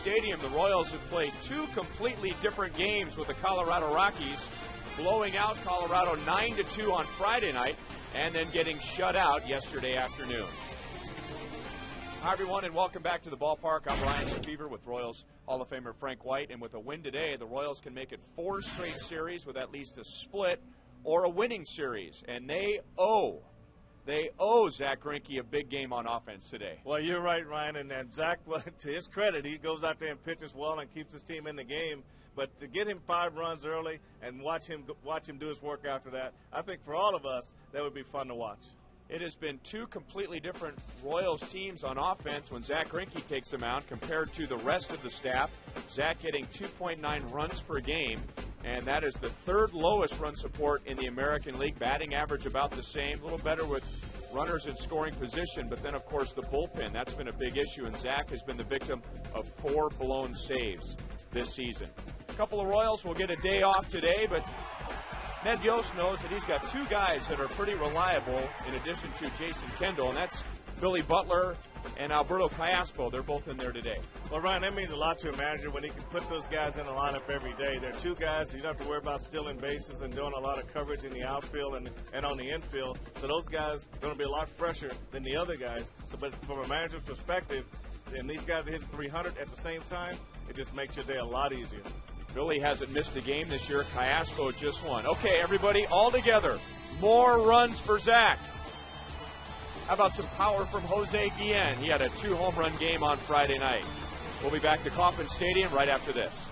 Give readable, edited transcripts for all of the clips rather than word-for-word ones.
Stadium, the Royals have played two completely different games with the Colorado Rockies, blowing out Colorado 9-2 on Friday night and then getting shut out yesterday afternoon. Hi, everyone, and welcome back to the ballpark. I'm Ryan Lefevre with Royals Hall of Famer Frank White, and with a win today, the Royals can make it 4 straight series with at least a split or a winning series, and they owe Zach Greinke a big game on offense today. Well, you're right, Ryan, and Zach, well, to his credit, he goes out there and pitches well and keeps his team in the game. But to get him 5 runs early and watch him do his work after that, I think for all of us, that would be fun to watch. It has been 2 completely different Royals teams on offense when Zach Greinke takes them out compared to the rest of the staff. Zach getting 2.9 runs per game, and that is the 3rd lowest run support in the American League. Batting average about the same, a little better with runners in scoring position, but then, of course, the bullpen. That's been a big issue, and Zach has been the victim of 4 blown saves this season. A couple of Royals will get a day off today, but Ned Yost knows that he's got 2 guys that are pretty reliable in addition to Jason Kendall, and that's Billy Butler and Alberto Callaspo. They're both in there today. Well, Ryan, that means a lot to a manager when he can put those guys in the lineup every day. They're 2 guys you don't have to worry about stealing bases and doing a lot of coverage in the outfield and on the infield. So those guys are going to be a lot fresher than the other guys. So, but from a manager's perspective, and these guys are hitting 300 at the same time, it just makes your day a lot easier. Billy hasn't missed a game this year. Callaspo just won. Okay, everybody, all together. More runs for Zach. How about some power from Jose Guillen? He had a 2 home run game on Friday night. We'll be back to Kauffman Stadium right after this.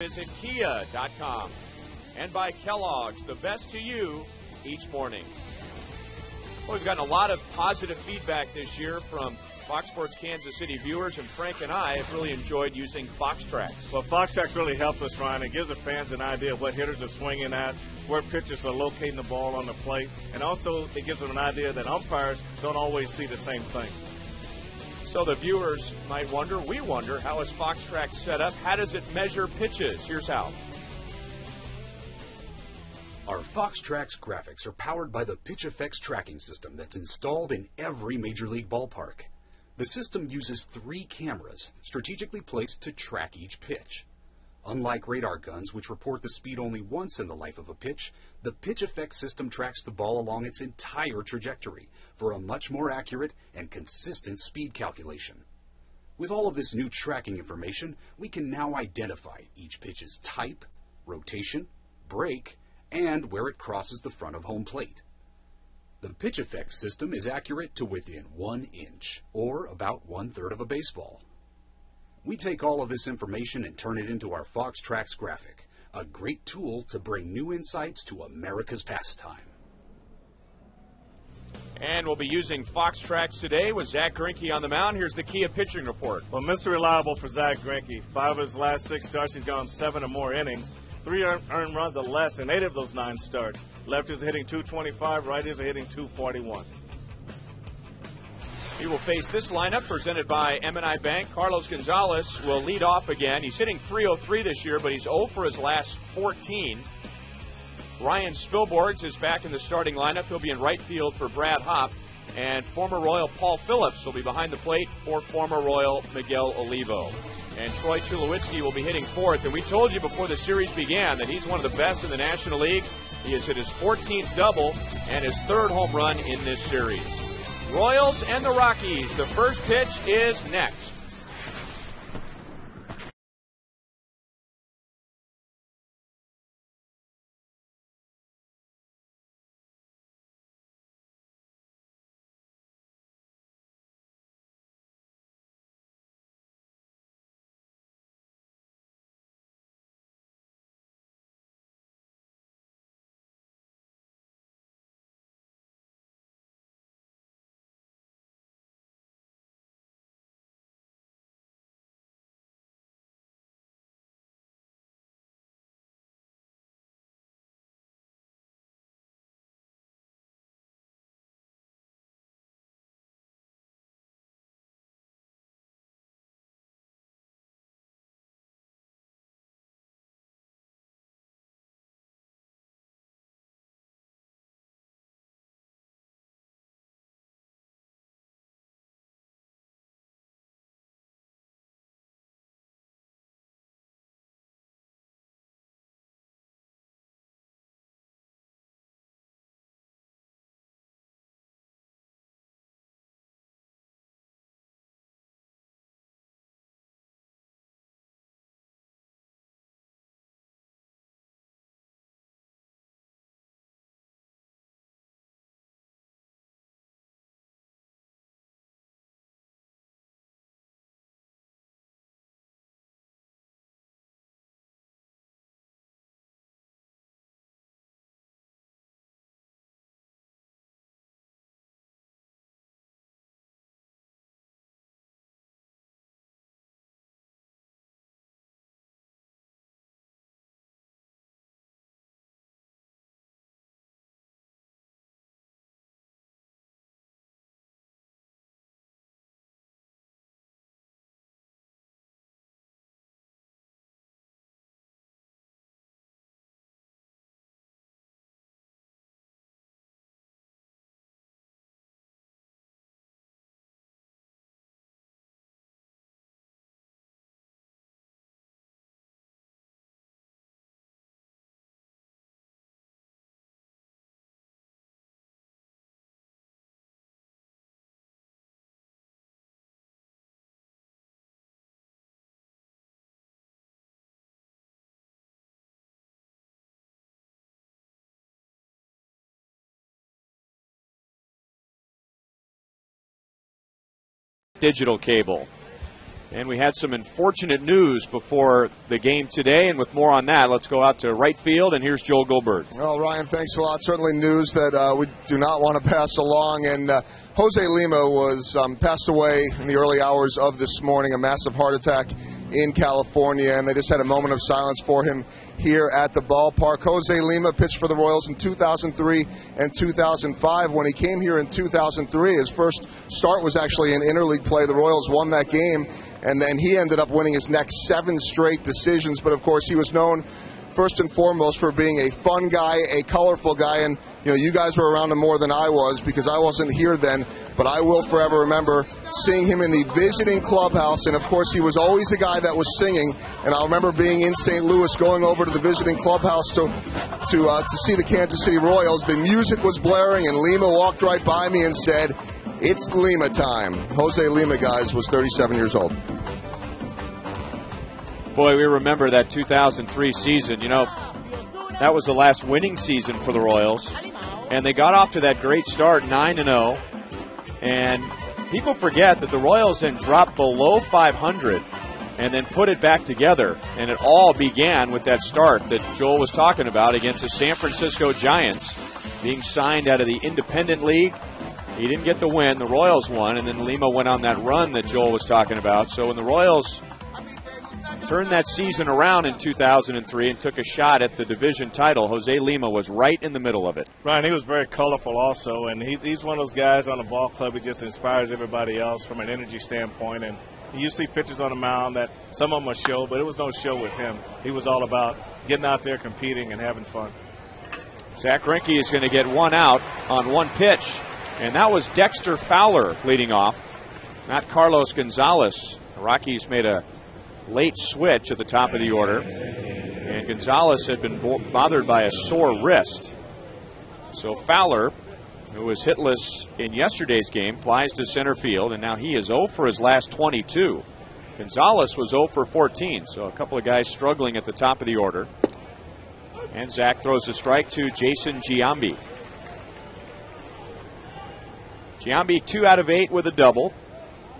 Visit Kia.com. And by Kellogg's, the best to you each morning. Well, we've gotten a lot of positive feedback this year from Fox Sports Kansas City viewers, and Frank and I have really enjoyed using FoxTrax. Well, FoxTrax really helps us, Ryan. It gives the fans an idea of what hitters are swinging at, where pitchers are locating the ball on the plate, and also it gives them an idea that umpires don't always see the same thing. So the viewers might wonder, we wonder, how is Fox Track set up? How does it measure pitches? Here's how. Our Fox Track's graphics are powered by the Pitch Effects tracking system that's installed in every Major League ballpark. The system uses 3 cameras strategically placed to track each pitch. Unlike radar guns, which report the speed only once in the life of a pitch, the Pitch Effects system tracks the ball along its entire trajectory for a much more accurate and consistent speed calculation. With all of this new tracking information, we can now identify each pitch's type, rotation, break, and where it crosses the front of home plate. The Pitch Effects system is accurate to within 1 inch, or about 1/3 of a baseball. We take all of this information and turn it into our Fox Tracks graphic, a great tool to bring new insights to America's pastime. And we'll be using Fox Tracks today with Zach Greinke on the mound. Here's the Kia pitching report. Well, Mr. Reliable for Zach Greinke. 5 of his last 6 starts, he's gone 7 or more innings. 3 earned runs or less in 8 of those 9 starts. Lefties are hitting .225, righties are hitting .241. He will face this lineup presented by M&I Bank. Carlos Gonzalez will lead off again. He's hitting .303 this year, but he's 0 for his last 14. Ryan Spilborghs is back in the starting lineup. He'll be in right field for Brad Hopp. And former Royal Paul Phillips will be behind the plate for former Royal Miguel Olivo. And Troy Tulowitzki will be hitting 4th. And we told you before the series began that he's one of the best in the National League. He has hit his 14th double and his 3rd home run in this series. Royals and the Rockies. The first pitch is next. Digital cable. And we had some unfortunate news before the game today, and with more on that, let's go out to right field, and here's Joel Goldberg. Well, Ryan, thanks a lot. Certainly news that we do not want to pass along, and Jose Lima was passed away in the early hours of this morning, a massive heart attack in California, and they just had a moment of silence for him here at the ballpark. Jose Lima pitched for the Royals in 2003 and 2005. When he came here in 2003, his first start was actually in interleague play. The Royals won that game, and then he ended up winning his next 7 straight decisions. But, of course, he was known first and foremost for being a fun guy, a colorful guy. And, you guys were around him more than I was because I wasn't here then. But I will forever remember seeing him in the visiting clubhouse. And, of course, he was always a guy that was singing. And I remember being in St. Louis, going over to the visiting clubhouse to see the Kansas City Royals. The music was blaring, and Lima walked right by me and said, "It's Lima time." Jose Lima, guys, was 37 years old. Boy, we remember that 2003 season. That was the last winning season for the Royals. And they got off to that great start, 9-0. And people forget that the Royals then dropped below 500 and then put it back together. And it all began with that start that Joel was talking about against the San Francisco Giants, being signed out of the Independent League. He didn't get the win. The Royals won. And then Lima went on that run that Joel was talking about. So when the Royals turned that season around in 2003 and took a shot at the division title, Jose Lima was right in the middle of it. Right, he was very colorful also, and he's one of those guys on the ball club who just inspires everybody else from an energy standpoint. And you see pitchers on the mound that some of them are show, but it was no show with him. He was all about getting out there, competing, and having fun. Zach Greinke is going to get one out on one pitch, and that was Dexter Fowler leading off, not Carlos Gonzalez. The Rockies made a late switch at the top of the order, and Gonzalez had been bothered by a sore wrist. So Fowler, who was hitless in yesterday's game, flies to center field, and now he is 0 for his last 22. Gonzalez was 0 for 14, so a couple of guys struggling at the top of the order. And Zach throws a strike to Jason Giambi. Giambi 2 out of 8 with a double.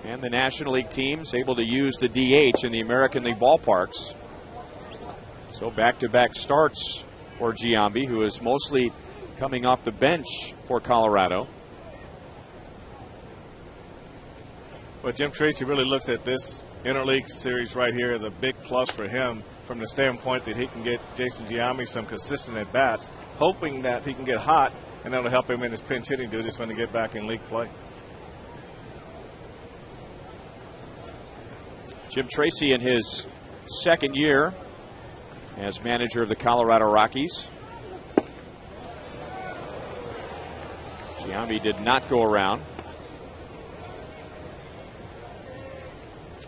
And the National League teams able to use the DH in the American League ballparks. So back-to-back starts for Giambi, who is mostly coming off the bench for Colorado. But Jim Tracy really looks at this interleague series right here as a big plus for him from the standpoint that he can get Jason Giambi some consistent at-bats, hoping that he can get hot, and that'll help him in his pinch hitting duties when he get back in league play. Jim Tracy in his second year as manager of the Colorado Rockies. Giambi did not go around.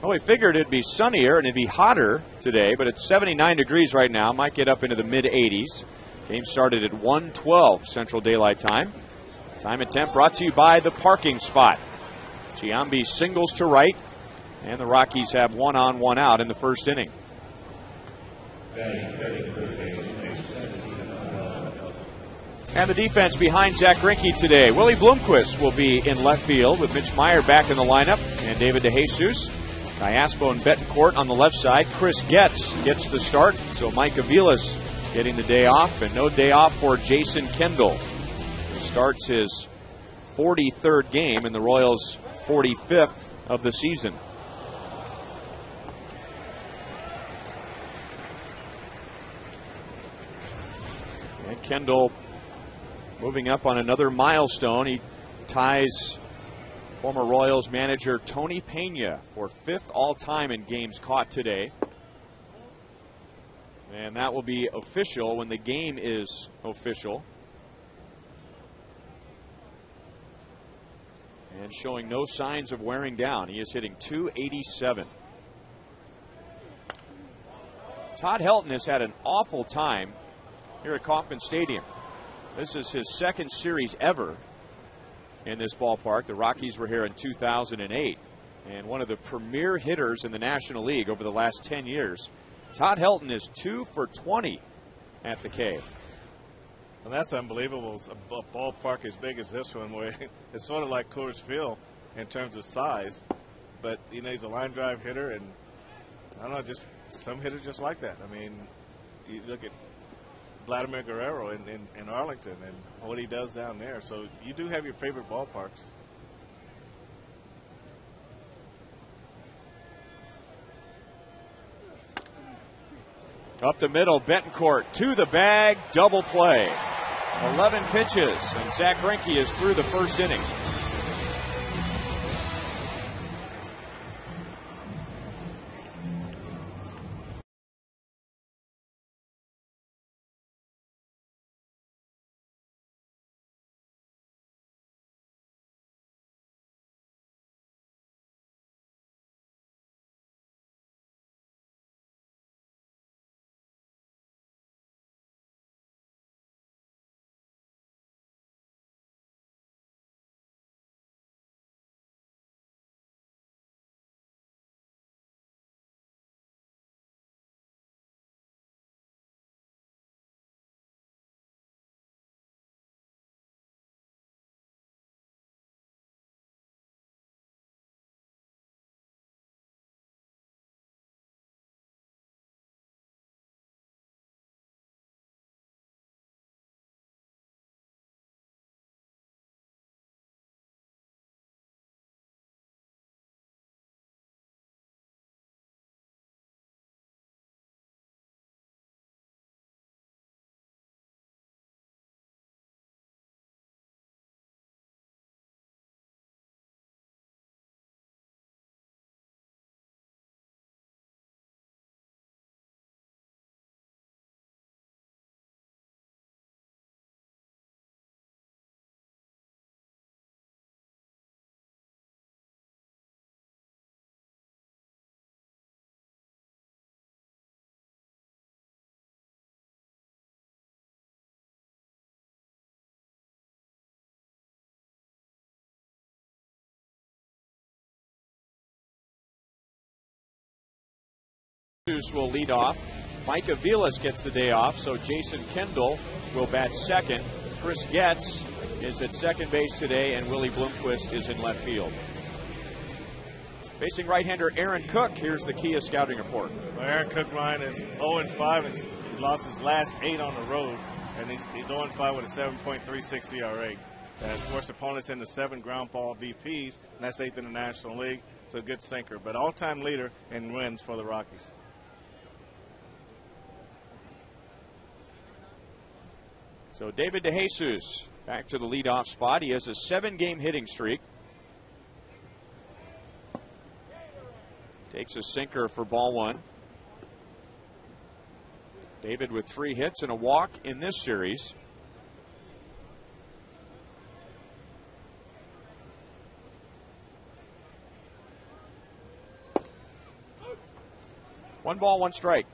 Well, we figured it'd be sunnier and it'd be hotter today, but it's 79 degrees right now. Might get up into the mid-80s. Game started at 1:12 Central Daylight Time. Time and temp brought to you by the parking spot. Giambi singles to right. And the Rockies have 1 on, 1 out in the first inning. And the defense behind Zach Greinke today. Willie Bloomquist will be in left field with Mitch Meyer back in the lineup. And David DeJesus. Diaspo and Betancourt on the left side. Chris Getz gets the start. So Mike Avila's getting the day off. And no day off for Jason Kendall. He starts his 43rd game in the Royals' 45th of the season. Kendall moving up on another milestone. He ties former Royals manager Tony Pena for 5th all-time in games caught today. And that will be official when the game is official. And showing no signs of wearing down. He is hitting .287. Todd Helton has had an awful time here at Kauffman Stadium. This is his second series ever in this ballpark. The Rockies were here in 2008. And one of the premier hitters in the National League over the last 10 years. Todd Helton is 2 for 20 at the K. And that's unbelievable. A ballpark as big as this one, where it's sort of like Coors Field in terms of size. But, he's a line drive hitter, and I don't know, just some hitters just like that. I mean, you look at Vladimir Guerrero in Arlington and what he does down there. So you do have your favorite ballparks. Up the middle, Betancourt to the bag, double play. 11 pitches, and Zach Greinke is through the first inning. Will lead off. Mike Aviles gets the day off, so Jason Kendall will bat second. Chris Getz is at second base today, and Willie Bloomquist is in left field. Facing right-hander Aaron Cook, here's the Kia scouting report. Well, Aaron Cook, Ryan, is 0-5. He lost his last 8 on the road, and he's 0-5 with a 7.36 ERA. Has forced opponents into 7 ground ball VPs, and that's 8th in the National League, so a good sinker. But all-time leader in wins for the Rockies. So David DeJesus back to the leadoff spot. He has a 7-game hitting streak. Takes a sinker for ball 1. David with 3 hits and a walk in this series. One ball, one strike.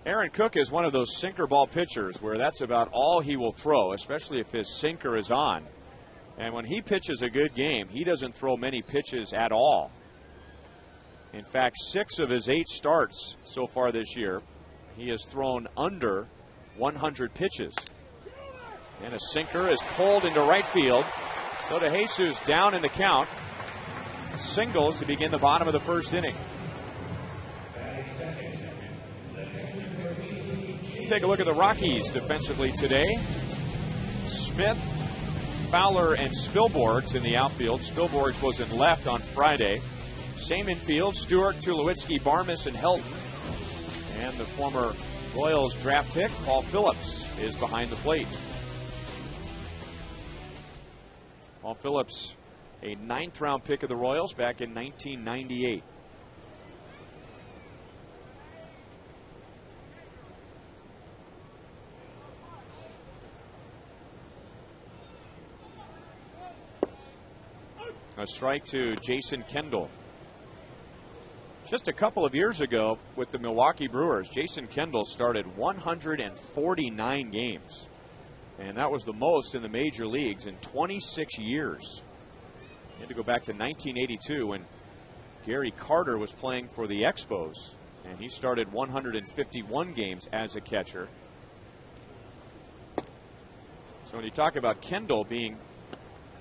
Aaron Cook is one of those sinker ball pitchers where that's about all he will throw, especially if his sinker is on. And when he pitches a good game, he doesn't throw many pitches at all. In fact, 6 of his 8 starts so far this year, he has thrown under 100 pitches. And a sinker is pulled into right field. So DeJesus down in the count. Singles to begin the bottom of the first inning. Let's take a look at the Rockies defensively today. Smith, Fowler, and Spilborghs in the outfield. Spilborghs was in left on Friday. Same infield, Stewart, Tulowitzki, Barmes, and Helton. And the former Royals draft pick, Paul Phillips, is behind the plate. Paul Phillips, a 9th round pick of the Royals back in 1998. A strike to Jason Kendall. Just a couple of years ago with the Milwaukee Brewers, Jason Kendall started 149 games. And that was the most in the major leagues in 26 years. You had to go back to 1982 when Gary Carter was playing for the Expos. And he started 151 games as a catcher. So when you talk about Kendall being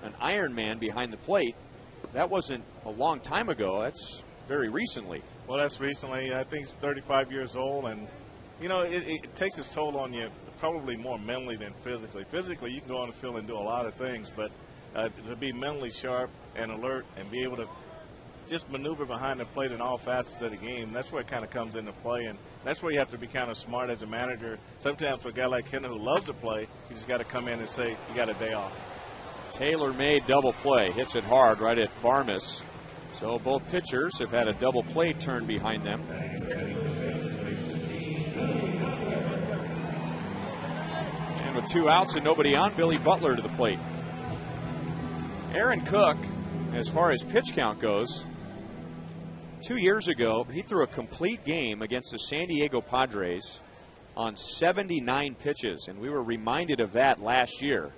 an Iron Man behind the plate, that wasn't a long time ago. That's very recently. Well, that's recently. I think he's 35 years old, and You know, it takes its toll on you probably more mentally than physically. Physically, you can go on the field and do a lot of things, but to be mentally sharp and alert and be able to just maneuver behind the plate in all facets of the game, that's where it kind of comes into play, and that's where you have to be kind of smart as a manager. Sometimes for a guy like Henry who loves to play, you just got to come in and say, you got a day off. Tailor-made double play. Hits it hard right at Varmus. So both pitchers have had a double play turned behind them. And with 2 outs and nobody on, Billy Butler to the plate. Aaron Cook, as far as pitch count goes, 2 years ago, he threw a complete game against the San Diego Padres on 79 pitches. And we were reminded of that last year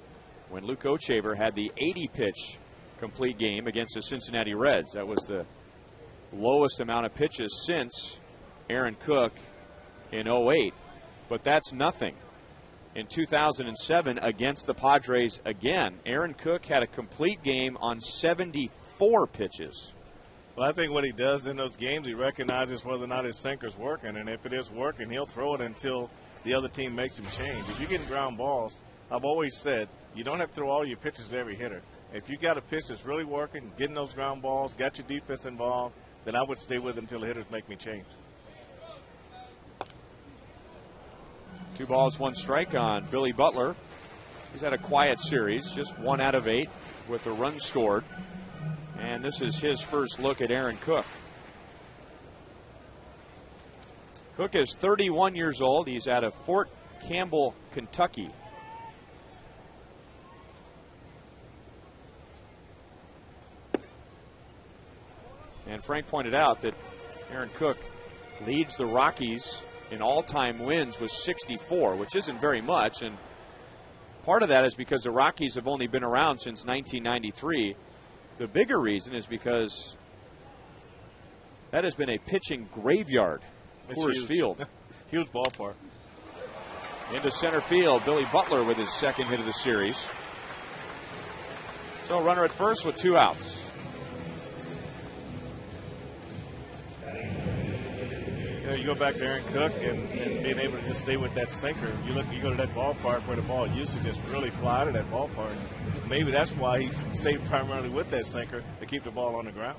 when Luke Ochaver had the 80-pitch complete game against the Cincinnati Reds. That was the lowest amount of pitches since Aaron Cook in 08. But that's nothing. In 2007 against the Padres again, Aaron Cook had a complete game on 74 pitches. Well, I think what he does in those games, he recognizes whether or not his sinker's working, and if it is working, he'll throw it until the other team makes him change. If you're getting ground balls, I've always said you don't have to throw all your pitches to every hitter. If you got a pitch that's really working, getting those ground balls, got your defense involved, then I would stay with it until the hitters make me change. 2 balls, 1 strike on Billy Butler. He's had a quiet series, just 1 out of 8 with a run scored. And this is his first look at Aaron Cook. Cook is 31 years old. He's out of Fort Campbell, Kentucky. And Frank pointed out that Aaron Cook leads the Rockies in all-time wins with 64, which isn't very much. And part of that is because the Rockies have only been around since 1993. The bigger reason is because that has been a pitching graveyard. Coors Field. Huge ballpark. Into center field, Billy Butler with his second hit of the series. So runner at first with 2 outs. You go back to Aaron Cook and being able to just stay with that sinker. You go to that ballpark where the ball used to just really fly to that ballpark. Maybe that's why he stayed primarily with that sinker, to keep the ball on the ground.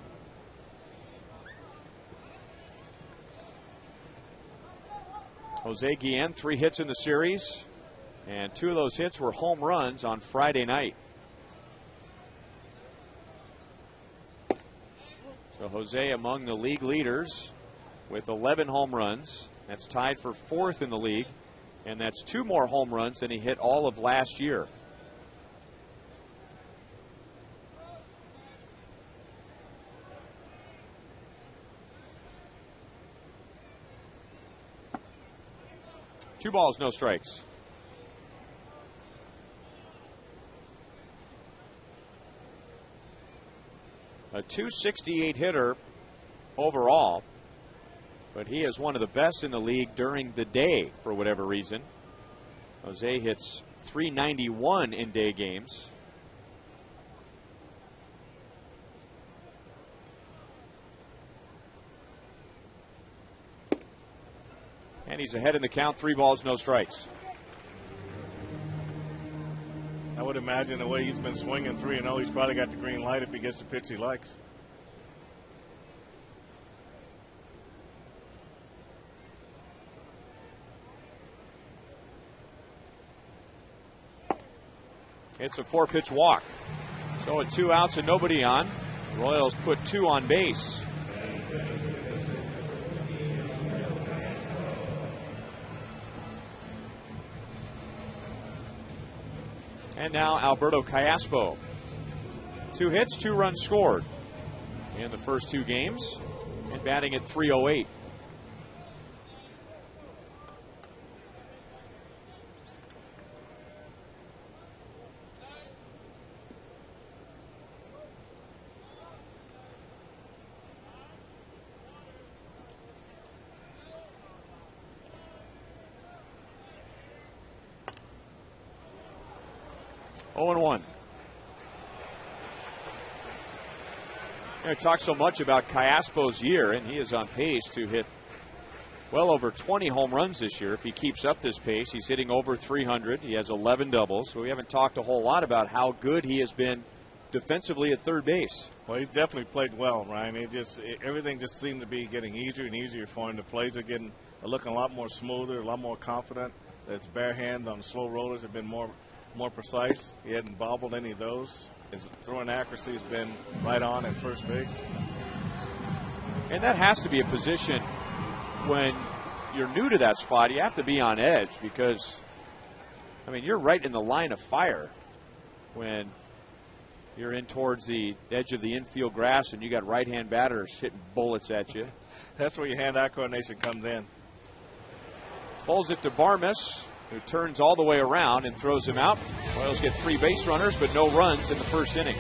Jose Guillen, 3 hits in the series, and 2 of those hits were home runs on Friday night. So Jose among the league leaders with 11 home runs. That's tied for 4th in the league, and that's 2 more home runs than he hit all of last year. Two balls, no strikes. A .268 hitter overall, but he is one of the best in the league during the day for whatever reason. Jose hits .391 in day games. And he's ahead in the count, 3 balls, no strikes. I would imagine the way he's been swinging 3-0, he's probably got the green light if he gets the pitch he likes. It's a 4-pitch walk. So at 2 outs and nobody on, Royals put 2 on base. And now Alberto Callaspo. 2 hits, 2 runs scored in the first 2 games, and batting at .308. (0-1). I talk so much about Callaspo's year, and he is on pace to hit well over 20 home runs this year. If he keeps up this pace, he's hitting over 300. He has 11 doubles. So we haven't talked a whole lot about how good he has been defensively at third base. Well, he's definitely played well, Ryan. Everything just seemed to be getting easier and easier for him. The plays are looking a lot more smoother, a lot more confident. His bare hands on slow rollers have been more precise. He hadn't bobbled any of those. His throwing accuracy has been right on at first base. And that has to be a position when you're new to that spot. You have to be on edge because, I mean, you're right in the line of fire when you're in towards the edge of the infield grass and you got right-hand batters hitting bullets at you. That's where your hand-eye coordination comes in. Pulls it to Barmes, who turns all the way around and throws him out. Royals get 3 base runners, but no runs in the first inning.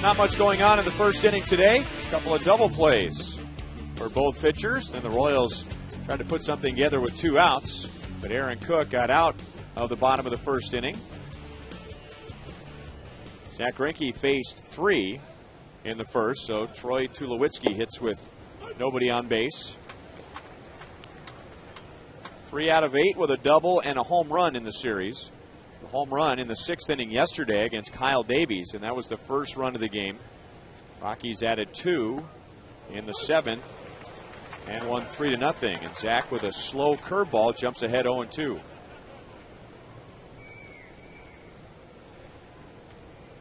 Not much going on in the first inning today. A couple of double plays for both pitchers. And the Royals tried to put something together with 2 outs. But Aaron Cook got out of the bottom of the first inning. Zach Greinke faced 3 in the first. So Troy Tulowitzki hits with nobody on base. 3 out of 8 with a double and a home run in the series. The home run in the 6th inning yesterday against Kyle Davies, and that was the first run of the game. Rockies added 2 in the 7th and won 3-0. And Zach with a slow curveball jumps ahead 0-2.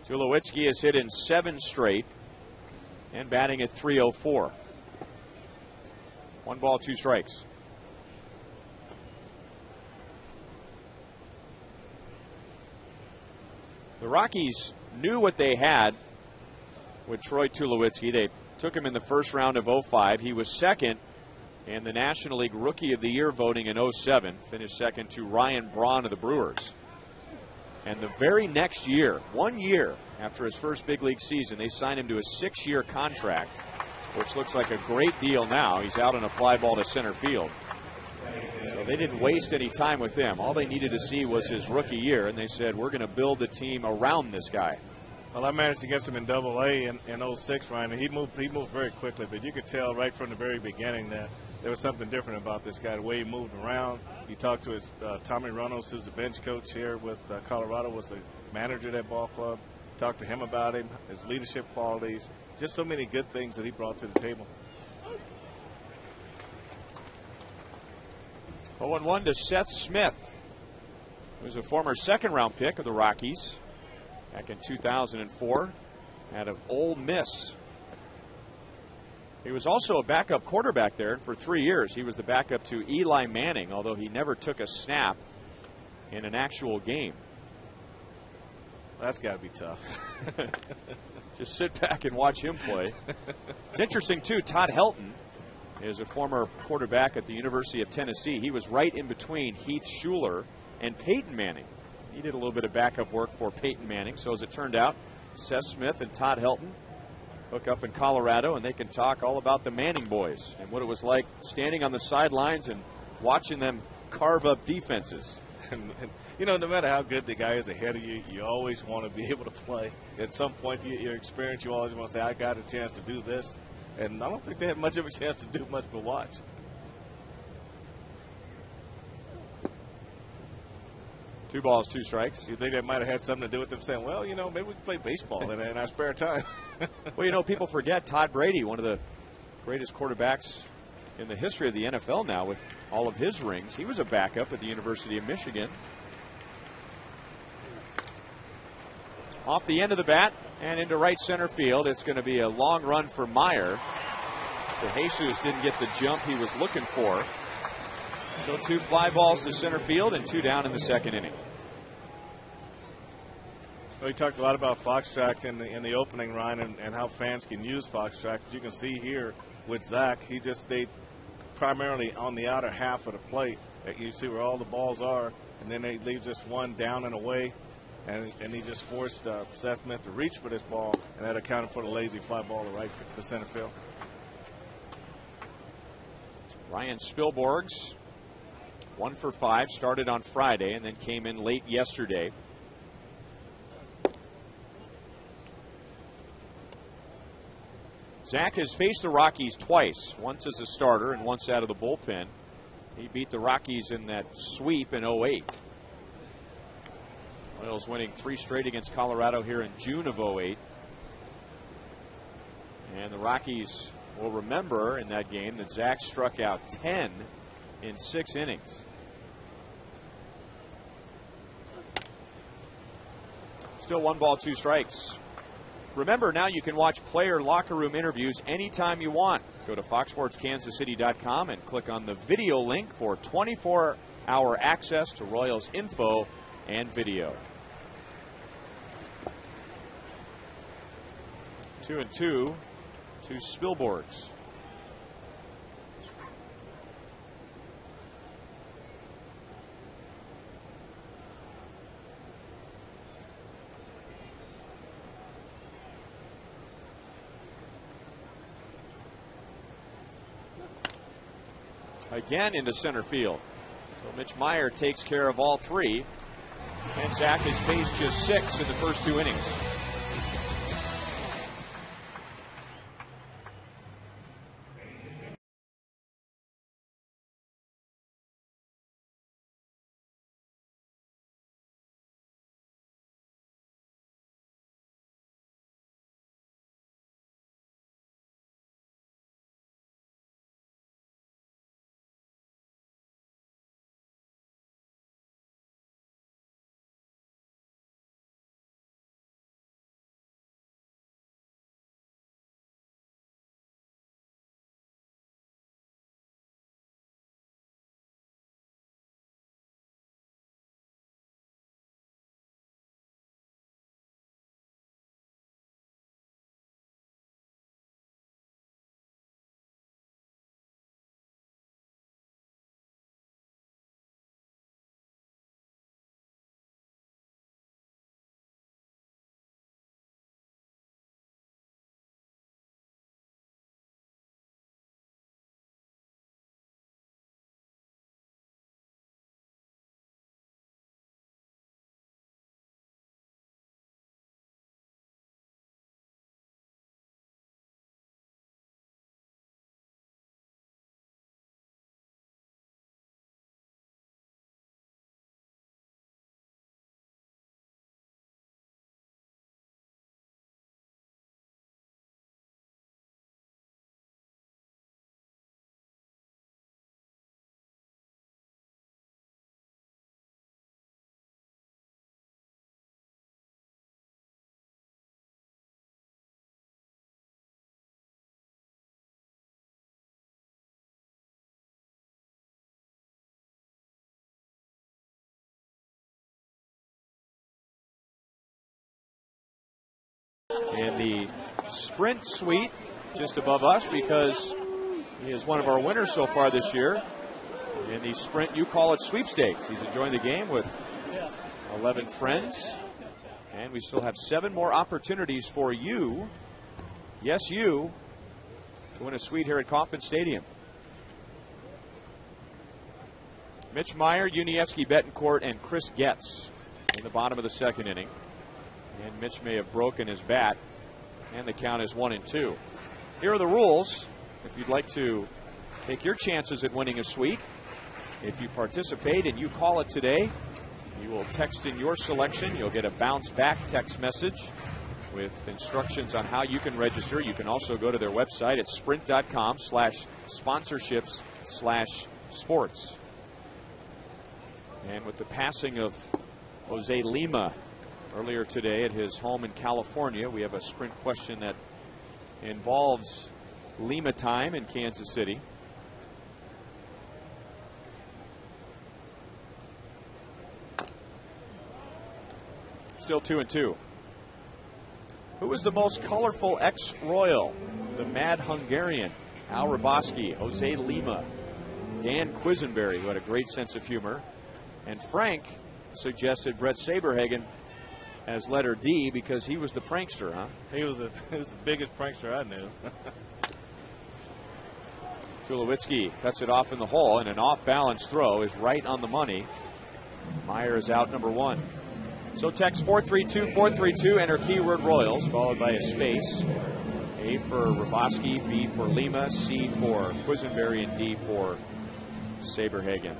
Tulowitzki has hit in 7 straight and batting at .304. 1 ball, 2 strikes. The Rockies knew what they had with Troy Tulowitzki. They took him in the first round of 05. He was second in the National League Rookie of the Year voting in 07. Finished second to Ryan Braun of the Brewers. And the very next year, 1 year after his first big league season, they signed him to a 6-year contract, which looks like a great deal now. He's out on a fly ball to center field. So they didn't waste any time with him. All they needed to see was his rookie year, and they said, we're going to build the team around this guy. Well, I managed to get him in Double-A in 06, Ryan, and he moved very quickly. But you could tell right from the very beginning that there was something different about this guy, the way he moved around. He talked to his Tommy Runnels, who's the bench coach here with Colorado, was the manager at that ball club. Talked to him about him, his leadership qualities, just so many good things that he brought to the table. 0-1 to Seth Smith, who's a former second-round pick of the Rockies back in 2004 out of Ole Miss. He was also a backup quarterback there for 3 years. He was the backup to Eli Manning, although he never took a snap in an actual game. That's got to be tough. Just sit back and watch him play. It's interesting, too, Todd Helton, is a former quarterback at the University of Tennessee. He was right in between Heath Schuler and Peyton Manning. He did a little bit of backup work for Peyton Manning. So as it turned out, Seth Smith and Todd Helton hook up in Colorado, and they can talk all about the Manning boys and what it was like standing on the sidelines and watching them carve up defenses. And, you know, no matter how good the guy is ahead of you, you always want to be able to play. At some point, your experience, you always want to say, I got a chance to do this. And I don't think they had much of a chance to do much but watch. 2 balls, 2 strikes. You think that might have had something to do with them saying, well, you know, maybe we can play baseball in our spare time. Well, you know, people forget Todd Brady, one of the greatest quarterbacks in the history of the NFL now with all of his rings. He was a backup at the University of Michigan. Off the end of the bat and into right center field. It's going to be a long run for Meyer. But Jesus didn't get the jump he was looking for. So 2 fly balls to center field and 2 down in the second inning. Well, we talked a lot about Foxtrack in the opening, Ryan, and how fans can use Foxtrack. You can see here with Zach, he just stayed primarily on the outer half of the plate. You see where all the balls are, and then they leave just one down and away, and he just forced Seth Smith to reach for this ball, and that accounted for the lazy fly ball to right to center field. Ryan Spilborghs, 1 for 5, started on Friday and then came in late yesterday. Zach has faced the Rockies twice, once as a starter and once out of the bullpen. He beat the Rockies in that sweep in 08. Royals winning 3 straight against Colorado here in June of 08. And the Rockies will remember in that game that Zach struck out 10 in 6 innings. Still 1 ball, 2 strikes. Remember, now you can watch player locker room interviews anytime you want. Go to foxsportskansascity.com and click on the video link for 24-hour access to Royals info and video. 2-2 to Spilborghs. Again into center field. So Mitch Meyer takes care of all 3. And Zach has faced just 6 in the first 2 innings. And the Sprint suite just above us, because He is one of our winners so far this year in the Sprint You Call It sweepstakes. He's enjoying the game with 11 friends. And we still have 7 more opportunities for you, yes you, to win a suite here at Kauffman Stadium. Mitch Meyer, Unievsky Betancourt, and Chris Getz in the bottom of the second inning. And Mitch may have broken his bat, and the count is 1-2. Here are the rules. If you'd like to take your chances at winning a suite, if you participate and you call it today, you will text in your selection. You'll get a bounce back text message with instructions on how you can register. You can also go to their website at sprint.com/sponsorships/sports. And with the passing of Jose Lima earlier today at his home in California, we have a Sprint question that involves Lima time in Kansas City. Still 2-2. Who was the most colorful ex-Royal? The Mad Hungarian, Al Raboski, Jose Lima, Dan Quisenberry, who had a great sense of humor, and Frank suggested Brett Saberhagen as letter D because he was the prankster, huh? He was the biggest prankster I knew. Tulowitzki cuts it off in the hole, and an off-balance throw is right on the money. Meyer is out, number 1. So text 432-432, enter keyword Royals, followed by a space. A for Raboski, B for Lima, C for Quisenberry, and D for Saberhagen.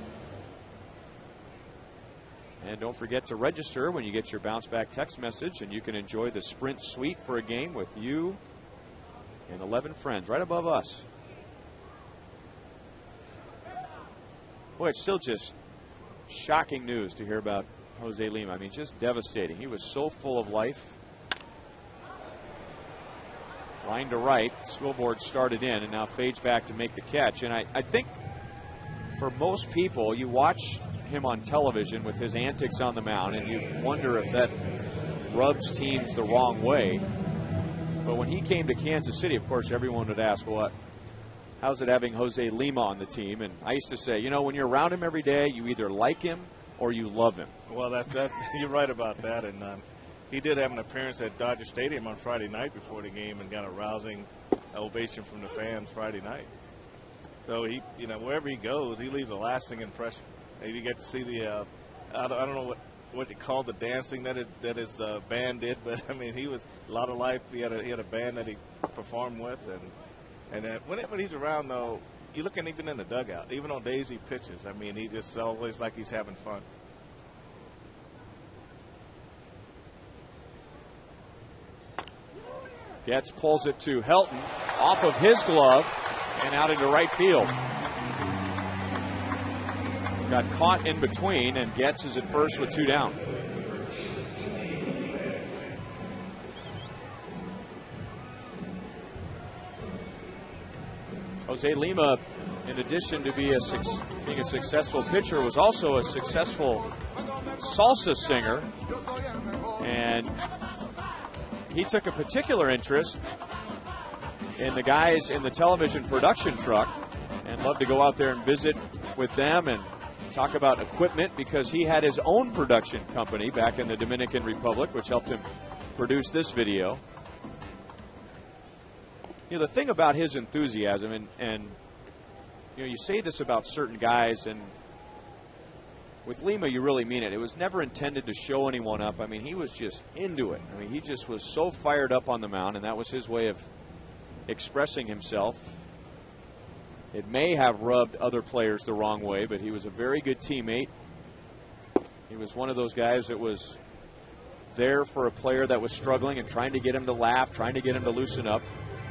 And don't forget to register when you get your bounce back text message, and you can enjoy the Sprint suite for a game with you and 11 friends right above us. Boy, it's still just shocking news to hear about Jose Lima. I mean, just devastating. He was so full of life. Line to right. Swillboard started in and now fades back to make the catch. And I think for most people, you watch him on television with his antics on the mound and you wonder if that rubs teams the wrong way. But when he came to Kansas City, of course, everyone would ask, well, how's it having Jose Lima on the team? And I used to say, you know, when you're around him every day, you either like him or you love him. Well, you're right about that. And he did have an appearance at Dodger Stadium on Friday night before the game and got a rousing ovation from the fans Friday night. So he, you know, wherever he goes, he leaves a lasting impression. And you get to see the, I don't know what you call the dancing that his band did, but I mean, he was a lot of life. He had a band that he performed with, and when he's around though, you look at even in the dugout, even on days he pitches. I mean, he just always like he's having fun. Getz pulls it to Helton off of his glove and out into right field. Got caught in between, and Getz is at first with 2 down. Jose Lima, in addition to being a successful pitcher, was also a successful salsa singer, and he took a particular interest in the guys in the television production truck and loved to go out there and visit with them and talk about equipment, because he had his own production company back in the Dominican Republic, which helped him produce this video. You know, the thing about his enthusiasm, and you know, you say this about certain guys, and with Lima, you really mean it. It was never intended to show anyone up. I mean, he was just into it. I mean, he just was so fired up on the mound, and that was his way of expressing himself. It may have rubbed other players the wrong way, but he was a very good teammate. He was one of those guys that was there for a player that was struggling and trying to get him to laugh, trying to get him to loosen up.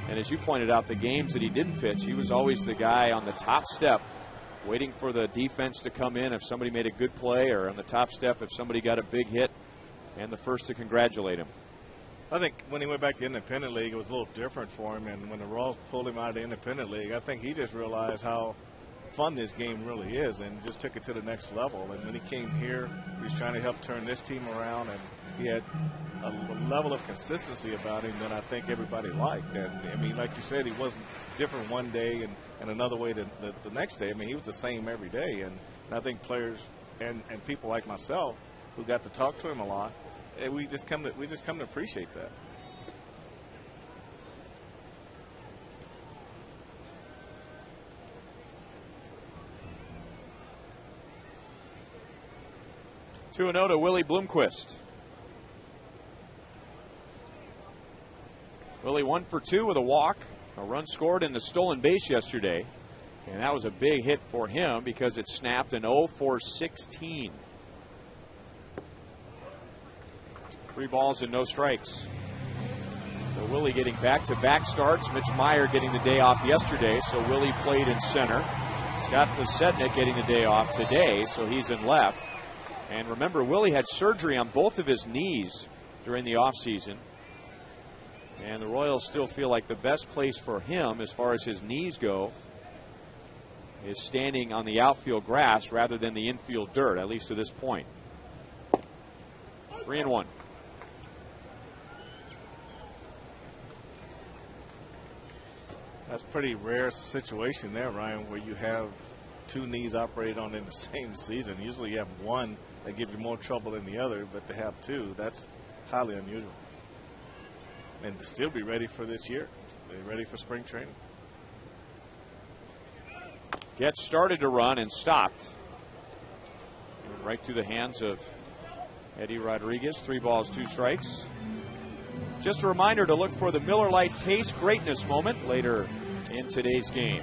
And as you pointed out, the games that he didn't pitch, he was always the guy on the top step waiting for the defense to come in if somebody made a good play, or on the top step if somebody got a big hit, and the first to congratulate him. I think when he went back to the Independent League, it was a little different for him. And when the Royals pulled him out of the Independent League, I think he just realized how fun this game really is, and just took it to the next level. And when he came here, he was trying to help turn this team around, and he had a level of consistency about him that I think everybody liked. And I mean, like you said, he wasn't different one day and another way the next day. I mean, he was the same every day. And I think players and people like myself who got to talk to him a lot, we just come to appreciate that. Two and 0 to Willie Bloomquist. Willie 1 for 2 with a walk, a run scored in the stolen base yesterday, and that was a big hit for him because it snapped an 0 for 16. 3 balls and no strikes. So Willie getting back-to-back starts. Mitch Meyer getting the day off yesterday, so Willie played in center. Scott Posednik getting the day off today, so he's in left. And remember, Willie had surgery on both of his knees during the offseason. And the Royals still feel like the best place for him as far as his knees go is standing on the outfield grass rather than the infield dirt, at least to this point. 3-1. That's a pretty rare situation there, Ryan, where you have 2 knees operated on in the same season. Usually you have one that gives you more trouble than the other, but to have 2, that's highly unusual. And to still be ready for this year. They're ready for spring training. Gets started to run and stopped. Right through the hands of Eddie Rodriguez. 3 balls, 2 strikes. Just a reminder to look for the Miller Lite Taste Greatness moment later in today's game.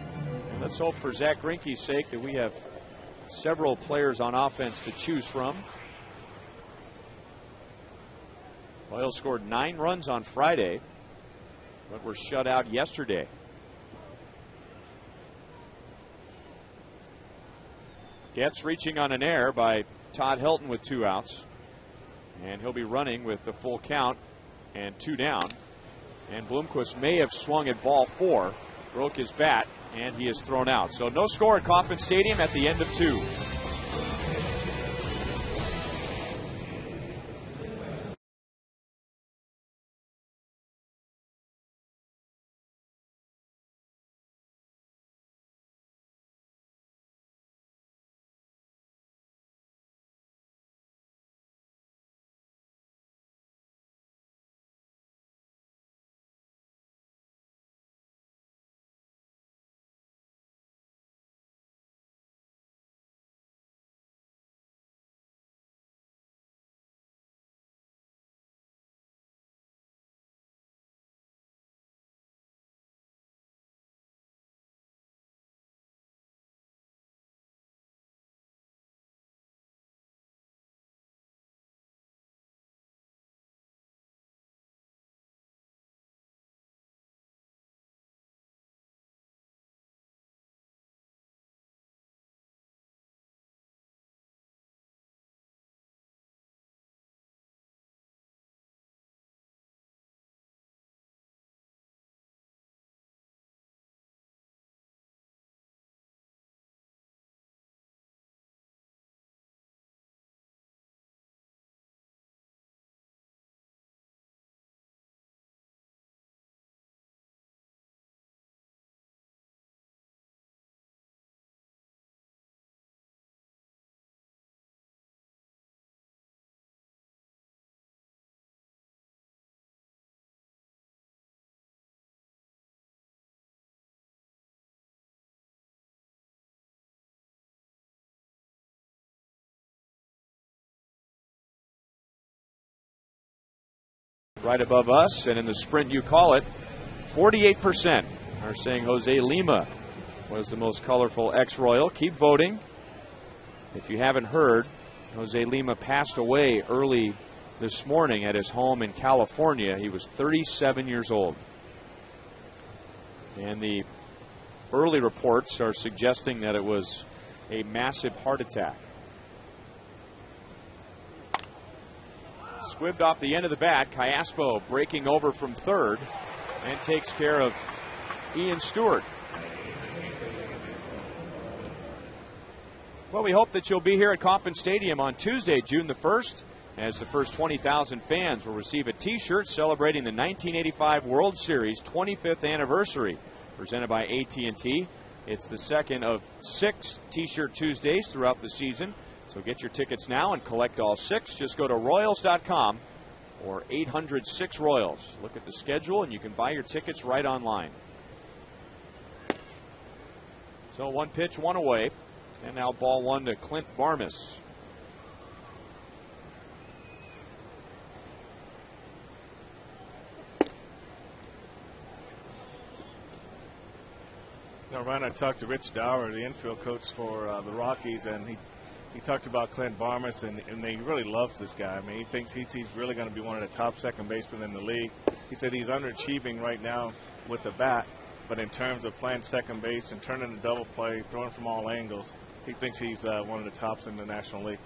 And let's hope for Zach Greinke's sake that we have several players on offense to choose from. Royals scored 9 runs on Friday, but were shut out yesterday. Gets reaching on an error by Todd Helton with 2 outs. And he'll be running with the full count and 2 down. And Bloomquist may have swung at ball 4, broke his bat, and he is thrown out. So no score at Kauffman Stadium at the end of 2. Right above us, and in the sprint you call it, 48% are saying Jose Lima was the most colorful ex-Royal. Keep voting. If you haven't heard, Jose Lima passed away early this morning at his home in California. He was 37 years old. And the early reports are suggesting that it was a massive heart attack. Squibbed off the end of the bat. Callaspo breaking over from third and takes care of Ian Stewart. Well, we hope that you'll be here at Kauffman Stadium on Tuesday, June the 1st, as the first 20,000 fans will receive a T-shirt celebrating the 1985 World Series 25th anniversary, presented by AT&T. It's the second of 6 T-shirt Tuesdays throughout the season, so get your tickets now and collect all 6. Just go to Royals.com or 800-6-ROYALS. Look at the schedule, and you can buy your tickets right online. So 1 pitch, 1 away. And now ball 1 to Clint Barmas. Now, Ryan, I talked to Rich Dower, the infield coach for the Rockies, and he talked about Clint Barmas, and he really loves this guy. I mean, he thinks he's really going to be one of the top second basemen in the league. He said he's underachieving right now with the bat, but in terms of playing second base and turning the double play, throwing from all angles, he thinks he's one of the tops in the National League.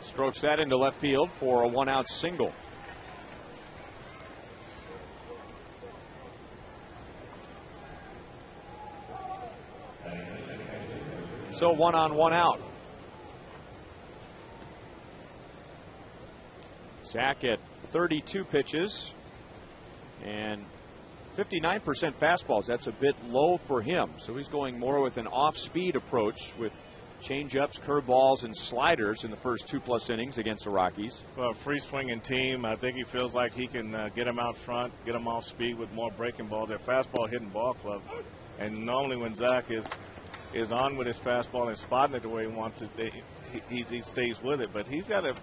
Strokes that into left field for a 1-out single. So 1 on, 1 out. Zach at 32 pitches and 59% fastballs. That's a bit low for him. So he's going more with an off-speed approach with changeups, curveballs, and sliders in the first 2+ innings against the Rockies. Well, free-swinging team. I think he feels like he can get them out front, get them off speed with more breaking balls. They're fastball-hitting ball club. And normally when Zach is on with his fastball and spotting it the way he wants it, he stays with it. But he's got a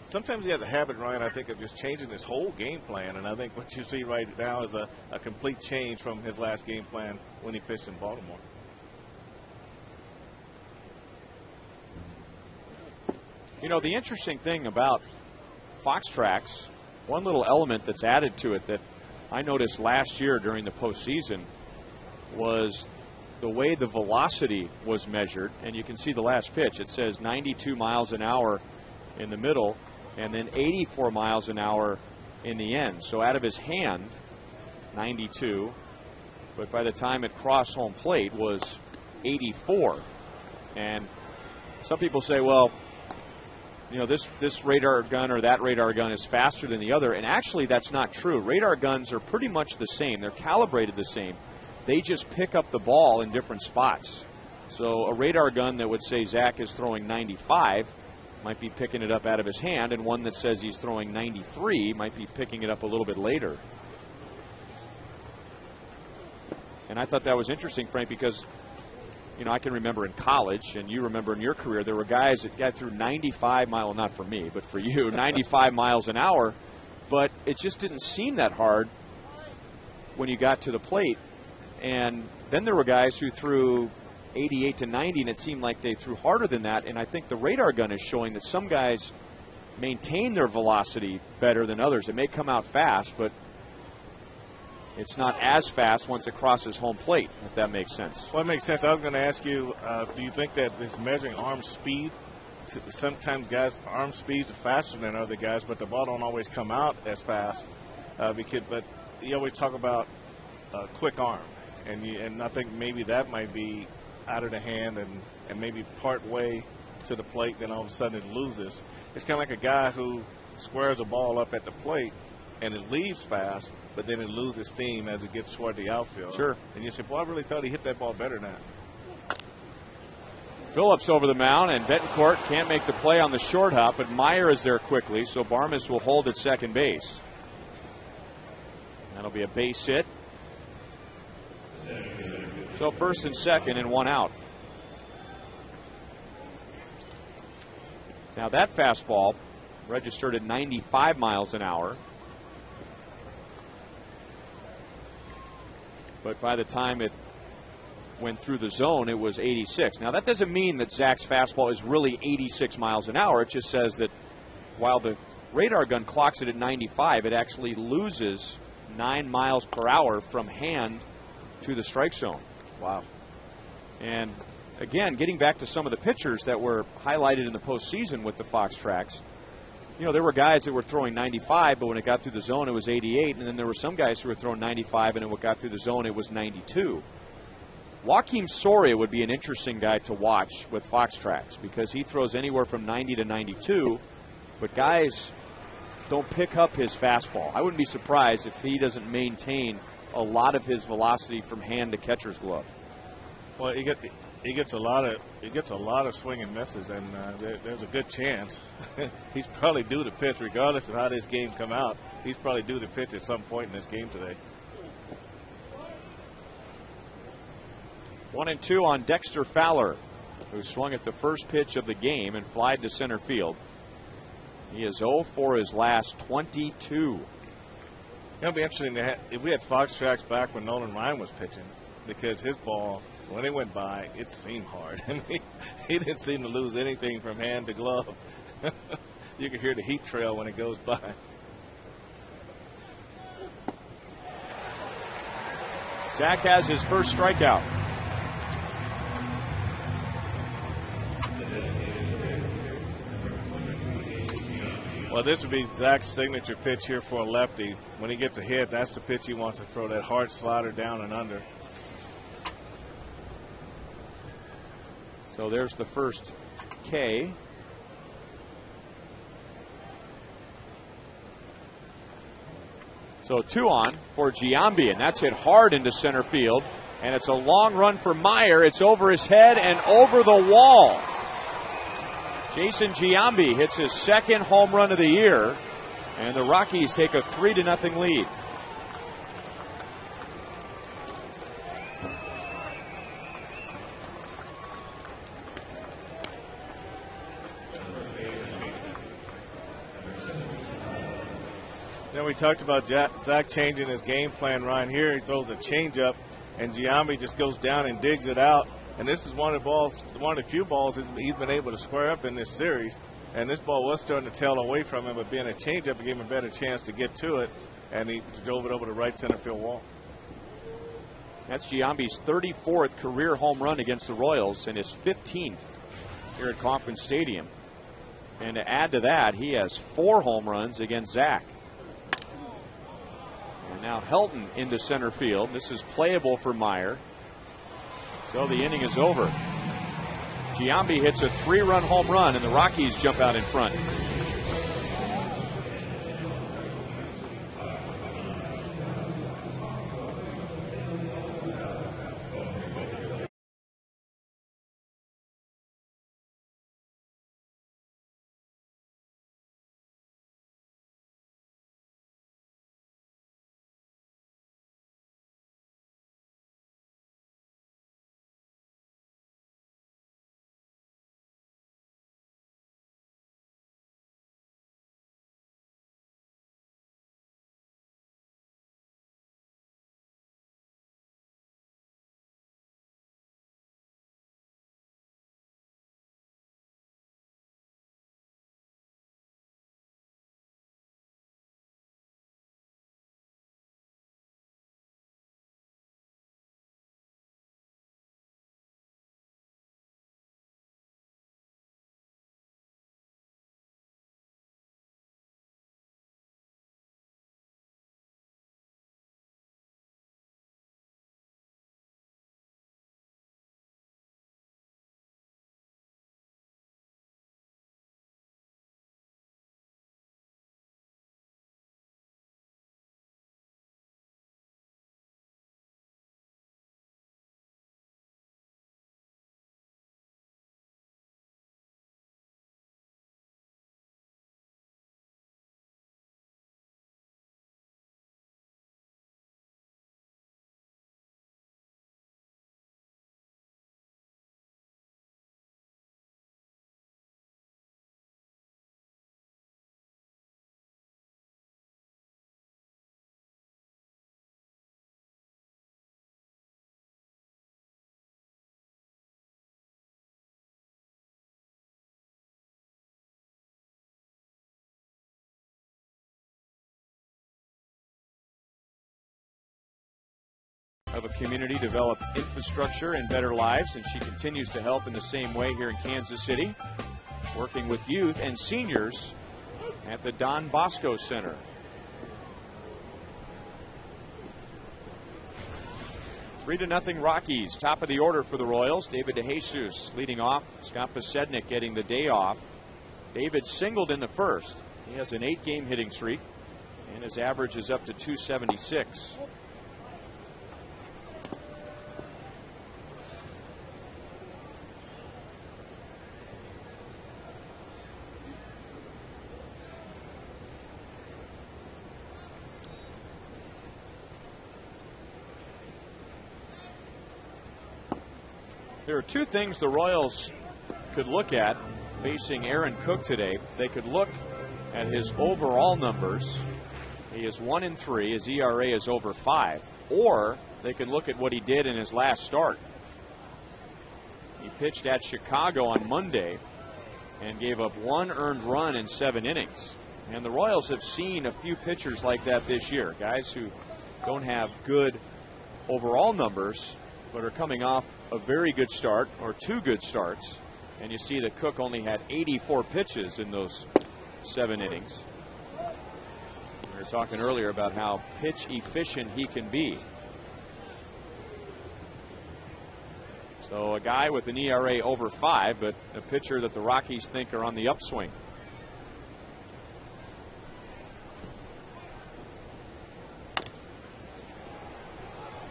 sometimes he has a habit, Ryan, I think, of just changing his whole game plan. And I think what you see right now is a complete change from his last game plan when he pitched in Baltimore. You know, the interesting thing about Fox Tracks, one little element that's added to it that I noticed last year during the postseason was the way the velocity was measured. And you can see the last pitch. It says 92 miles an hour in the middle, and then 84 miles an hour in the end. So out of his hand, 92, but by the time it crossed home plate was 84. And some people say, well, you know, this radar gun or that radar gun is faster than the other, and actually that's not true. Radar guns are pretty much the same. They're calibrated the same. They just pick up the ball in different spots. So a radar gun that would say Zach is throwing 95 might be picking it up out of his hand, and one that says he's throwing 93 might be picking it up a little bit later. And I thought that was interesting, Frank, because, you know, I can remember in college, and you remember in your career, there were guys that got through 95 miles, well, not for me, but for you, 95 miles an hour, but it just didn't seem that hard when you got to the plate. And then there were guys who threw 88 to 90, and it seemed like they threw harder than that. And I think the radar gun is showing that some guys maintain their velocity better than others. It may come out fast, but it's not as fast once it crosses home plate, if that makes sense. Well, it makes sense. I was going to ask you, do you think that it's measuring arm speed? Sometimes guys' arm speeds are faster than other guys, but the ball don't always come out as fast. But you always talk about quick arm, and I think maybe that might be out of the hand and maybe part way to the plate, then all of a sudden it loses. It's kind of like a guy who squares a ball up at the plate and it leaves fast, but then it loses steam as it gets toward the outfield. Sure. And you say, well, I really thought he hit that ball better than that. Phillips over the mound, and Betancourt can't make the play on the short hop, but Meyer is there quickly, so Barmas will hold at second base. That'll be a base hit. So first and second and 1 out. Now that fastball registered at 95 miles an hour. But by the time it went through the zone, it was 86. Now that doesn't mean that Zach's fastball is really 86 miles an hour. It just says that while the radar gun clocks it at 95, it actually loses 9 miles per hour from hand to the strike zone. Wow. And again, getting back to some of the pitchers that were highlighted in the postseason with the Fox Tracks, You know, there were guys that were throwing 95, but when it got through the zone, it was 88. And then there were some guys who were throwing 95, and when it got through the zone, it was 92. Joaquim Soria would be an interesting guy to watch with Fox Tracks because he throws anywhere from 90 to 92, but guys don't pick up his fastball. I wouldn't be surprised if he doesn't maintain a lot of his velocity from hand to catcher's glove. Well, he gets a lot of swing and misses, and there's a good chance he's probably due to pitch, regardless of how this game come out. He's probably due to pitch at some point in this game today. 1-2 on Dexter Fowler, who swung at the first pitch of the game and flied to center field. He is 0 for his last 22. It'll be interesting if we had Fox Tracks back when Nolan Ryan was pitching, because his ball, when it went by, it seemed hard. I mean, he didn't seem to lose anything from hand to glove. You can hear the heat trail when it goes by. Zach has his first strikeout. Well, this would be Zach's signature pitch here for a lefty. When he gets a hit, that's the pitch he wants to throw, that hard slider down and under. So there's the first K. So 2 on for Giambi, and that's hit hard into center field. And it's a long run for Meyer. It's over his head and over the wall. Jason Giambi hits his second home run of the year, and the Rockies take a 3-0 lead. Then we talked about Zach changing his game plan right here. He throws a changeup, and Giambi just goes down and digs it out. And this is one of the few balls that he's been able to square up in this series. And this ball was starting to tail away from him, but being a changeup, it gave him a better chance to get to it, and he drove it over the right center field wall. That's Giambi's 34th career home run against the Royals and his 15th here at Kauffman Stadium. And to add to that, he has 4 home runs against Zach. And now Helton into center field. This is playable for Meyer. So the inning is over. Giambi hits a 3-run home run, and the Rockies jump out in front. Of a community develop infrastructure and better lives, and she continues to help in the same way here in Kansas City, working with youth and seniors at the Don Bosco Center. Three to nothing Rockies. Top of the order for the Royals. David DeJesus leading off. Scott Pasednik getting the day off. David singled in the first. He has an 8-game hitting streak, and his average is up to 276. There are two things the Royals could look at facing Aaron Cook today. They could look at his overall numbers. He is 1-3. His ERA is over 5. Or they could look at what he did in his last start. He pitched at Chicago on Monday and gave up 1 earned run in 7 innings. And the Royals have seen a few pitchers like that this year. Guys who don't have good overall numbers but are coming off a very good start or 2 good starts. And you see that Cook only had 84 pitches in those 7 innings. We were talking earlier about how pitch efficient he can be. So a guy with an ERA over 5, but a pitcher that the Rockies think are on the upswing.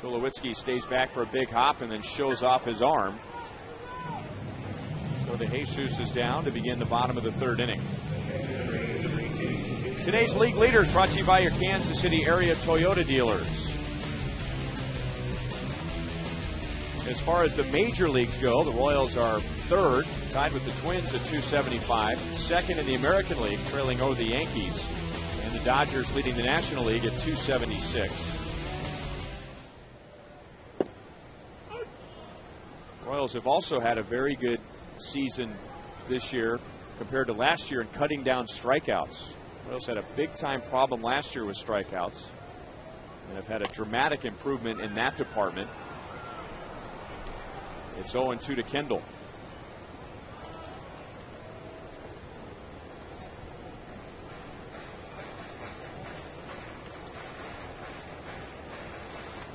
Tulowitzki stays back for a big hop and then shows off his arm. So DeJesus is down to begin the bottom of the 3rd inning. Today's league leaders brought to you by your Kansas City area Toyota dealers. As far as the major leagues go, the Royals are 3rd, tied with the Twins at 275, 2nd in the American League, trailing over the Yankees, and the Dodgers leading the National League at 276. Royals have also had a very good season this year compared to last year in cutting down strikeouts. Royals had a big-time problem last year with strikeouts and have had a dramatic improvement in that department. It's 0-2 to Kendall.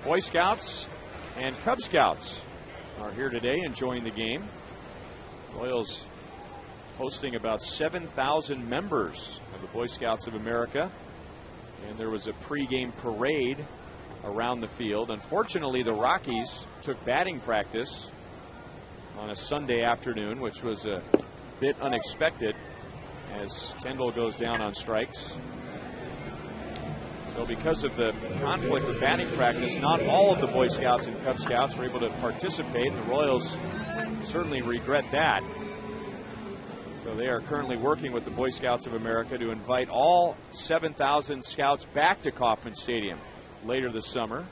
Boy Scouts and Cub Scouts are here today enjoying the game. Royals hosting about 7,000 members of the Boy Scouts of America. And there was a pregame parade around the field. Unfortunately, the Rockies took batting practice on a Sunday afternoon, which was a bit unexpected as Kendall goes down on strikes. So because of the conflict with batting practice, not all of the Boy Scouts and Cub Scouts were able to participate, and the Royals certainly regret that. So they are currently working with the Boy Scouts of America to invite all 7,000 scouts back to Kauffman Stadium later this summer.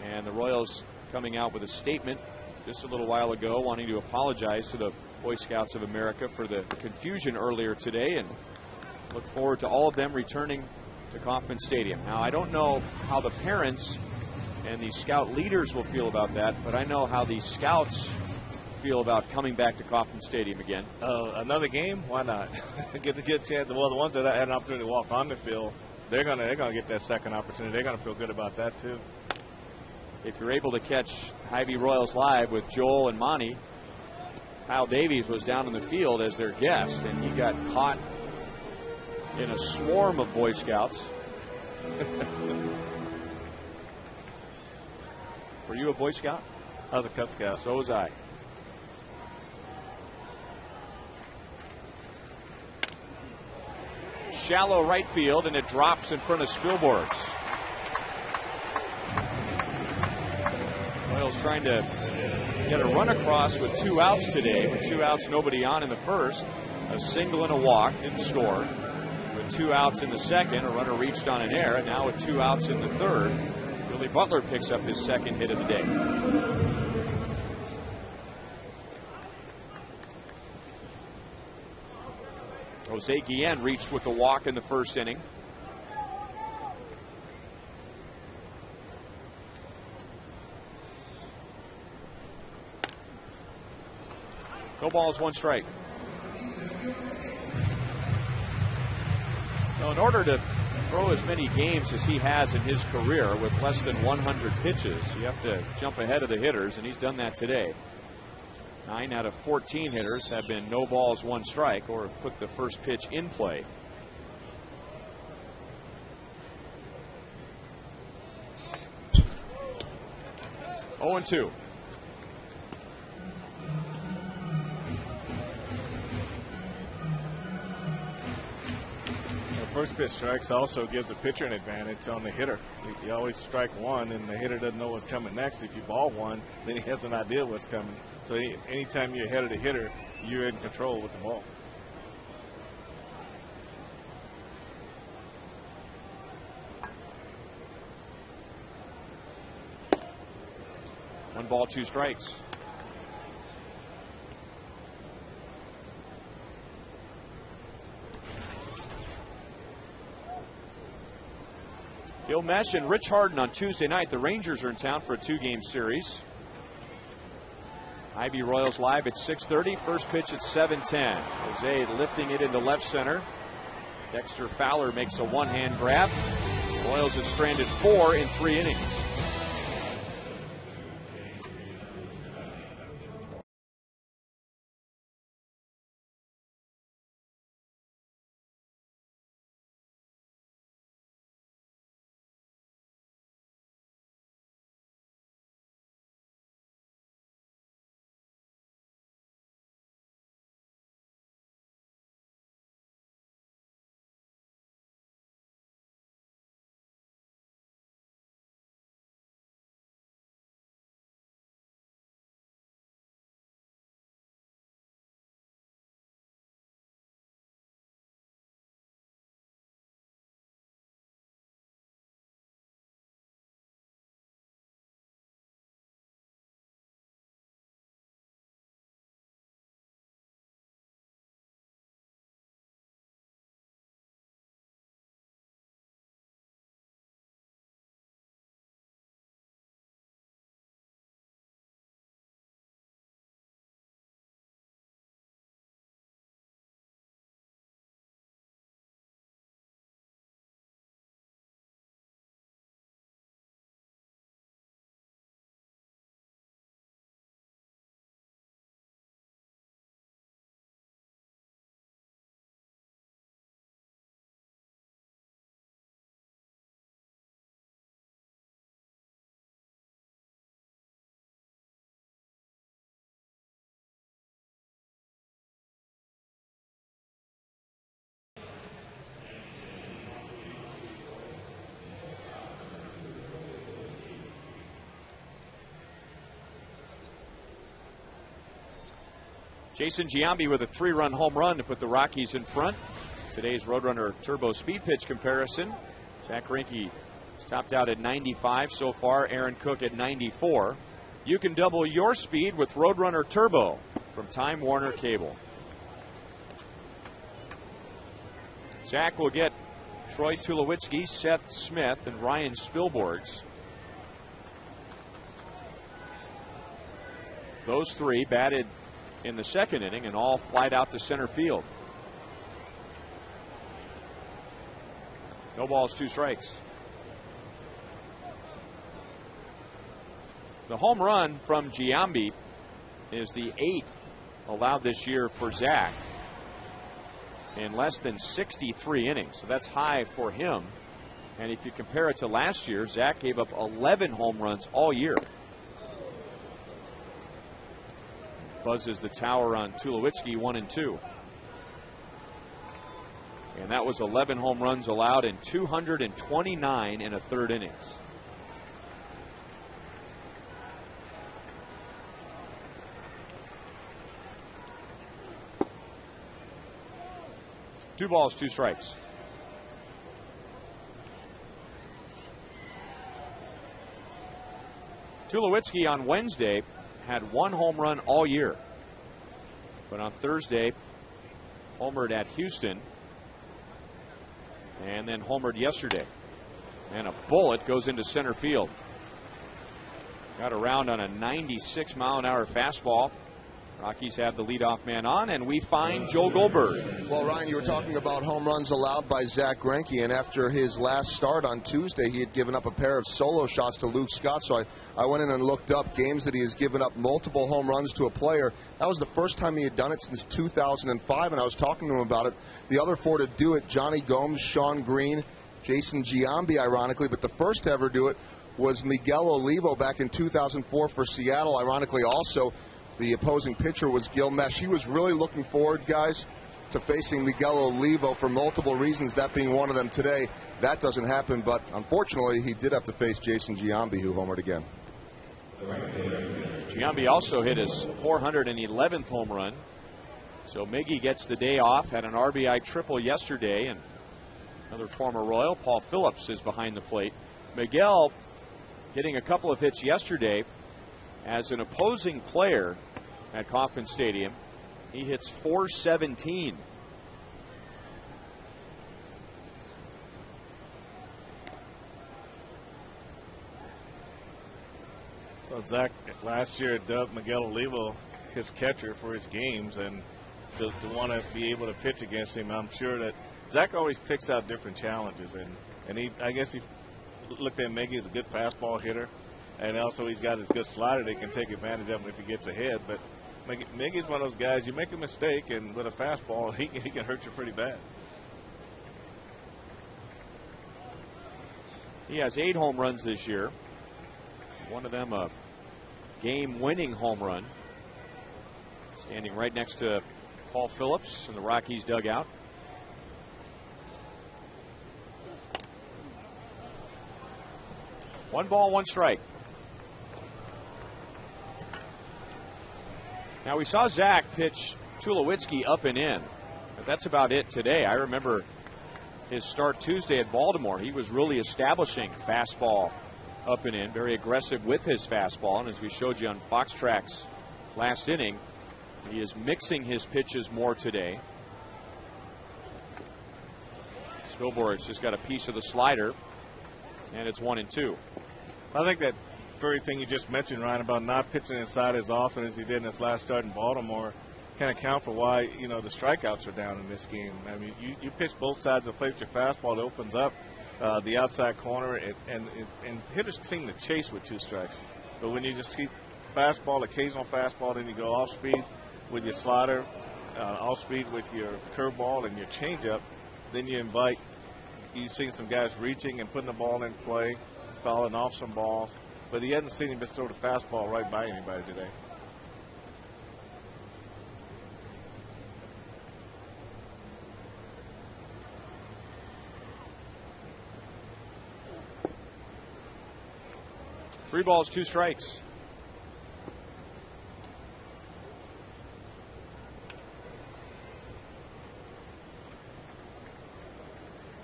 And the Royals coming out with a statement just a little while ago wanting to apologize to the Boy Scouts of America for the confusion earlier today and look forward to all of them returning to Kauffman Stadium. Now, I don't know how the parents and the scout leaders will feel about that, but I know how the scouts feel about coming back to Kauffman Stadium again. Another game? Why not? get a chance. Well, the ones that had an opportunity to walk on the field, they're gonna get that second opportunity. They're gonna feel good about that too. If you're able to catch Hy-Vee Royals live with Joel and Monty, Kyle Davies was down in the field as their guest, and he got caught in a swarm of Boy Scouts. Were you a Boy Scout? I was a Cub Scout. So was I. Shallow right field, and it drops in front of Spilborghs. Royals trying to get a run across with 2 outs today. With 2 outs, nobody on in the first. A single and a walk, didn't score. With 2 outs in the second, a runner reached on an error. And now with 2 outs in the third, Billy Butler picks up his second hit of the day. Jose Guillen reached with the walk in the first inning. No balls, 1 strike. Now, in order to throw as many games as he has in his career with less than 100 pitches, you have to jump ahead of the hitters, and he's done that today. 9 out of 14 hitters have been no balls, 1 strike, or have put the first pitch in play. Oh and 2. First pitch strikes also gives the pitcher an advantage on the hitter. You always strike one, and the hitter doesn't know what's coming next. If you ball one, then he has an idea what's coming. So anytime you're ahead of the hitter, you're in control with the ball. One ball, 2 strikes. Bill Mesh and Rich Harden on Tuesday night. The Rangers are in town for a 2-game series. IB Royals live at 6:30. First pitch at 7:10. Jose lifting it into left center. Dexter Fowler makes a one-hand grab. Royals have stranded 4 in 3 innings. Jason Giambi with a 3-run home run to put the Rockies in front. Today's Roadrunner Turbo Speed Pitch comparison. Zach Greinke has topped out at 95 so far. Aaron Cook at 94. You can double your speed with Roadrunner Turbo from Time Warner Cable. Zach will get Troy Tulowitzki, Seth Smith, and Ryan Spilborghs. Those 3 batted in the second inning and all flied out to center field. No balls, 2 strikes. The home run from Giambi is the 8th allowed this year for Zach in less than 63 innings. So that's high for him. And if you compare it to last year, Zach gave up 11 home runs all year. Buzzes the tower on Tulowitzki, 1 and 2. And that was 11 home runs allowed in 229 in a third innings. Two balls, 2 strikes. Tulowitzki on Wednesday had 1 home run all year. But on Thursday, homered at Houston. And then homered yesterday. And a bullet goes into center field. Got around on a 96-mile-an-hour fastball. Rockies have the leadoff man on, and we find Joe Goldberg. Well, Ryan, you were talking about home runs allowed by Zach Greinke, and after his last start on Tuesday, he had given up a pair of solo shots to Luke Scott. So I went in and looked up games that he has given up multiple home runs to a player. That was the first time he had done it since 2005, and I was talking to him about it. The other four to do it, Johnny Gomes, Sean Green, Jason Giambi, ironically, but the first to ever do it was Miguel Olivo back in 2004 for Seattle. Ironically, also, the opposing pitcher was Gil Mesh. He was really looking forward, guys, to facing Miguel Olivo for multiple reasons, that being one of them today. That doesn't happen, but unfortunately, he did have to face Jason Giambi, who homered again. Giambi also hit his 411th home run. So Miggy gets the day off, had an RBI triple yesterday, and another former Royal, Paul Phillips, is behind the plate. Miguel getting a couple of hits yesterday as an opposing player at Kauffman Stadium. He hits .417. Well, Zach last year dubbed Miguel Olivo his catcher for his games, and to want to be able to pitch against him, I'm sure that Zach always picks out different challenges, and I guess he looked at Miggy as a good fastball hitter, and also he's got his good slider that can take advantage of him if he gets ahead. But Miggy's one of those guys, you make a mistake, and with a fastball, he can hurt you pretty bad. He has 8 home runs this year. One of them a game-winning home run. Standing right next to Paul Phillips in the Rockies dugout. One ball, one strike. Now, we saw Zach pitch Tulowitzki up and in, but that's about it today. I remember his start Tuesday at Baltimore. He was really establishing fastball up and in, very aggressive with his fastball. And as we showed you on Fox Tracks last inning, he is mixing his pitches more today. Spilborg's just got a piece of the slider, and it's 1-2. I think that very thing you just mentioned, Ryan, about not pitching inside as often as he did in his last start in Baltimore, can account for why, the strikeouts are down in this game. I mean, you pitch both sides of the plate with your fastball. It opens up the outside corner, and hitters seem to chase with 2 strikes. But when you just keep fastball, occasional fastball, then you go off speed with your slider, off speed with your curveball and your changeup, then you've seen some guys reaching and putting the ball in play, fouling off some balls. But he hasn't seen him just throw the fastball right by anybody today. Three balls, 2 strikes.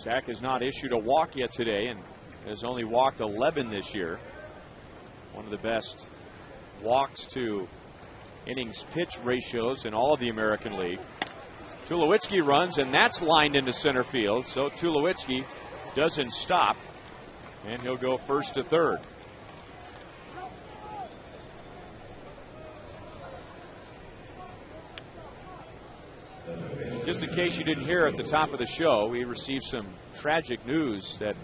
Zach has not issued a walk yet today and has only walked 11 this year. One of the best walks to innings pitch ratios in all of the American League. Tulowitzki runs, and that's lined into center field. So Tulowitzki doesn't stop, and he'll go first to third. Just in case you didn't hear at the top of the show, we received some tragic news that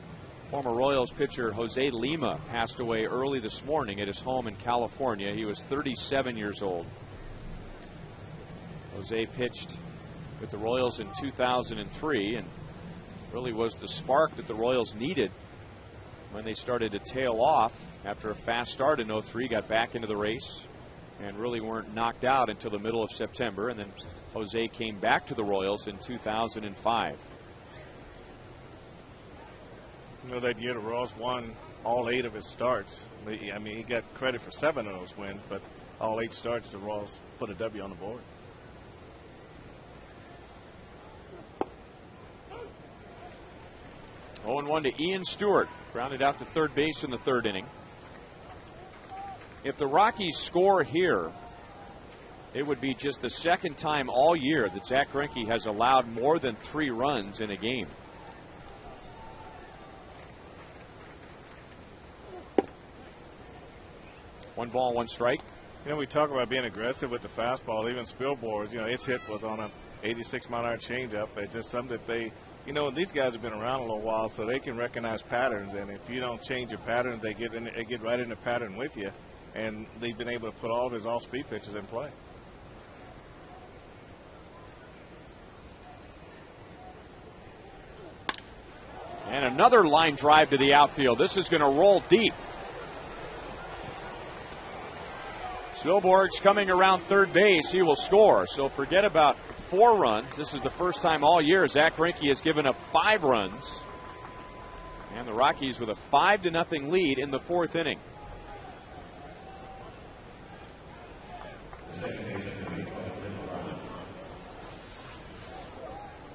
former Royals pitcher Jose Lima passed away early this morning at his home in California. He was 37 years old. Jose pitched with the Royals in 2003 and really was the spark that the Royals needed when they started to tail off after a fast start in 03, got back into the race and really weren't knocked out until the middle of September. And then Jose came back to the Royals in 2005. That year the Royals won all 8 of his starts. I mean, he got credit for 7 of those wins, but all 8 starts the Royals put a W on the board. Oh, 0-1 to Ian Stewart, grounded out to third base in the 3rd inning. If the Rockies score here, it would be just the 2nd time all year that Zach Greinke has allowed more than 3 runs in a game. One ball, one strike. You know, we talk about being aggressive with the fastball, even Spielborg's, you know, its hit was on an 86-mile-an-hour changeup. It's just something that they, you know, these guys have been around a little while, so they can recognize patterns. And if you don't change your patterns, they get right in the pattern with you. And they've been able to put all of his off-speed pitches in play. And another line drive to the outfield. This is going to roll deep. Spielborg's coming around third base. He will score. So forget about 4 runs. This is the first time all year Zach Greinke has given up 5 runs. And the Rockies with a 5-0 lead in the 4th inning.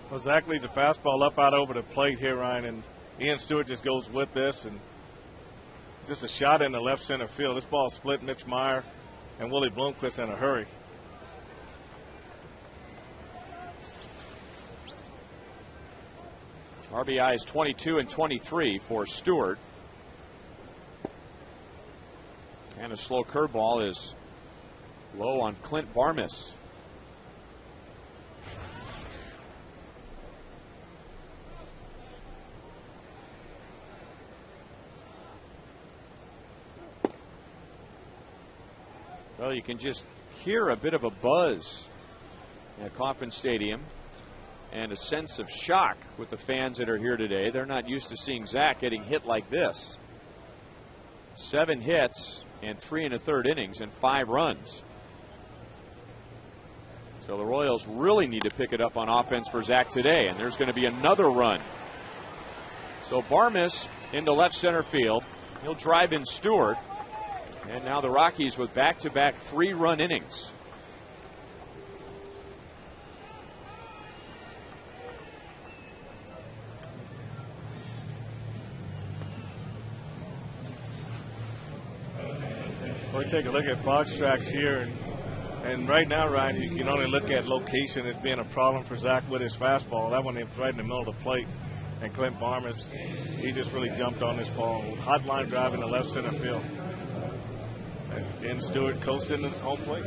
Well, Zach leads the fastball up out over the plate here, Ryan, and Ian Stewart just goes with this, and just a shot in the left center field. This ball split Mitch Meyer and Willie Bloomquist in a hurry. RBI is 22 and 23 for Stewart. And a slow curveball is low on Clint Barmes. Well, you can just hear a bit of a buzz at Kauffman Stadium and a sense of shock with the fans that are here today. They're not used to seeing Zach getting hit like this. 7 hits and 3 1/3 innings and 5 runs. So the Royals really need to pick it up on offense for Zach today, and there's going to be another run. So Barmes into left center field. He'll drive in Stewart. And now the Rockies with back-to-back 3-run innings. We take a look at box tracks here, and right now, Ryan, you can only look at location as being a problem for Zach with his fastball. That one right in the middle of the plate, and Clint Barmes, he just really jumped on this ball. Hot line drive in the left center field. And Stewart coasting the home plate.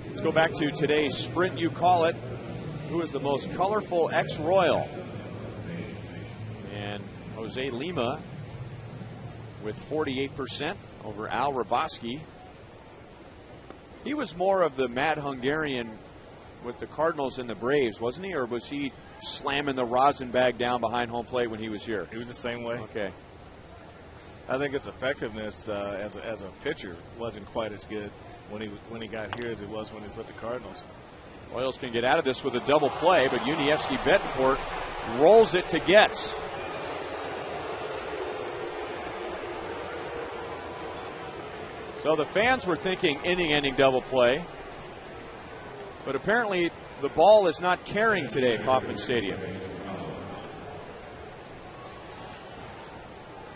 Let's go back to today's Sprint You Call It. Who is the most colorful ex-Royal? And Jose Lima with 48% over Al Raboski. He was more of the Mad Hungarian with the Cardinals and the Braves, wasn't he? Or was he slamming the rosin bag down behind home plate when he was here? He was the same way. Okay. I think his effectiveness as a pitcher wasn't quite as good when he got here as it was when he was with the Cardinals. Royals can get out of this with a double play, but Unievsky Betancourt rolls it to Getz. So the fans were thinking inning-ending double play, but apparently the ball is not carrying today at Kauffman Stadium.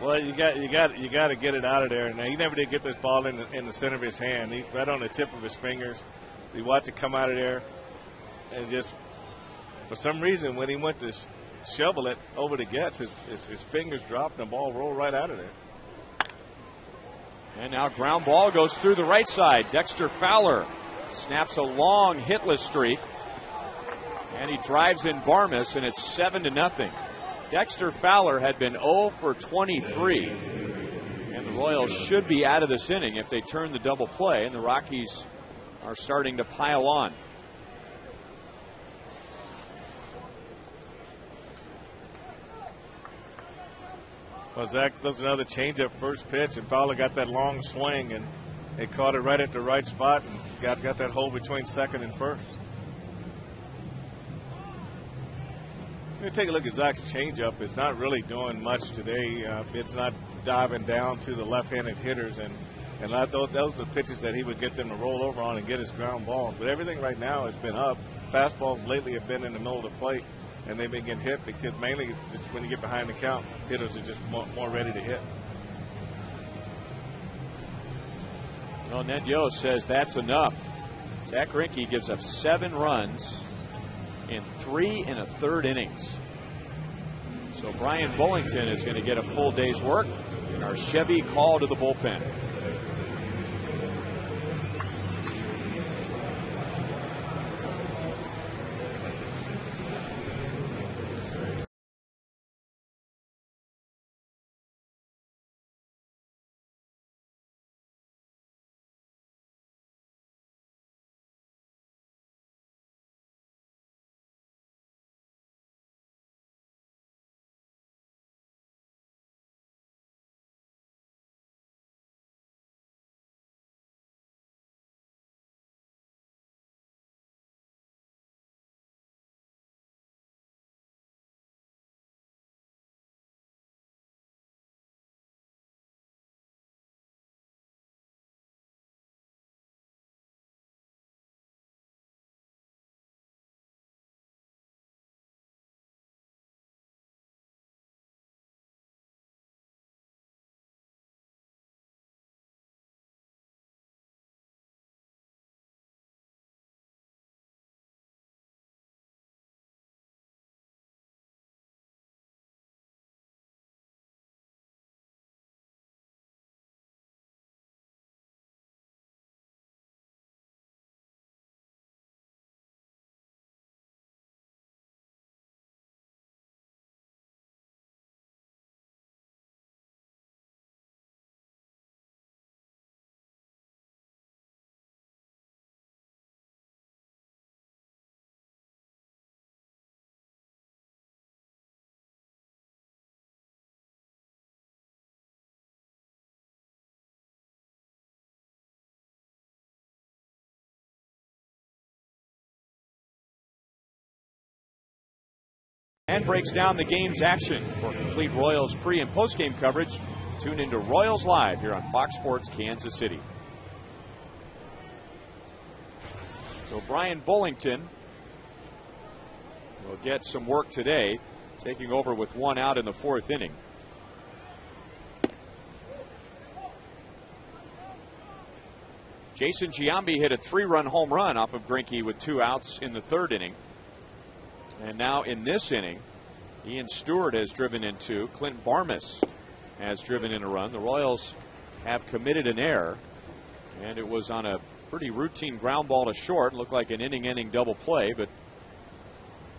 Well, you got to get it out of there. Now, he never did get this ball in the center of his hand. He right on the tip of his fingers. You watch it come out of there, and just for some reason, when he went to shovel it over to Getz, his fingers dropped and the ball rolled right out of there. And now ground ball goes through the right side. Dexter Fowler snaps a long hitless streak. And he drives in Barmes, and it's 7-0. Dexter Fowler had been 0 for 23. And the Royals should be out of this inning if they turn the double play, and the Rockies are starting to pile on. Well, Zach throws another changeup first pitch, and Fowler got that long swing, and it caught it right at the right spot and got that hole between second and first. You take a look at Zach's changeup. It's not really doing much today. It's not diving down to the left-handed hitters, and I thought those were the pitches that he would get them to roll over on and get his ground ball. But everything right now has been up. Fastballs lately have been in the middle of the plate, and they've been getting hit because mainly just when you get behind the count, hitters are just more ready to hit. Well, Ned Yost says that's enough. Zach Greinke gives up 7 runs in 3 1/3 innings. So Brian Bullington is going to get a full day's work in our Chevy call to the bullpen. And breaks down the game's action. For complete Royals pre- and post-game coverage, tune into Royals Live here on Fox Sports Kansas City. So Brian Bullington will get some work today, taking over with one out in the fourth inning. Jason Giambi hit a 3-run home run off of Greinke with 2 outs in the third inning. And now in this inning, Ian Stewart has driven in 2. Clint Barmas has driven in a run. The Royals have committed an error, and it was on a pretty routine ground ball to short. It looked like an inning-ending double play, but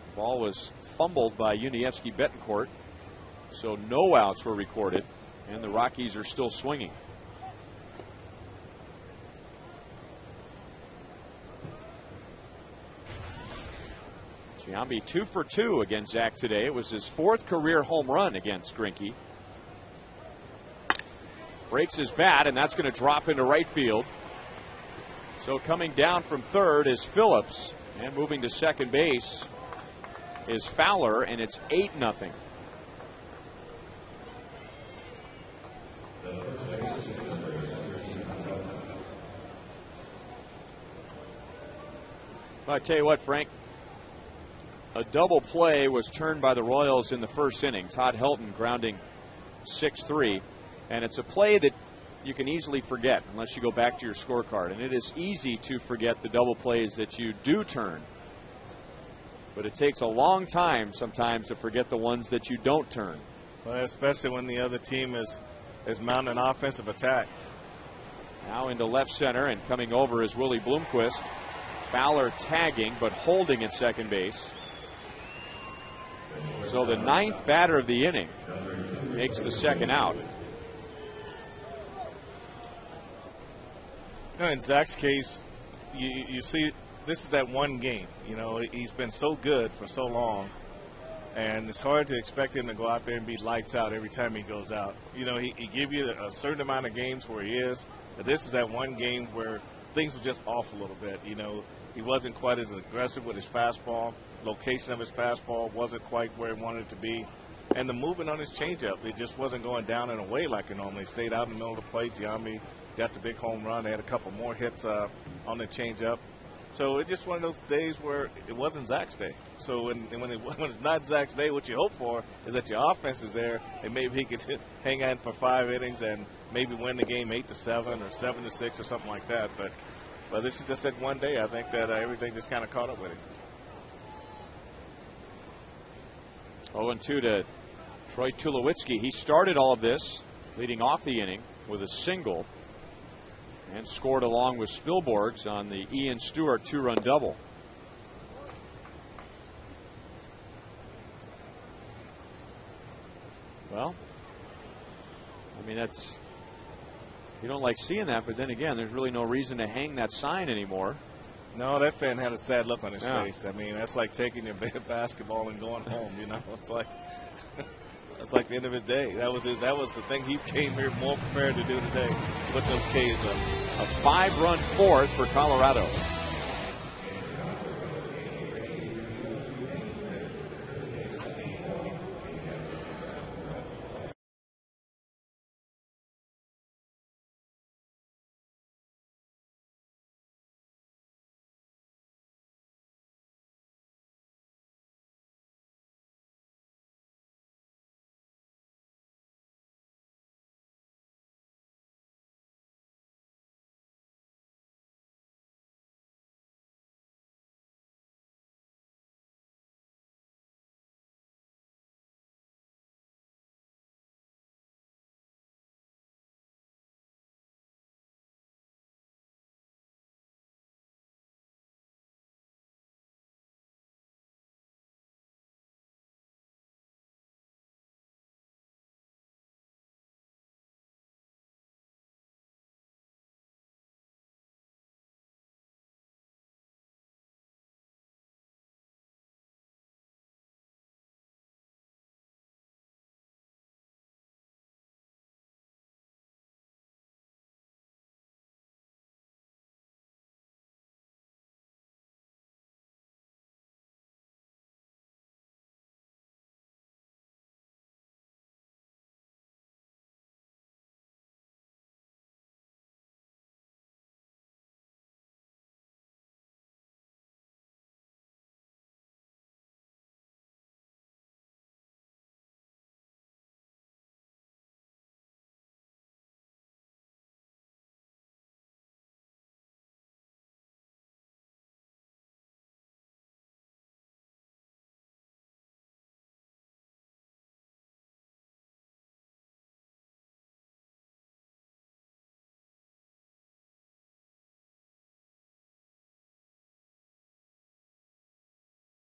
the ball was fumbled by Unievsky Betancourt. So no outs were recorded, and the Rockies are still swinging. Giambi 2 for 2 against Zach today. It was his 4th career home run against Greinke. Breaks his bat, and that's going to drop into right field. So coming down from third is Phillips, and moving to second base is Fowler, and it's 8-0. I tell you what, Frank. A double play was turned by the Royals in the first inning. Todd Helton grounding 6-3. And it's a play that you can easily forget unless you go back to your scorecard. And it is easy to forget the double plays that you do turn. But it takes a long time sometimes to forget the ones that you don't turn. Well, especially when the other team is mounting an offensive attack. Now into left center, and coming over is Willie Bloomquist. Fowler tagging but holding at second base. So the 9th batter of the inning makes the second out. In Zach's case, you see this is that one game. You know, he's been so good for so long, and it's hard to expect him to go out there and be lights out every time he goes out. You know, he give you a certain amount of games where he is, but this is that one game where things were just off a little bit. You know, he wasn't quite as aggressive with his fastball. Location of his fastball wasn't quite where he wanted it to be. And the movement on his changeup, it just wasn't going down and away like it normally. Stayed out in the middle of the plate. Giambi got the big home run. They had a couple more hits on the changeup. So it's just one of those days where it wasn't Zach's day. So when it's not Zach's day, what you hope for is that your offense is there, and maybe he could hang on for 5 innings and maybe win the game 8-7 or 7-6 or something like that. But this is just that one day. I think that everything just kind of caught up with him. 0-2 to Troy Tulowitzki, he started all of this, leading off the inning with a single, and scored along with Spilborghs on the Ian Stewart 2-run double. Well, I mean, that's, you don't like seeing that, but then again, there's really no reason to hang that sign anymore. No, that fan had a sad look on his face. I mean, that's like taking your basketball and going home. You know, it's like that's like the end of his day. That was the thing he came here more prepared to do today. Put those K's up. A 5-run fourth for Colorado.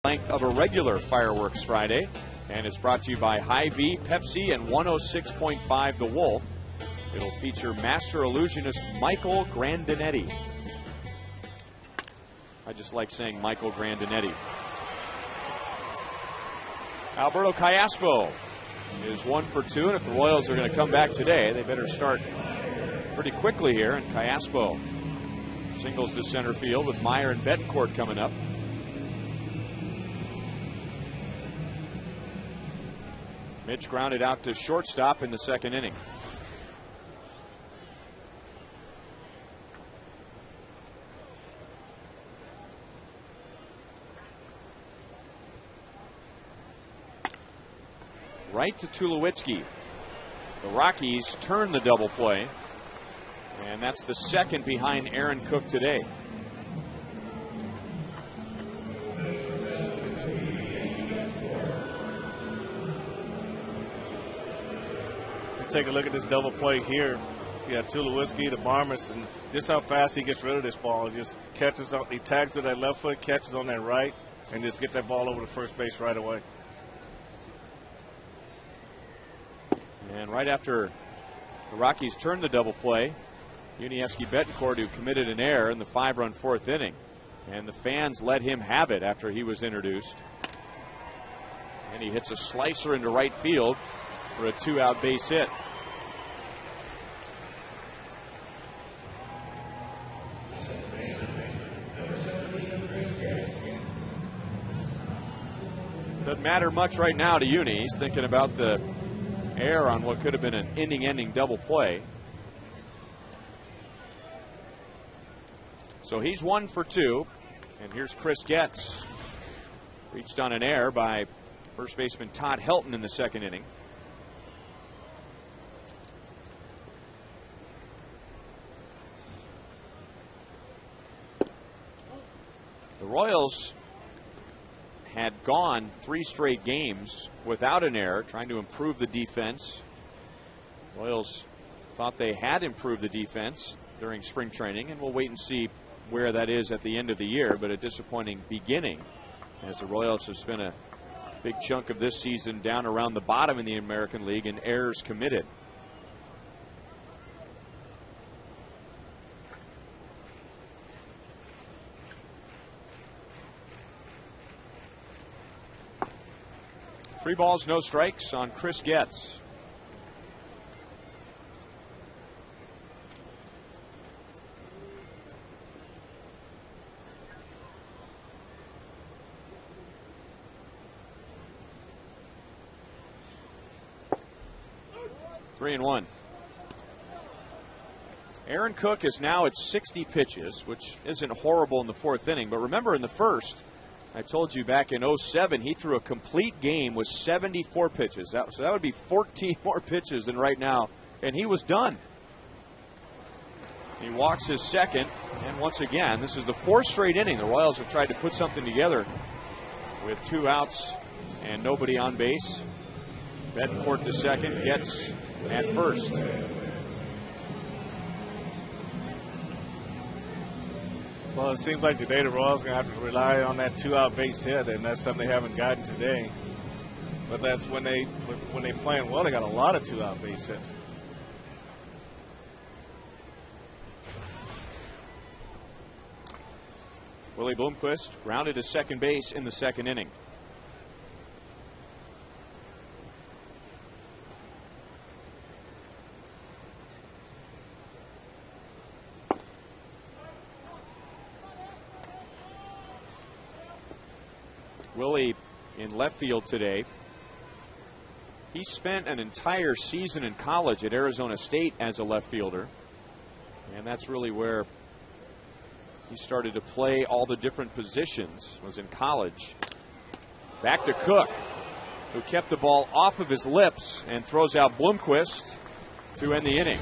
Length of a regular Fireworks Friday, and it's brought to you by Hy-Vee, Pepsi, and 106.5 The Wolf. It'll feature master illusionist Michael Grandinetti. I just like saying Michael Grandinetti. Alberto Callaspo is 1 for 2, and if the Royals are going to come back today, they better start pretty quickly here. And Callaspo singles to center field with Meyer and Betancourt coming up. Mitch grounded out to shortstop in the second inning. Right to Tulowitzki. The Rockies turn the double play, and that's the second behind Aaron Cook today. Take a look at this double play here. You got Tulowitzki, the Barmas, and just how fast he gets rid of this ball. He just catches up, he tags to that left foot, catches on that right, and just get that ball over to first base right away. And right after the Rockies turned the double play, Yuniesky Betancourt, who committed an error in the 5-run fourth inning, and the fans let him have it after he was introduced. And he hits a slicer into right field for a 2-out base hit. Doesn't matter much right now to Uni. He's thinking about the error on what could have been an inning-ending double play. So he's 1 for 2. And here's Chris Getz. Reached on an error by first baseman Todd Helton in the second inning. The Royals had gone 3 straight games without an error, trying to improve the defense. Royals thought they had improved the defense during spring training, and we'll wait and see where that is at the end of the year, but a disappointing beginning as the Royals have spent a big chunk of this season down around the bottom in the American League in errors committed. Three balls, no strikes on Chris Getz. Three and one. Aaron Cook is now at 60 pitches, which isn't horrible in the 4th inning. But remember, in the first, I told you back in 07, he threw a complete game with 74 pitches. So that would be 14 more pitches than right now, and he was done. He walks his second, and once again, this is the 4th straight inning. The Royals have tried to put something together with 2 outs and nobody on base. Betancourt to second, Getz at first. Well, it seems like today the Royals are going to have to rely on that 2-out base hit, and that's something they haven't gotten today. But that's when they playing well, they got a lot of 2-out base hits. Willie Bloomquist rounded to second base in the 2nd inning. Willie in left field today. He spent an entire season in college at Arizona State as a left fielder, and that's really where he started to play all the different positions, was in college. Back to Cook, who kept the ball off of his lips and throws out Bloomquist to end the inning.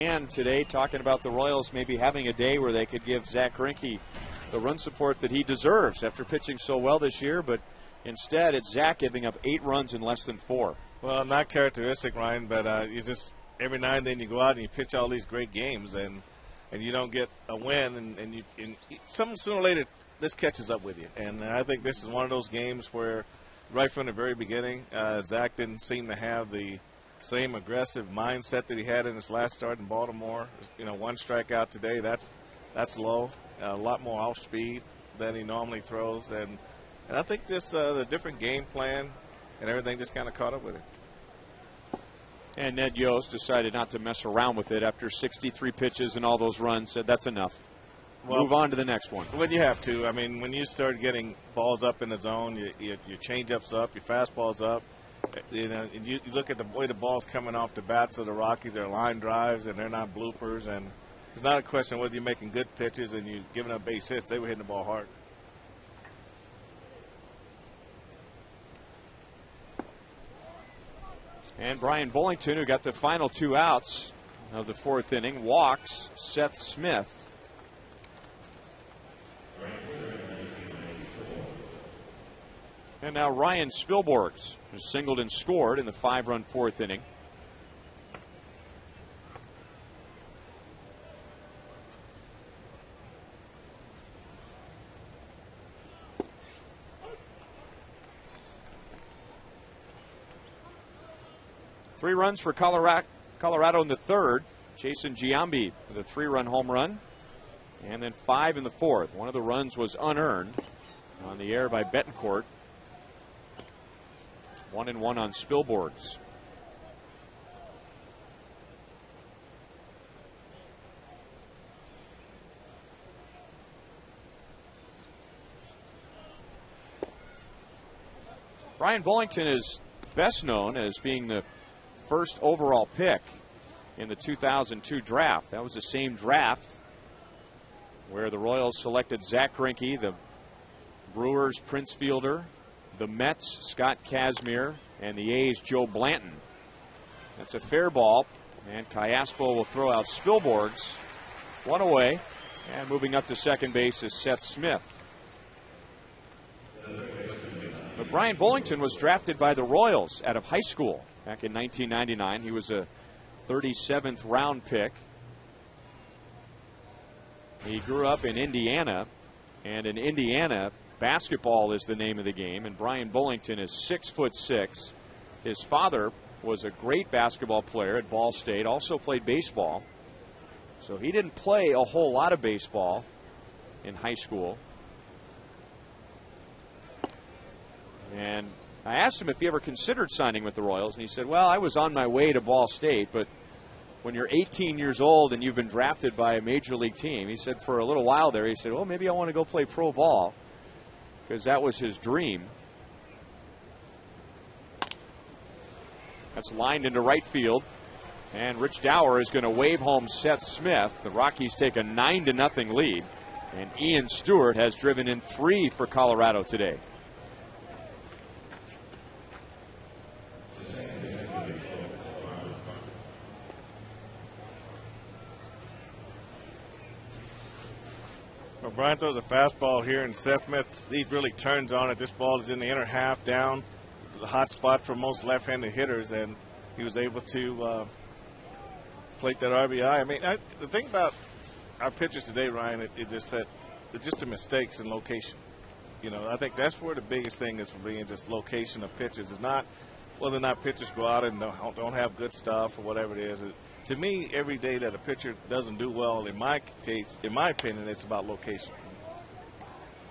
And today, talking about the Royals maybe having a day where they could give Zach Greinke the run support that he deserves after pitching so well this year, but instead it's Zach giving up 8 runs in less than 4. Well, not characteristic, Ryan, but you just every now and then you go out and you pitch all these great games and you don't get a win, and sooner or later this catches up with you. And I think this is one of those games where right from the very beginning, Zach didn't seem to have the same aggressive mindset that he had in his last start in Baltimore. 1 strikeout today, that's low. A lot more off speed than he normally throws, and I think this the different game plan and everything just kind of caught up with him. And Ned Yost decided not to mess around with it after 63 pitches and all those runs. Said that's enough. move on to the next one. Well, you have to. I mean, when you start getting balls up in the zone, your change-up's up, your fastball's up. You know, and you look at the way the ball's coming off the bats of the Rockies. They're line drives, and they're not bloopers. And it's not a question of whether you're making good pitches and you're giving up base hits. They were hitting the ball hard. And Brian Bullington, who got the final 2 outs of the 4th inning, walks Seth Smith. And now Ryan Spilborghs, who singled and scored in the 5-run 4th inning. Three runs for Colorado in the 3rd. Jason Giambi with a 3-run home run. And then 5 in the 4th. One of the runs was unearned on the air by Betancourt. 1-1 on Spilborghs. Brian Bullington is best known as being the first overall pick in the 2002 draft. That was the same draft where the Royals selected Zach Greinke, the Brewers Prince Fielder, the Mets Scott Kazmir, and the A's Joe Blanton. That's a fair ball, and Cayaspo will throw out Spilborghs. 1 away, and moving up to second base is Seth Smith. But Brian Bullington was drafted by the Royals out of high school back in 1999. He was a 37th round pick. He grew up in Indiana, and in Indiana, basketball is the name of the game, and Brian Bullington is 6'6". His father was a great basketball player at Ball State, also played baseball. So he didn't play a whole lot of baseball in high school. And I asked him if he ever considered signing with the Royals, and he said, well, I was on my way to Ball State, but when you're 18 years old and you've been drafted by a major league team, he said for a little while there, he said, well, maybe I want to go play pro ball, because that was his dream. That's lined into right field, and Rich Dower is going to wave home Seth Smith. The Rockies take a 9-0 lead, and Ian Stewart has driven in 3 for Colorado today. Well, Brian throws a fastball here, and Seth Smith, he really turns on it. This ball is in the inner half down, the hot spot for most left-handed hitters, and he was able to plate that RBI. I mean, the thing about our pitchers today, Ryan, it's just the mistakes in location. You know, I think that's where the biggest thing is for being just location of pitches. It's not whether or not pitchers go out and don't have good stuff or whatever it is. To me, every day that a pitcher doesn't do well, in my case, in my opinion, it's about location.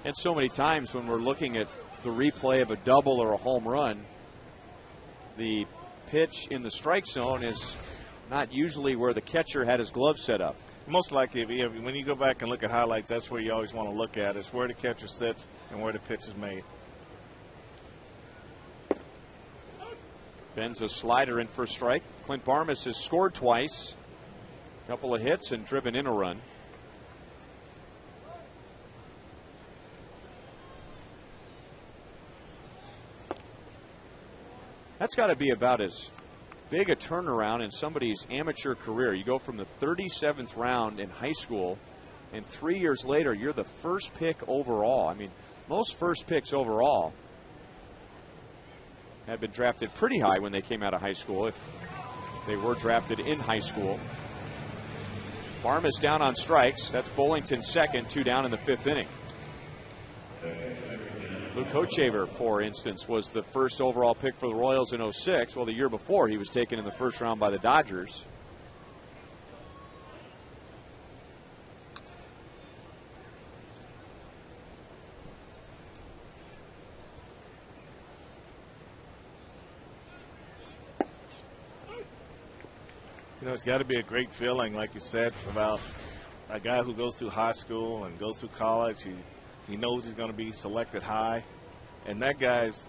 And so many times when we're looking at the replay of a double or a home run, the pitch in the strike zone is not usually where the catcher had his glove set up. Most likely, when you go back and look at highlights, that's where you always want to look at. It's where the catcher sits and where the pitch is made. Bends a slider in for a strike. Clint Barmas has scored twice, a couple of hits, and driven in a run. That's got to be about as big a turnaround in somebody's amateur career. You go from the 37th round in high school, and 3 years later, you're the first pick overall. I mean, most first picks overall had been drafted pretty high when they came out of high school, if they were drafted in high school. Barmas down on strikes. That's Bullington second, 2 down in the 5th inning. Luke Hochevar, for instance, was the first overall pick for the Royals in 06. Well, the year before, he was taken in the first round by the Dodgers. You know, it's got to be a great feeling, like you said, about a guy who goes through high school and goes through college. He knows he's going to be selected high, and that guy's,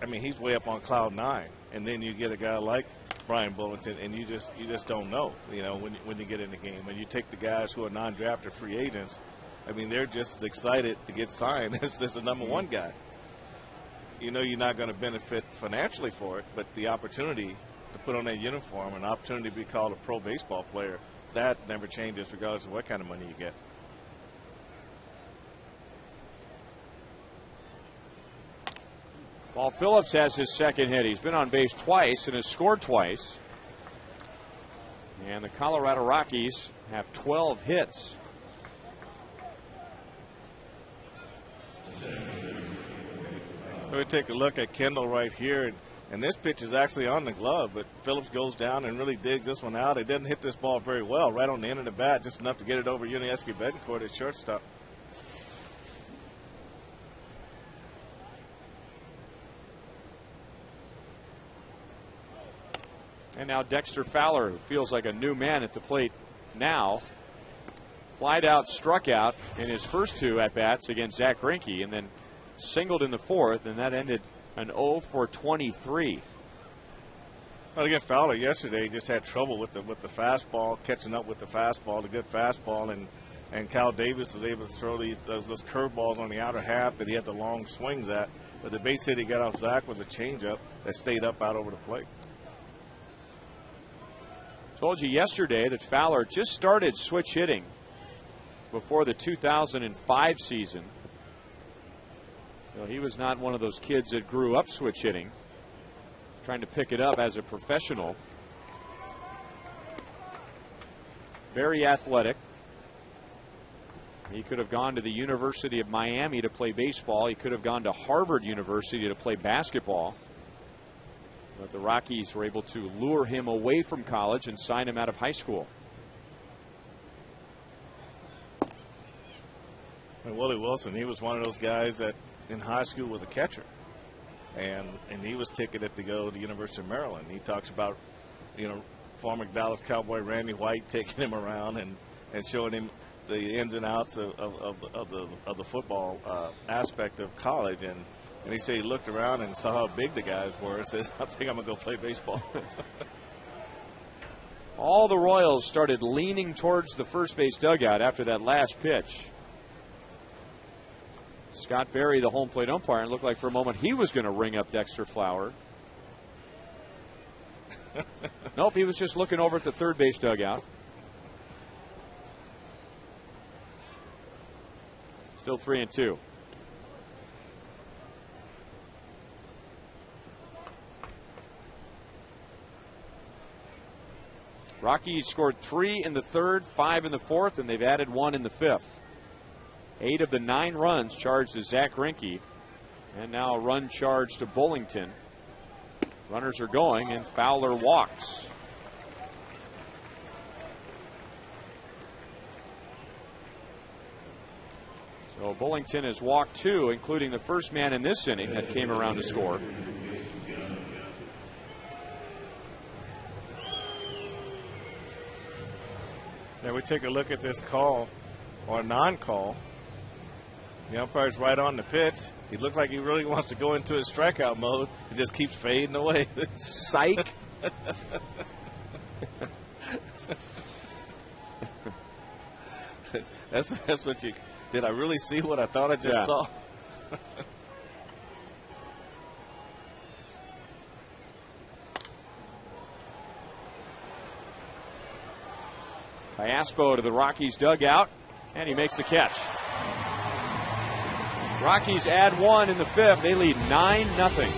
I mean, he's way up on cloud 9. And then you get a guy like Brian Bullington, and you just don't know, when you get in the game. And you take the guys who are non-drafted free agents, I mean, they're just as excited to get signed as the number one guy. You're not going to benefit financially for it, but the opportunity to put on that uniform, an opportunity to be called a pro baseball player, that never changes regardless of what kind of money you get. Paul Phillips has his second hit. He's been on base twice and has scored twice. And the Colorado Rockies have 12 hits. We take a look at Kendall right here, and this pitch is actually on the glove, but Phillips goes down and really digs this one out. He doesn't hit this ball very well, right on the end of the bat, just enough to get it over Yuniesky Betancourt at shortstop. And now Dexter Fowler, who feels like a new man at the plate now. Flied out, struck out in his first two at-bats against Zach Greinke, and then singled in the fourth, and that ended an 0 for 23. Well, again, Fowler yesterday just had trouble with the fastball, catching up with the fastball, the good fastball, and Kyle Davis was able to throw those curveballs on the outer half that he had the long swings at. But the base hit he got off Zach was a changeup that stayed up out over the plate. Told you yesterday that Fowler just started switch hitting before the 2005 season. So he was not one of those kids that grew up switch hitting. Trying to pick it up as a professional. Very athletic. He could have gone to the University of Miami to play baseball. He could have gone to Harvard University to play basketball. But the Rockies were able to lure him away from college and sign him out of high school. And Willie Wilson, he was one of those guys that in high school was a catcher. And he was ticketed to go to the University of Maryland. He talks about, former Dallas Cowboy Randy White taking him around and showing him the ins and outs of the football aspect of college. And he said he looked around and saw how big the guys were and says, I think I'm going to go play baseball. All the Royals started leaning towards the first base dugout after that last pitch. Scott Berry, the home plate umpire, looked like for a moment he was going to ring up Dexter Fowler. Nope, he was just looking over at the third base dugout. Still 3-2. Rockies scored 3 in the third, 5 in the fourth, and they've added 1 in the fifth. 8 of the 9 runs charged to Zach Greinke, and now a run charged to Bullington. Runners are going, and Fowler walks. So Bullington has walked 2, including the first man in this inning that came around to score. Now we take a look at this call or non-call. The umpire's right on the pitch. He looks like he really wants to go into his strikeout mode. He just keeps fading away. Psych. That's what you. Did I really see what I thought I just saw? Iaspo to the Rockies dugout, and he makes the catch. Rockies add 1 in the fifth. They lead 9-0.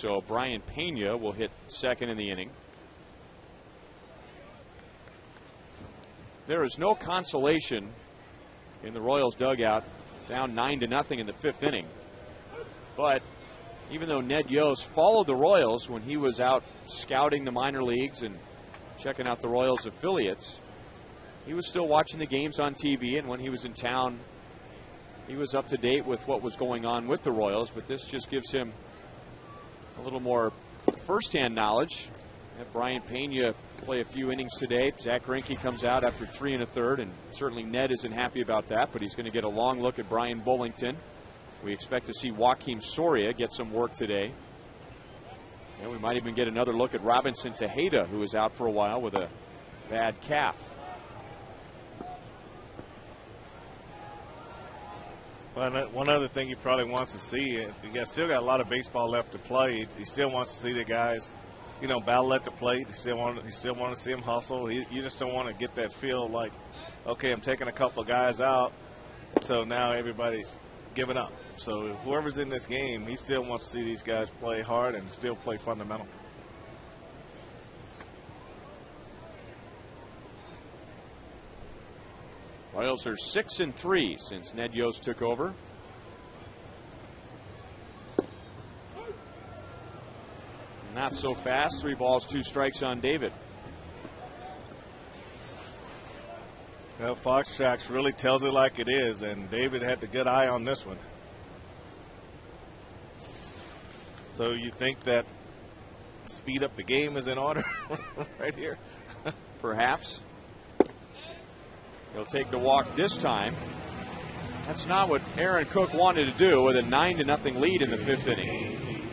so Brian Pena will hit second in the inning. There is no consolation in the Royals dugout, down 9-0 in the 5th inning. But even though Ned Yost followed the Royals when he was out scouting the minor leagues and checking out the Royals affiliates, he was still watching the games on TV, and when he was in town, he was up to date with what was going on with the Royals. But this just gives him a little more firsthand knowledge. Had Brian Pena play a few innings today. Zach Greinke comes out after 3 1/3, and certainly Ned isn't happy about that, but he's going to get a long look at Brian Bullington. We expect to see Joaquim Soria get some work today. And we might even get another look at Robinson Tejeda, who was out for a while with a bad calf. Well, one other thing he probably wants to see, still got a lot of baseball left to play. He still wants to see the guys, battle at the plate. He still want to see them hustle. You just don't want to get that feel like, okay, I'm taking a couple of guys out, so now everybody's giving up. So whoever's in this game, he still wants to see these guys play hard and still play fundamental. Royals are 6-3 since Ned Yost took over. Not so fast. 3 balls, 2 strikes on David. Well, Fox Tracks really tells it like it is, and David had the good eye on this one. So you think that speed up the game is in order right here? Perhaps. He'll take the walk this time. That's not what Aaron Cook wanted to do with a 9-0 lead in the 5th inning.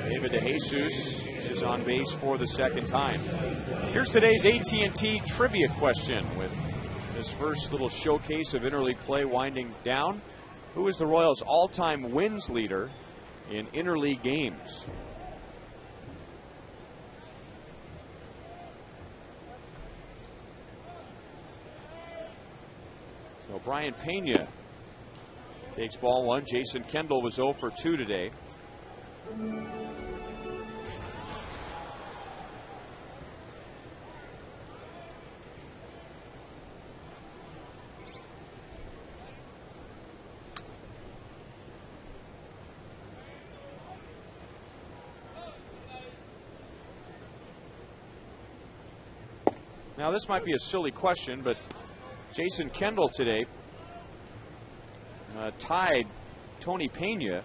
David DeJesus is on base for the 2nd time. Here's today's AT&T trivia question with this first little showcase of interleague play winding down. Who is the Royals' all-time wins leader in interleague games? So Brian Pena takes ball 1. Jason Kendall was 0 for 2 today. Now, this might be a silly question, but Jason Kendall today tied Tony Pena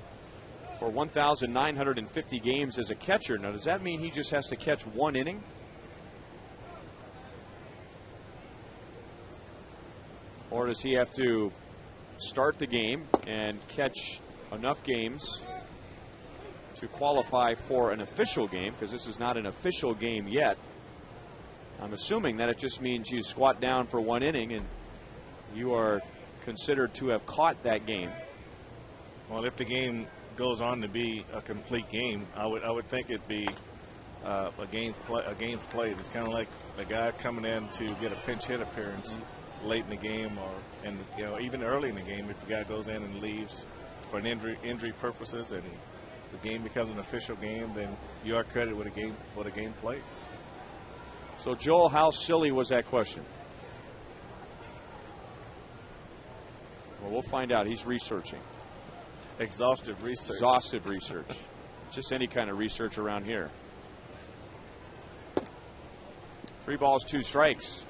for 1,950 games as a catcher. Now, does that mean he just has to catch 1 inning? Or does he have to start the game and catch enough games to qualify for an official game? Because this is not an official game yet. I'm assuming that it just means you squat down for 1 inning and you are considered to have caught that game. Well, if the game goes on to be a complete game, I would think it'd be a game's played. It's kind of like the guy coming in to get a pinch hit appearance late in the game, or even early in the game. If the guy goes in and leaves for an injury purposes, and the game becomes an official game, then you are credited with a game played. So, Joel, how silly was that question? Well, we'll find out. He's researching. Exhaustive research. Exhaustive research. Just any kind of research around here. 3 balls, 2 strikes.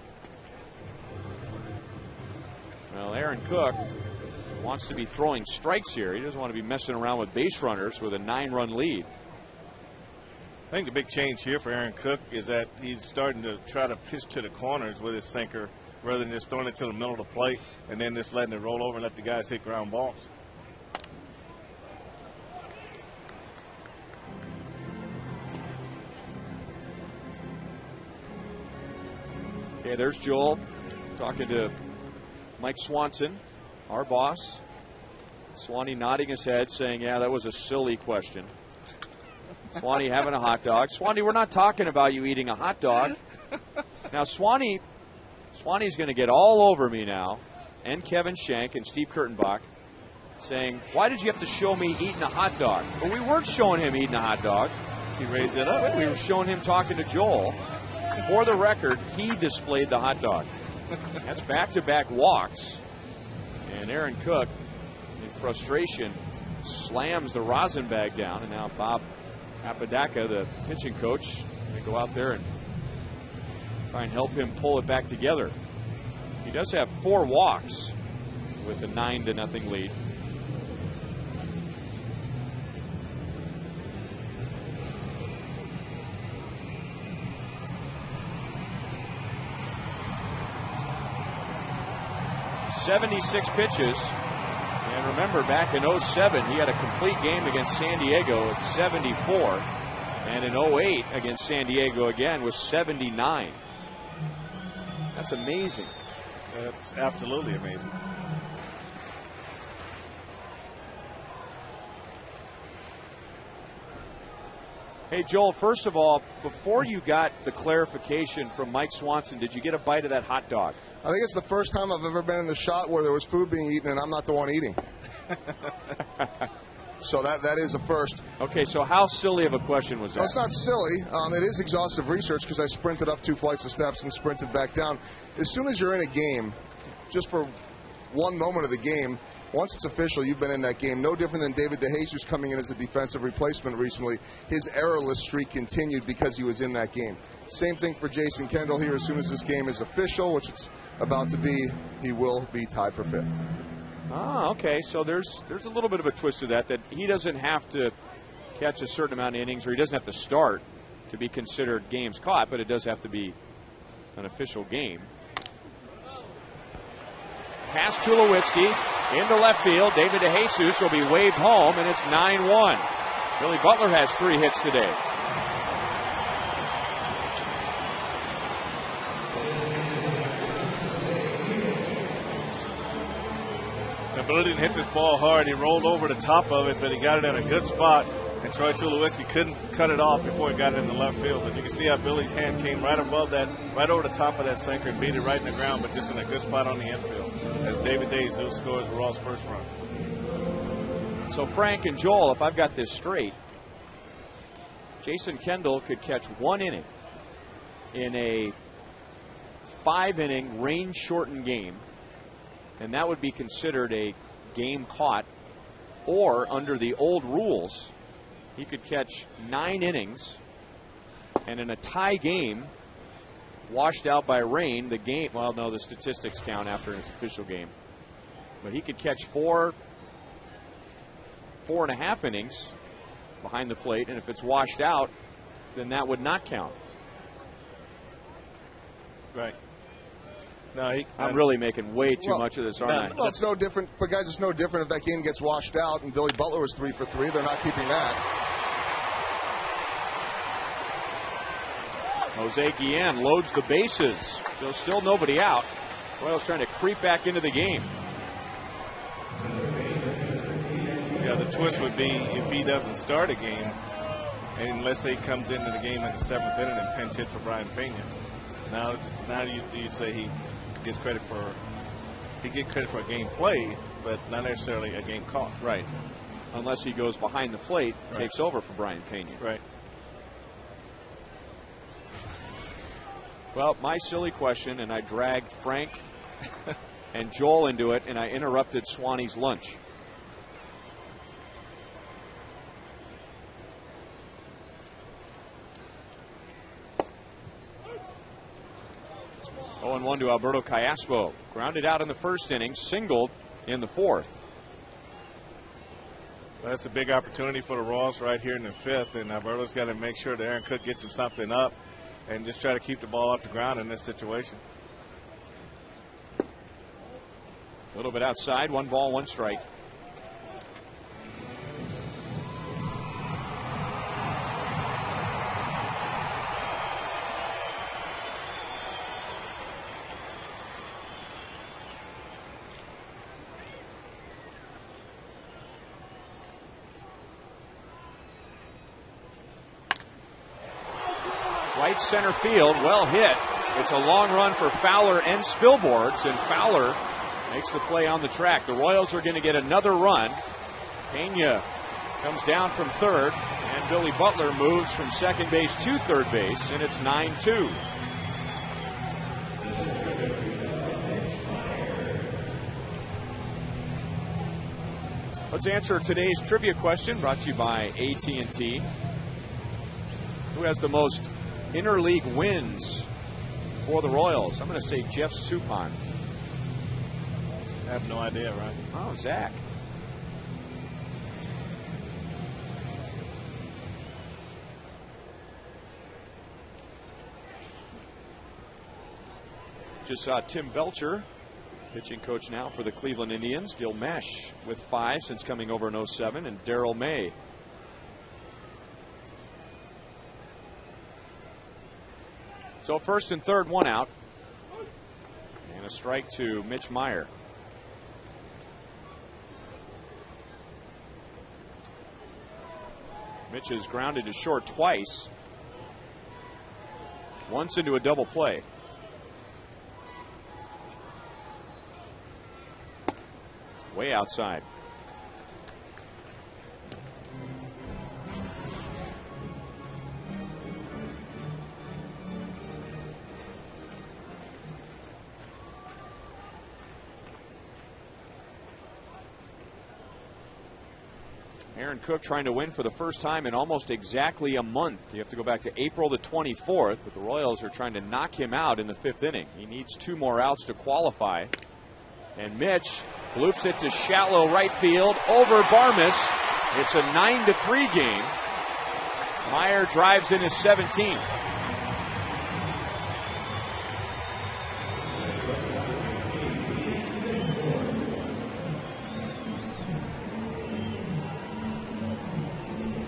Well, Aaron Cook wants to be throwing strikes here. He doesn't want to be messing around with base runners with a 9-run lead. I think the big change here for Aaron Cook is that he's starting to try to pitch to the corners with his sinker rather than just throwing it to the middle of the plate and then just letting it roll over and let the guys hit ground balls. Okay, there's Joel talking to Mike Swanson, our boss. Swanee nodding his head saying, yeah, that was a silly question. Swanee having a hot dog. Swanee, we're not talking about you eating a hot dog. Now, Swanee's going to get all over me now, and Kevin Schenk and Steve Kurtenbach, saying, why did you have to show me eating a hot dog? But we weren't showing him eating a hot dog. He raised it up. We were showing him talking to Joel. For the record, he displayed the hot dog. That's back-to-back walks. And Aaron Cook, in frustration, slams the rosin bag down. And now Bob Apodaca, the pitching coach, going to go out there and try and help him pull it back together. He does have 4 walks with a 9-0 lead. "76 pitches." And remember, back in 07, he had a complete game against San Diego with 74. And in 08 against San Diego again was 79. That's amazing. That's absolutely amazing. Hey, Joel, first of all, before you got the clarification from Mike Swanson, did you get a bite of that hot dog? I think it's the first time I've ever been in the shot where there was food being eaten and I'm not the one eating. So that is a first. Okay, so how silly of a question was that? No, it's not silly. It is exhaustive research because I sprinted up 2 flights of steps and sprinted back down. As soon as you're in a game, just for one moment of the game, once it's official, you've been in that game. No different than David DeJesus coming in as a defensive replacement recently. His errorless streak continued because he was in that game. Same thing for Jason Kendall here. As soon as this game is official, which it's about to be, he will be tied for 5th. Ah, okay. So there's a little bit of a twist to that he doesn't have to catch a certain amount of innings, or he doesn't have to start to be considered games caught, but it does have to be an official game. Pass Tulowitzki into left field. David DeJesus will be waved home, and it's 9-1. Billy Butler has 3 hits today. Billy didn't hit this ball hard. He rolled over the top of it, but he got it in a good spot. And Troy Tulowitzki couldn't cut it off before he got it in the left field. But you can see how Billy's hand came right above that, right over the top of that sinker and beat it right in the ground, but just in a good spot on the infield. As David DeJesus scores Raw's first run. So Frank and Joel, if I've got this straight, Jason Kendall could catch 1 inning in a 5-inning rain-shortened game, and that would be considered a game caught. Or under the old rules, he could catch 9 innings, and in a tie game, washed out by rain, the game, well, no, the statistics count after its official game. But he could catch 4.5 innings behind the plate, and if it's washed out, then that would not count. Right. No, I'm really making way too much of this, aren't I? Well, it's no different. But, guys, it's no different if that game gets washed out and Billy Butler was 3 for 3. They're not keeping that. Jose Guillen loads the bases. There's still nobody out. Royals trying to creep back into the game. Yeah, the twist would be if he doesn't start a game, and let's say he comes into the game in the 7th inning and pinch hit for Brian Pena. Now you say he gets credit for a game play, but not necessarily a game caught. Right. Unless he goes behind the plate, right, takes over for Brian Pena. Right. Well, my silly question, and I dragged Frank and Joel into it, and I interrupted Swanee's lunch. Oh, 0-1 to Alberto Callaspo. Grounded out in the first inning, singled in the 4th. Well, that's a big opportunity for the Royals right here in the 5th, and Alberto's got to make sure that Aaron Cook gets him something up and just try to keep the ball off the ground in this situation. A little bit outside, 1 ball, 1 strike. Right center field, well hit. It's a long run for Fowler and Spilborghs, and Fowler makes the play on the track. The Royals are going to get another run. Pena comes down from third, and Billy Butler moves from second base to third base, and it's 9-2. Let's answer today's trivia question, brought to you by AT&T. Who has the most interleague wins for the Royals? I'm going to say Jeff Suppan. I have no idea, right? Oh, Zach. Just saw Tim Belcher, pitching coach now for the Cleveland Indians. Gil Mesh with 5 since coming over in 07, and Darryl May. So first and third, 1 out. And a strike to Mitch Meyer. Mitch has grounded to short twice. Once into a double play. Way outside. Aaron Cook trying to win for the first time in almost exactly a month. You have to go back to April the 24th, but the Royals are trying to knock him out in the 5th inning. He needs 2 more outs to qualify. And Mitch loops it to shallow right field over Barmes. It's a 9-3 game. Meyer drives in his 17th.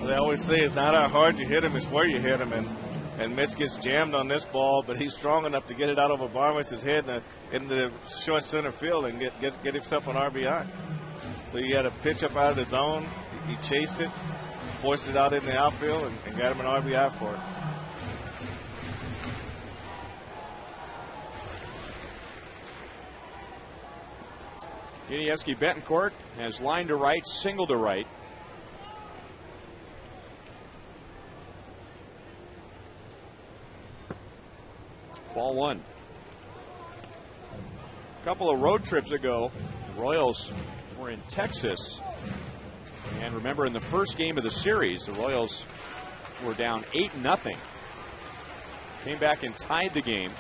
They always say it's not how hard you hit him, it's where you hit him. And Mitch gets jammed on this ball, but he's strong enough to get it out over Barmes' head into the short center field and get himself an RBI. So he had a pitch up out of the zone. He chased it, forced it out in the outfield, and got him an RBI for it. Yuniesky Betancourt has line to right, single to right. Ball 1. A couple of road trips ago, the Royals were in Texas. And remember, in the first game of the series, the Royals were down 8-0. Came back and tied the game.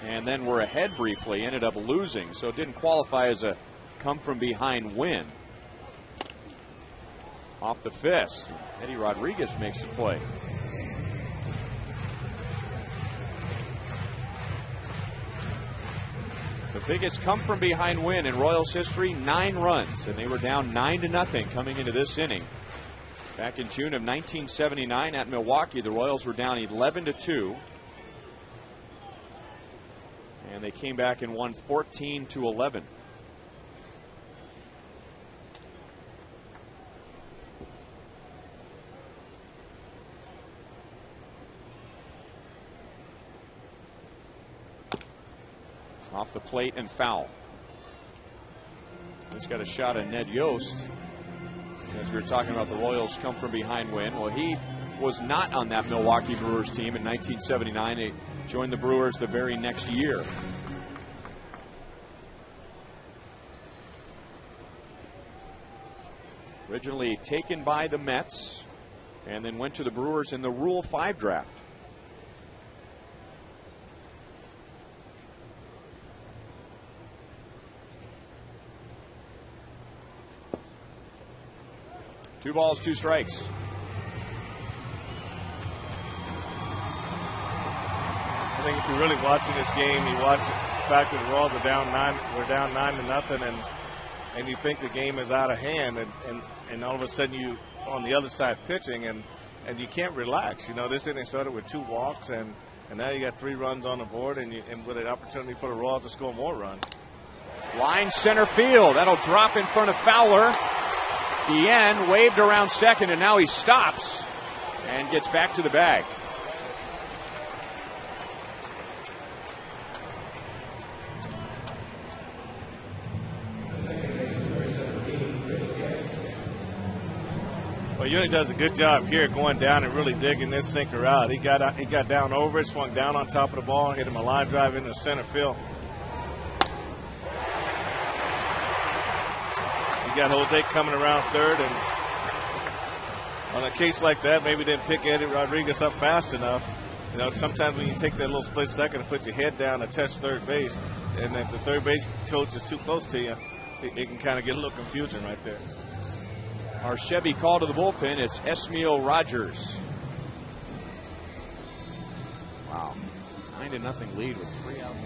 And then were ahead briefly, ended up losing. So it didn't qualify as a come-from-behind win. Off the fist, Eddie Rodriguez makes the play. The biggest come-from-behind win in Royals history, 9 runs, and they were down 9-0 coming into this inning. Back in June of 1979 at Milwaukee, the Royals were down 11-2, and they came back and won 14-11. Off the plate and foul. He's got a shot at Ned Yost. As we were talking about the Royals come from behind win. Well, he was not on that Milwaukee Brewers team in 1979. He joined the Brewers the very next year. Originally taken by the Mets and then went to the Brewers in the Rule 5 draft. Two balls, 2 strikes. I think if you're really watching this game, you watch the fact that the Royals are down 9-0, and you think the game is out of hand, and all of a sudden you on the other side pitching, and you can't relax. You know, this inning started with 2 walks, and now you got 3 runs on the board, and with an opportunity for the Royals to score more runs. Line center field. That'll drop in front of Fowler. Bien waved around second, and now he stops and gets back to the bag. Uni does a good job here going down and really digging this sinker out. He got down over it, swung down on top of the ball, hit him a line drive into the center field. You got Jose coming around third, and on a case like that, maybe didn't pick Eddie Rodriguez up fast enough. You know, sometimes when you take that little split second and put your head down and touch third base, and if the third base coach is too close to you, it can kind of get a little confusing right there. Our Chevy call to the bullpen, it's Esmiel Rogers. Wow. 9-0 lead with 3 outs.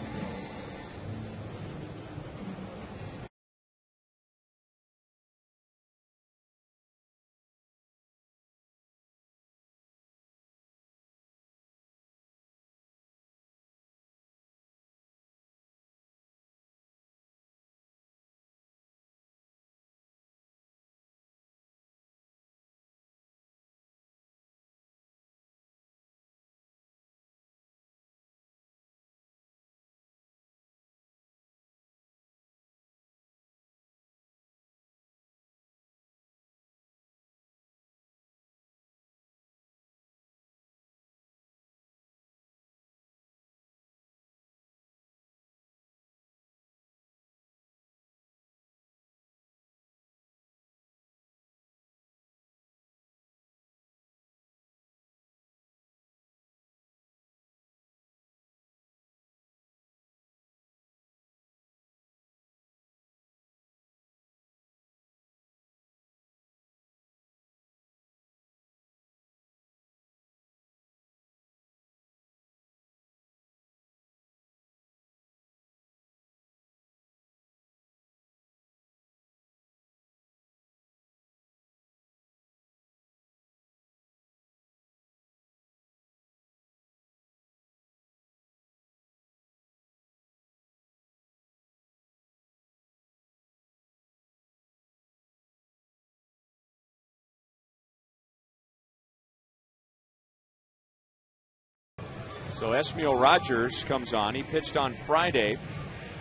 So Esmiel Rogers comes on. He pitched on Friday.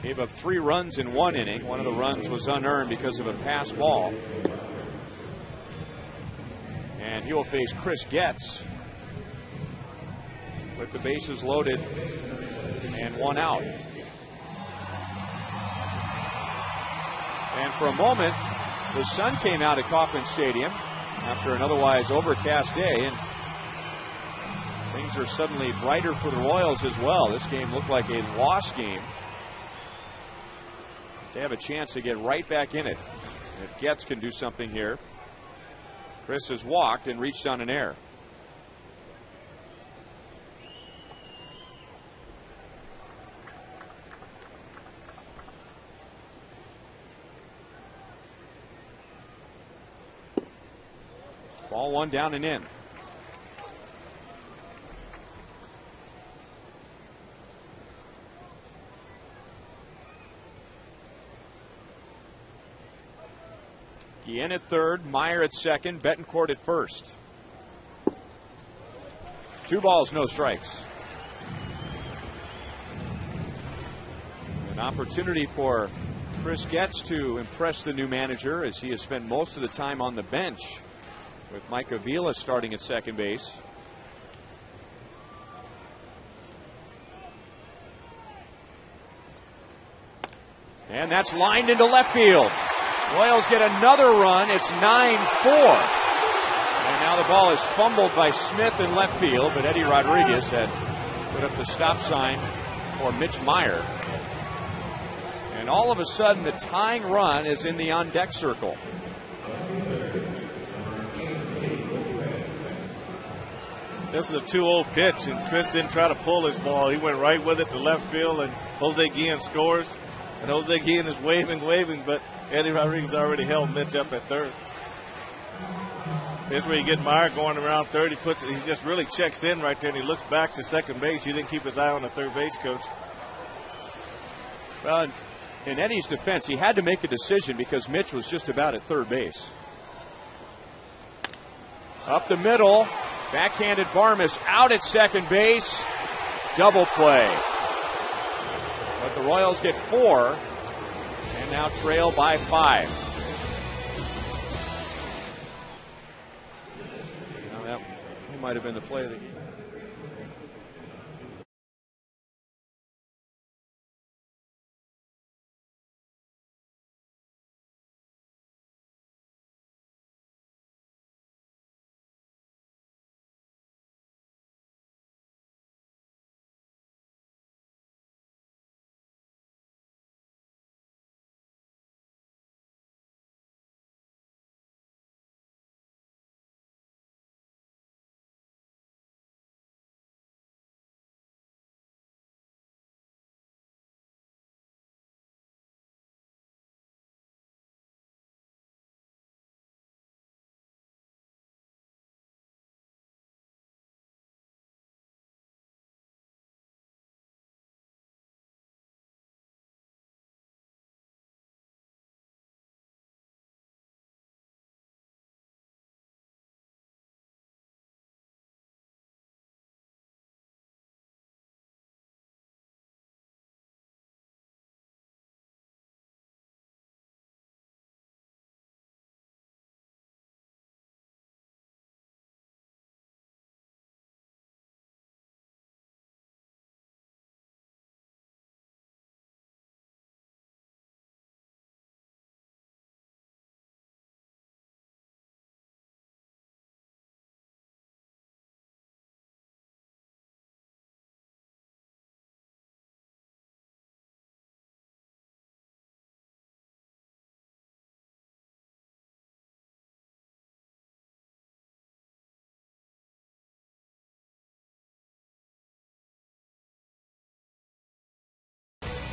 Gave up 3 runs in 1 inning. One of the runs was unearned because of a pass ball. And he will face Chris Getz with the bases loaded and 1 out. And for a moment, the sun came out at Kauffman Stadium after an otherwise overcast day, and things are suddenly brighter for the Royals as well. This game looked like a lost game. They have a chance to get right back in it. If Getz can do something here. Chris has walked and reached on an error. Ball 1 down and in. Guillen at third, Meyer at second, Betancourt at first. 2 balls, no strikes. An opportunity for Chris Getz to impress the new manager, as he has spent most of the time on the bench with Mike Avila starting at second base. And that's lined into left field. Royals get another run. It's 9-4. And now the ball is fumbled by Smith in left field, but Eddie Rodriguez had put up the stop sign for Mitch Meyer. And all of a sudden, the tying run is in the on-deck circle. This is a 2-0 pitch, and Chris didn't try to pull his ball. He went right with it to left field, and Jose Guillen scores. And Jose Guillen is waving, but Eddie Rodriguez already held Mitch up at third. Here's where you get Meyer going around third. He just really checks in right there, and he looks back to second base. He didn't keep his eye on the third base coach. Well, in Eddie's defense, he had to make a decision because Mitch was just about at third base. Up the middle, backhanded Barmes out at second base. Double play. But the Royals get 4 and now trail by 5. might have been the play of the game.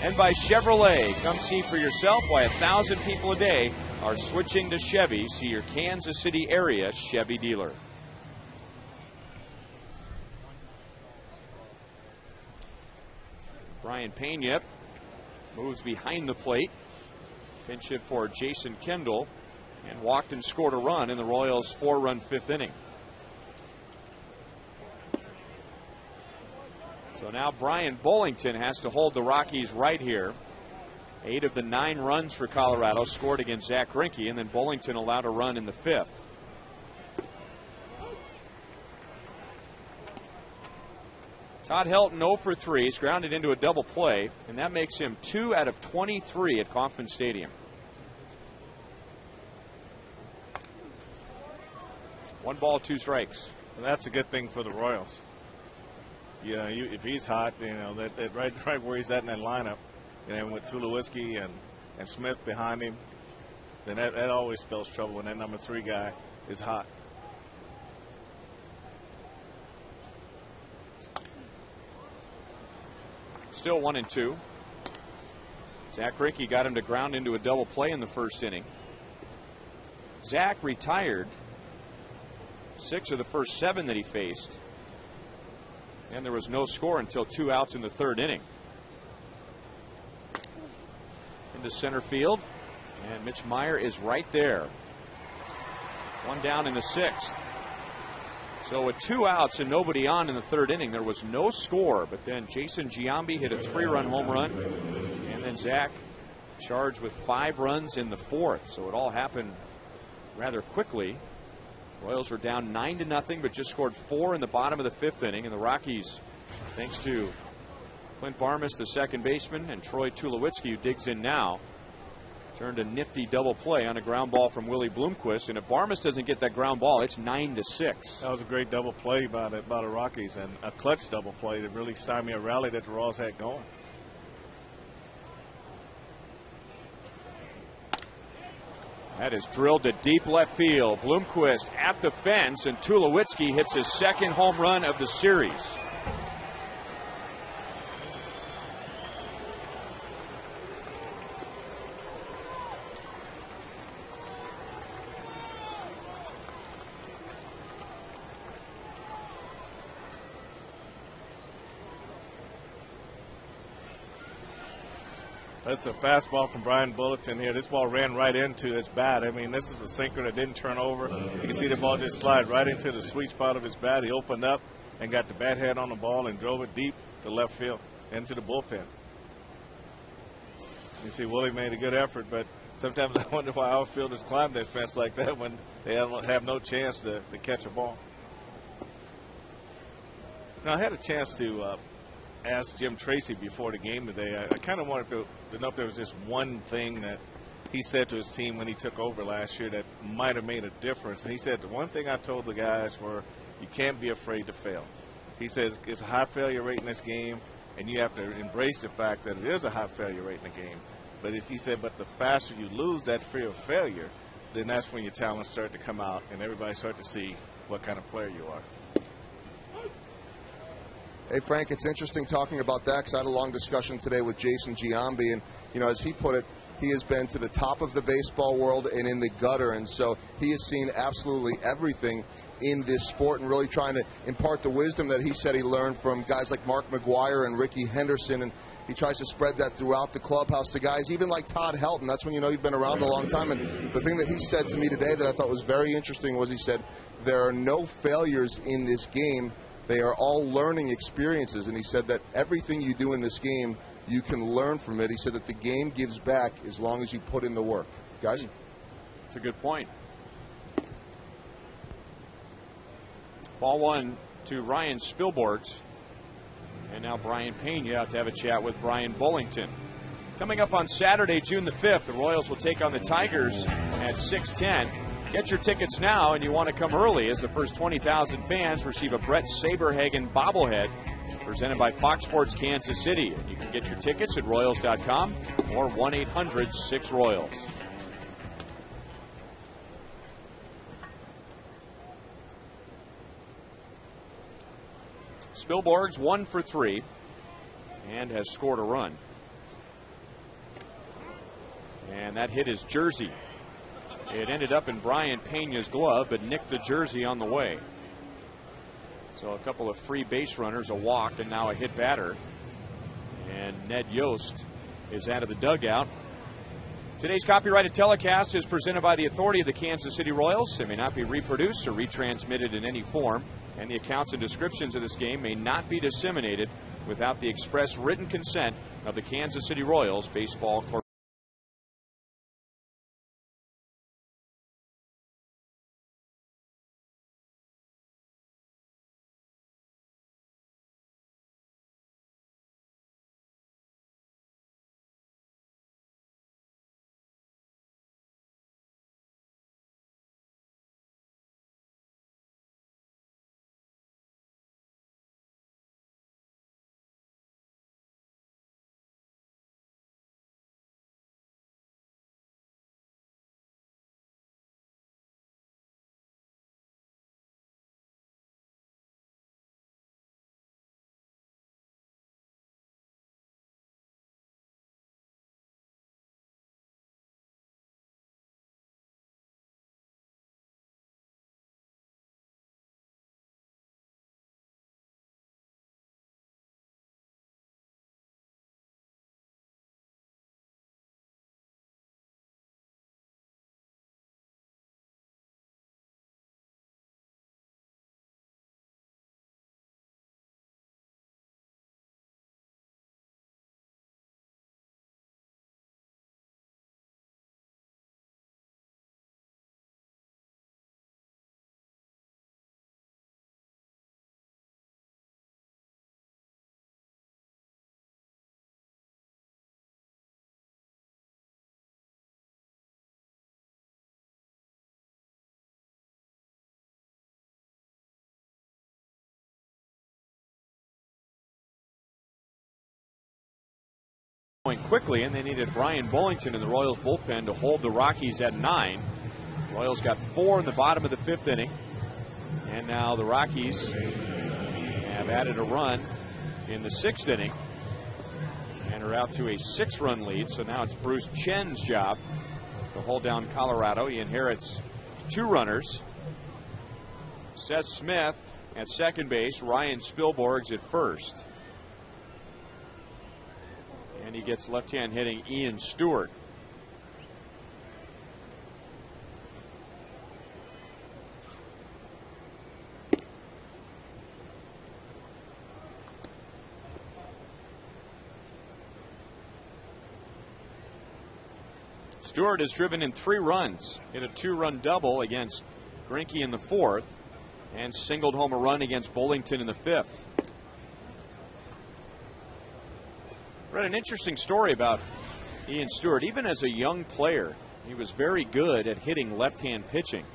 And by Chevrolet. Come see for yourself why 1,000 people a day are switching to Chevy. See your Kansas City area Chevy dealer. Brian Pena moves behind the plate. Pinch hit for Jason Kendall and walked and scored a run in the Royals' 4-run 5th inning. So now Brian Bullington has to hold the Rockies right here. 8 of the 9 runs for Colorado scored against Zach Greinke, and then Bullington allowed a run in the 5th. Todd Helton 0 for 3. He's grounded into a double play, and that makes him 2 out of 23 at Kauffman Stadium. 1 ball, 2 strikes. And that's a good thing for the Royals. Yeah, if he's hot, that right where he's at in that lineup, with Tulowitzki and Smith behind him, then that always spells trouble when that number 3 guy is hot. Still 1-2. Zach Greinke got him to ground into a double play in the 1st inning. Zach retired 6 of the first 7 that he faced. And there was no score until 2 outs in the 3rd inning. Into center field. And Mitch Meyer is right there. 1 down in the 6th. So with 2 outs and nobody on in the 3rd inning, there was no score. But then Jason Giambi hit a 3-run home run. And then Zach charged with 5 runs in the 4th. So it all happened rather quickly. Royals were down 9-0, but just scored 4 in the bottom of the 5th inning. And the Rockies, thanks to Clint Barmas, the second baseman, and Troy Tulowitzki, who digs in now, turned a nifty double play on a ground ball from Willie Bloomquist. And if Barmas doesn't get that ground ball, it's 9-6. That was a great double play by the Rockies, and a clutch double play to really stymie a rally that the Royals had going. That is drilled to deep left field. Bloomquist at the fence, and Tulowitzki hits his 2nd home run of the series. That's a fastball from Brian Bullington here. This ball ran right into his bat. I mean, this is a sinker that didn't turn over. You can see the ball just slide right into the sweet spot of his bat. He opened up and got the bat head on the ball and drove it deep to left field into the bullpen. You see Willie made a good effort, but sometimes I wonder why outfielders climb that fence like that when they have no chance to catch a ball. Now, I had a chance to ask Jim Tracy before the game today. I kind of wanted to know if there was just one thing that he said to his team when he took over last year that might have made a difference. And he said, the one thing I told the guys were, you can't be afraid to fail. He says it's a high failure rate in this game, and you have to embrace the fact that it is a high failure rate in the game. But he said, but the faster you lose that fear of failure, then that's when your talents start to come out and everybody start to see what kind of player you are. Hey, Frank, it's interesting talking about that because I had a long discussion today with Jason Giambi, and, as he put it, he has been to the top of the baseball world and in the gutter, and so he has seen absolutely everything in this sport and really trying to impart the wisdom that he said he learned from guys like Mark McGuire and Ricky Henderson, and he tries to spread that throughout the clubhouse to guys even like Todd Helton. That's when you've been around a long time. And the thing that he said to me today that I thought was very interesting was he said, there are no failures in this game. They are all learning experiences. And he said that everything you do in this game, you can learn from it. He said that the game gives back as long as you put in the work. Guys? That's a good point. Ball one to Ryan Spilborghs. And now Brian Pena out to have a chat with Brian Bullington. Coming up on Saturday, June the 5th, the Royals will take on the Tigers at 6:10. Get your tickets now, and you want to come early as the first 20,000 fans receive a Brett Saberhagen bobblehead presented by Fox Sports Kansas City. You can get your tickets at Royals.com or 1-800-6-ROYALS. Spilborghs 1 for 3 and has scored a run. And that hit his jersey. It ended up in Brian Pena's glove, but nicked the jersey on the way. So a couple of free base runners, a walk, and now a hit batter. And Ned Yost is out of the dugout. Today's copyrighted telecast is presented by the authority of the Kansas City Royals. It may not be reproduced or retransmitted in any form, and the accounts and descriptions of this game may not be disseminated without the express written consent of the Kansas City Royals Baseball Corporation. Going quickly, and they needed Brian Bullington in the Royals bullpen to hold the Rockies at 9. Royals got 4 in the bottom of the 5th inning, and now the Rockies have added a run in the 6th inning and are out to a 6-run lead. So now it's Bruce Chen's job to hold down Colorado. He inherits 2 runners. Seth Smith at second base, Ryan Spilborghs at first. And he gets left-hand hitting Ian Stewart. Stewart has driven in 3 runs, hit a 2-run double against Greinke in the 4th, and singled home a run against Bullington in the 5th. Read an interesting story about Ian Stewart. Even as a young player, he was very good at hitting left-hand pitching.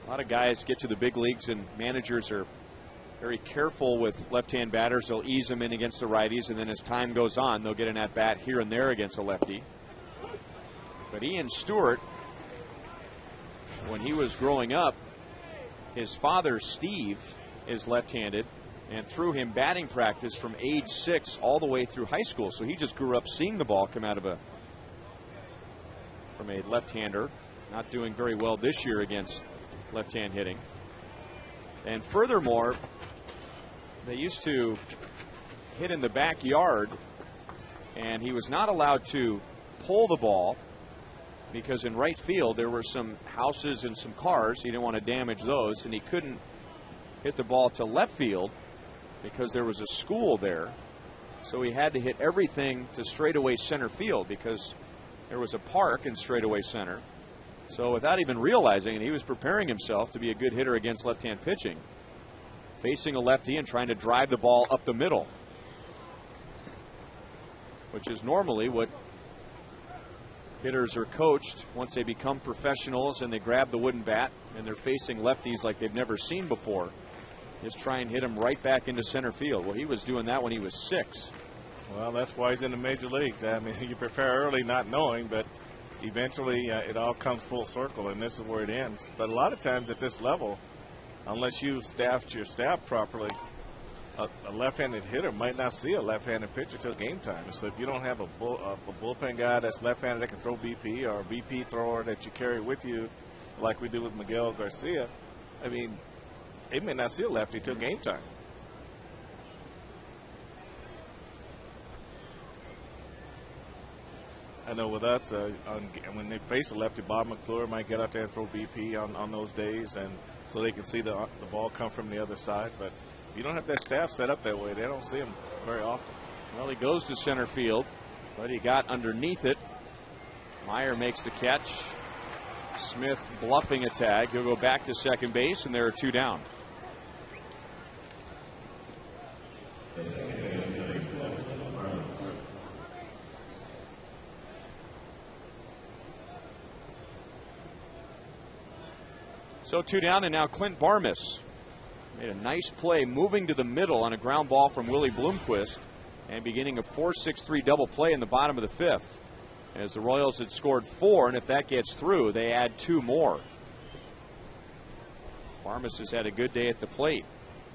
A lot of guys get to the big leagues and managers are very careful with left-hand batters. They'll ease them in against the righties, and then as time goes on, they'll get an at-bat here and there against a lefty. But Ian Stewart, when he was growing up, his father, Steve, is left-handed, and threw him batting practice from age 6 all the way through high school. So he just grew up seeing the ball come out of from a left-hander. Not doing very well this year against left-hand hitting. And furthermore, they used to hit in the backyard, and he was not allowed to pull the ball because in right field there were some houses and some cars. He didn't want to damage those, and he couldn't hit the ball to left field because there was a school there. So he had to hit everything to straightaway center field because there was a park in straightaway center. So without even realizing it, he was preparing himself to be a good hitter against left-hand pitching, facing a lefty and trying to drive the ball up the middle, which is normally what hitters are coached once they become professionals and they grab the wooden bat and they're facing lefties like they've never seen before, is try and hit him right back into center field. Well, he was doing that when he was 6. Well, that's why he's in the major leagues. I mean, you prepare early not knowing, but eventually it all comes full circle, and this is where it ends. But a lot of times at this level, unless you staffed your staff properly, a left-handed hitter might not see a left-handed pitcher till game time. So if you don't have a bullpen guy that's left-handed that can throw BP, or a BP thrower that you carry with you, like we do with Miguel Garcia, I mean, they may not see a lefty till game time. I know with us, when they face a lefty, Bob McClure might get out there and throw BP on those days, and so they can see the ball come from the other side. But if you don't have that staff set up that way, they don't see him very often. Well, he goes to center field, but he got underneath it. Meyer makes the catch. Smith bluffing a tag. He'll go back to second base, and there are 2 down. So 2 down, and now Clint Barmas made a nice play moving to the middle on a ground ball from Willie Bloomquist and beginning a 4-6-3 double play in the bottom of the 5th. As the Royals had scored 4, and if that gets through, they add 2 more. Barmas has had a good day at the plate.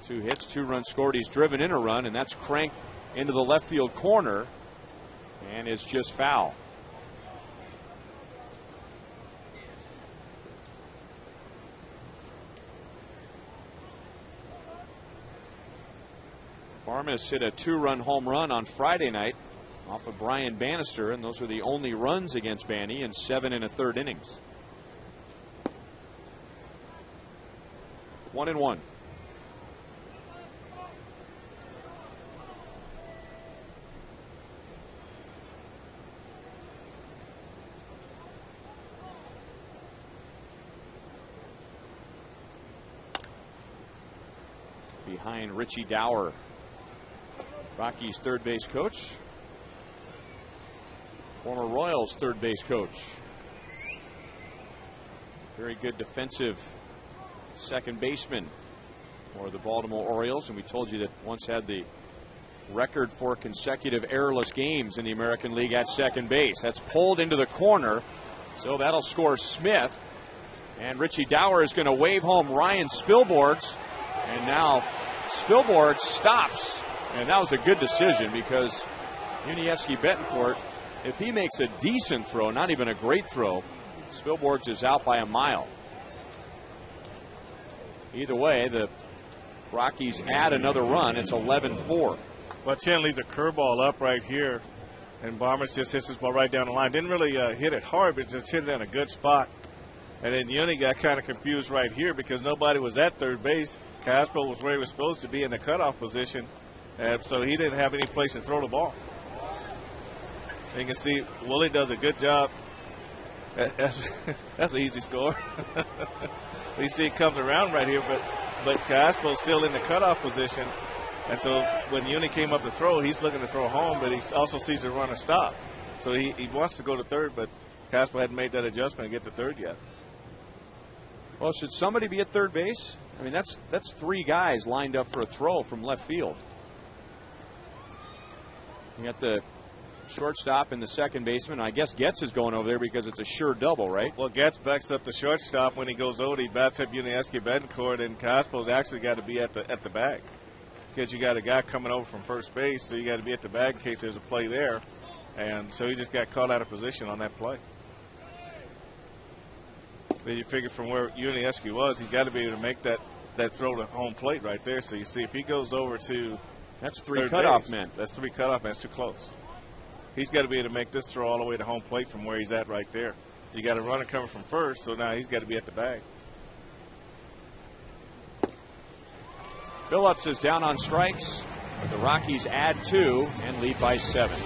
2 hits, 2 runs scored. He's driven in a run, and that's cranked into the left field corner and is just foul. Barmas hit a 2-run home run on Friday night off of Brian Bannister, and those were the only runs against Banny in 7 1/3 innings. 1-1. Behind Richie Dower, Rocky's third base coach, former Royals third base coach. Very good defensive second baseman for the Baltimore Orioles, and we told you that once had the record for consecutive errorless games in the American League at second base. That's pulled into the corner, so that'll score Smith, and Richie Dower is going to wave home Ryan Spilborghs, and now Spilborghs stops. And that was a good decision because Unievsky Betancourt, if he makes a decent throw, not even a great throw, Spilborghs is out by a mile. Either way, the Rockies add another run. It's 11-4. Well, Chen leaves a curveball up right here, and Barmas just hits his ball right down the line. Didn't really hit it hard, but just hit it in a good spot. And then Uni got kind of confused right here because nobody was at third base. Caspo was where he was supposed to be in the cutoff position. So he didn't have any place to throw the ball. You can see Willie does a good job. That's an easy score. You see it comes around right here, but Caspo's still in the cutoff position. And so when Uni came up to throw, he's looking to throw home, but he also sees the runner stop. So he wants to go to third, but Casper hadn't made that adjustment and get to third yet. Well, should somebody be at third base? I mean, that's three guys lined up for a throw from left field. You got the shortstop and the second baseman. I guess Getz is going over there because it's a sure double, right? Well, Getz backs up the shortstop. When he goes over, he bats up Unieski Betancourt, and Casper's actually got to be at the bag because you got a guy coming over from first base, so you got to be at the bag in case there's a play there. And so he just got caught out of position on that play. But you figure from where Unieski was, he's got to be able to make that throw to home plate right there. So you see if he goes over to that's three cutoff base, men. That's three cutoff men. It's too close. He's got to be able to make this throw all the way to home plate from where he's at right there. You got a runner coming from first, so now he's got to be at the bag. Phillips is down on strikes. The Rockies add 2 and lead by 7.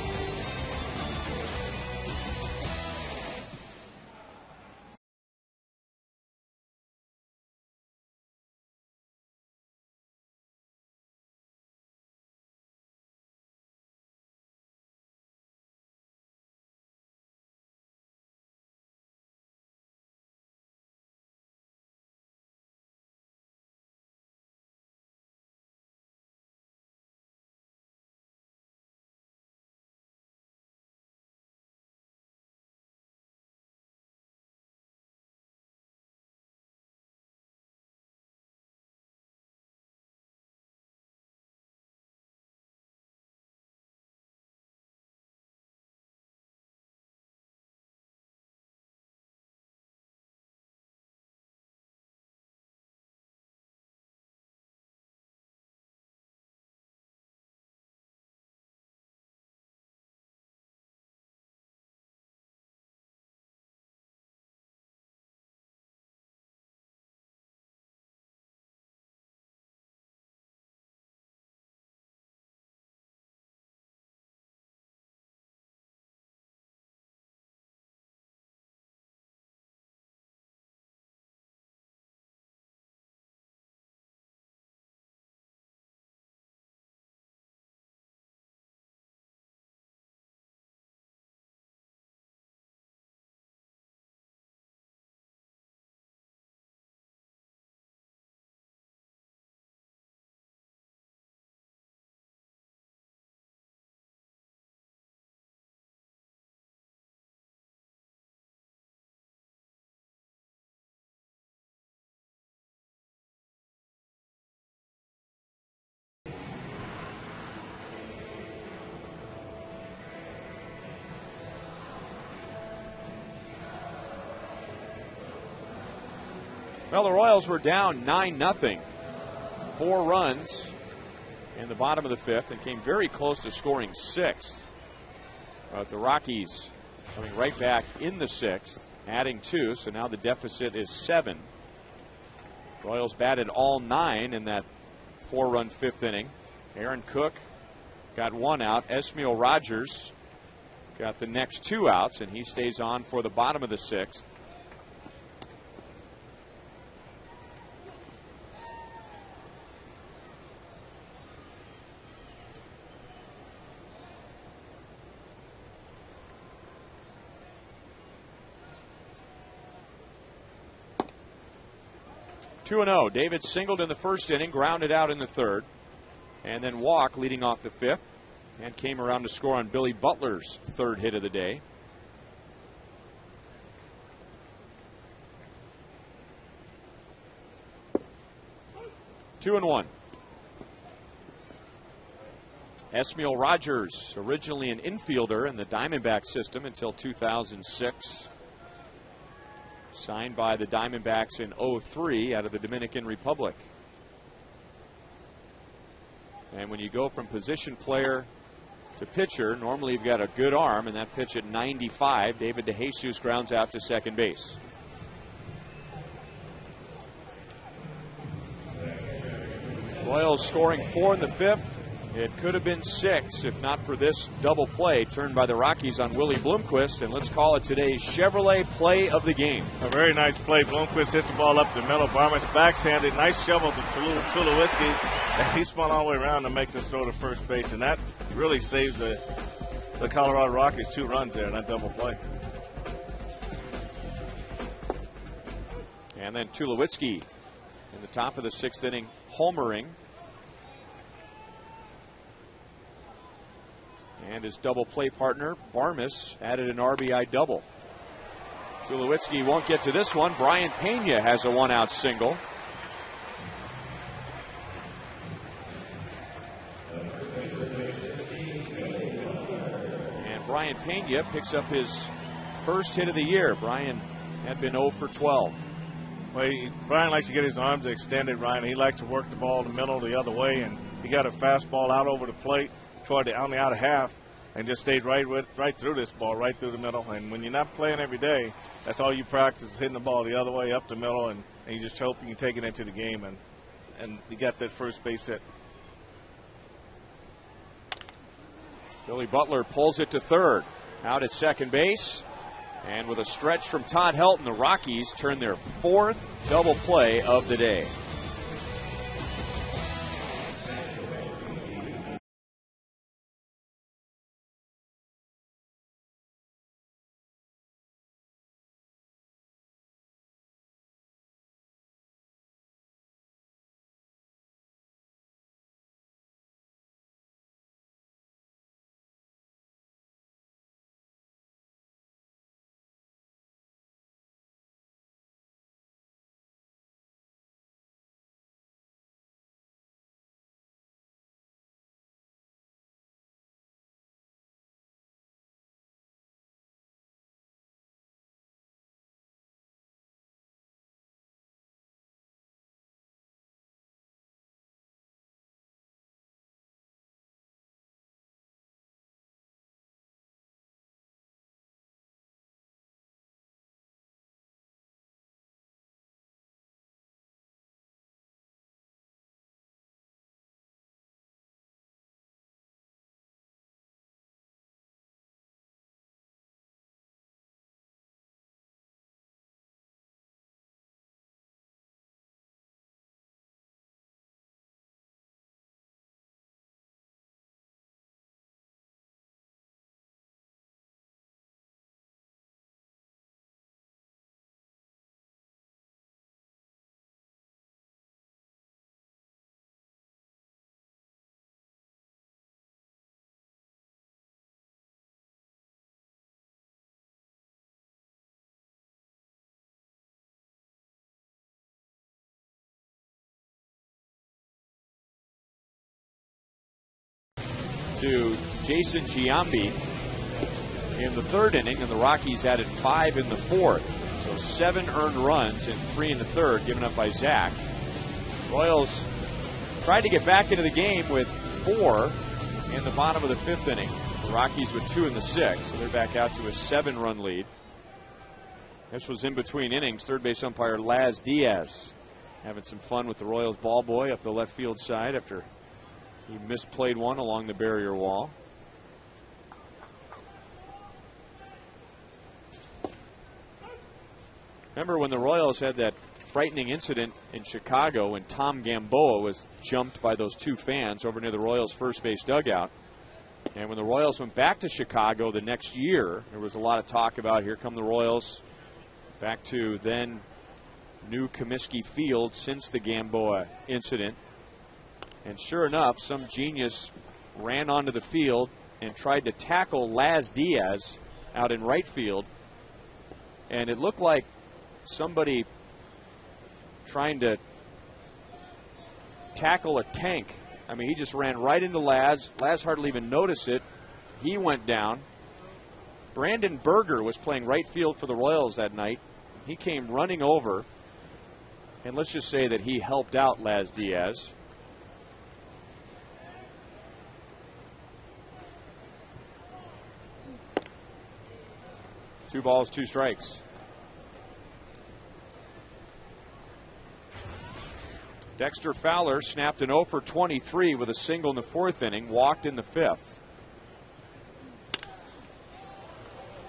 Well, the Royals were down 9-0. 4 runs in the bottom of the 5th and came very close to scoring 6. But the Rockies coming right back in the 6th, adding 2, so now the deficit is 7. Royals batted all 9 in that 4-run 5th inning. Aaron Cook got 1 out. Esmiel Rogers got the next 2 outs, and he stays on for the bottom of the 6th. Two and 0. David singled in the first inning, grounded out in the 3rd, and then walk leading off the 5th, and came around to score on Billy Butler's 3rd hit of the day. Two and 1. Esmiel Rogers, originally an infielder in the Diamondback system until 2006. Signed by the Diamondbacks in 2003 out of the Dominican Republic. And when you go from position player to pitcher, normally you've got a good arm, and that pitch at 95, David DeJesus grounds out to second base. Royals scoring 4 in the 5th. It could have been 6 if not for this double play turned by the Rockies on Willie Bloomquist. And let's call it today's Chevrolet play of the game. A very nice play. Bloomquist hits the ball up the middle. Barman's backhanded. Nice shovel to Tulowitzki. And he spun all the way around to make this throw to first base, and that really saved the Colorado Rockies 2 runs there in that double play. And then Tulowitzki in the top of the 6th inning, homering. And his double play partner, Barmes, added an RBI double. Tulowitzki won't get to this one. Brian Pena has a 1-out single. And Brian Pena picks up his first hit of the year. Brian had been 0 for 12. Well, Brian likes to get his arms extended, Ryan. He likes to work the ball in the middle the other way, and he got a fastball out over the plate toward on the outer half, and just stayed right through this ball, right through the middle. And when you're not playing every day, that's all you practice, hitting the ball the other way up the middle, and you just hope you can take it into the game. And he got that first base hit. Billy Butler pulls it to third. Out at second base. And with a stretch from Todd Helton, the Rockies turn their 4th double play of the day. To Jason Giambi in the 3rd inning, and the Rockies added 5 in the 4th. So 7 earned runs and 3 in the 3rd, given up by Zach. Royals tried to get back into the game with 4 in the bottom of the 5th inning. The Rockies with 2 in the 6th, so they're back out to a 7-run lead. This was in between innings. Third base umpire Laz Diaz having some fun with the Royals ball boy up the left field side after he misplayed one along the barrier wall. Remember when the Royals had that frightening incident in Chicago when Tom Gamboa was jumped by those 2 fans over near the Royals' first base dugout? And when the Royals went back to Chicago the next year, there was a lot of talk about, here come the Royals back to then new Comiskey Field since the Gamboa incident. And sure enough, some genius ran onto the field and tried to tackle Laz Diaz out in right field. And it looked like somebody trying to tackle a tank. I mean, he just ran right into Laz. Laz hardly even noticed it. He went down. Brandon Berger was playing right field for the Royals that night. He came running over. And let's just say that he helped out Laz Diaz. Two balls, 2 strikes. Dexter Fowler snapped an 0 for 23 with a single in the 4th inning, walked in the 5th.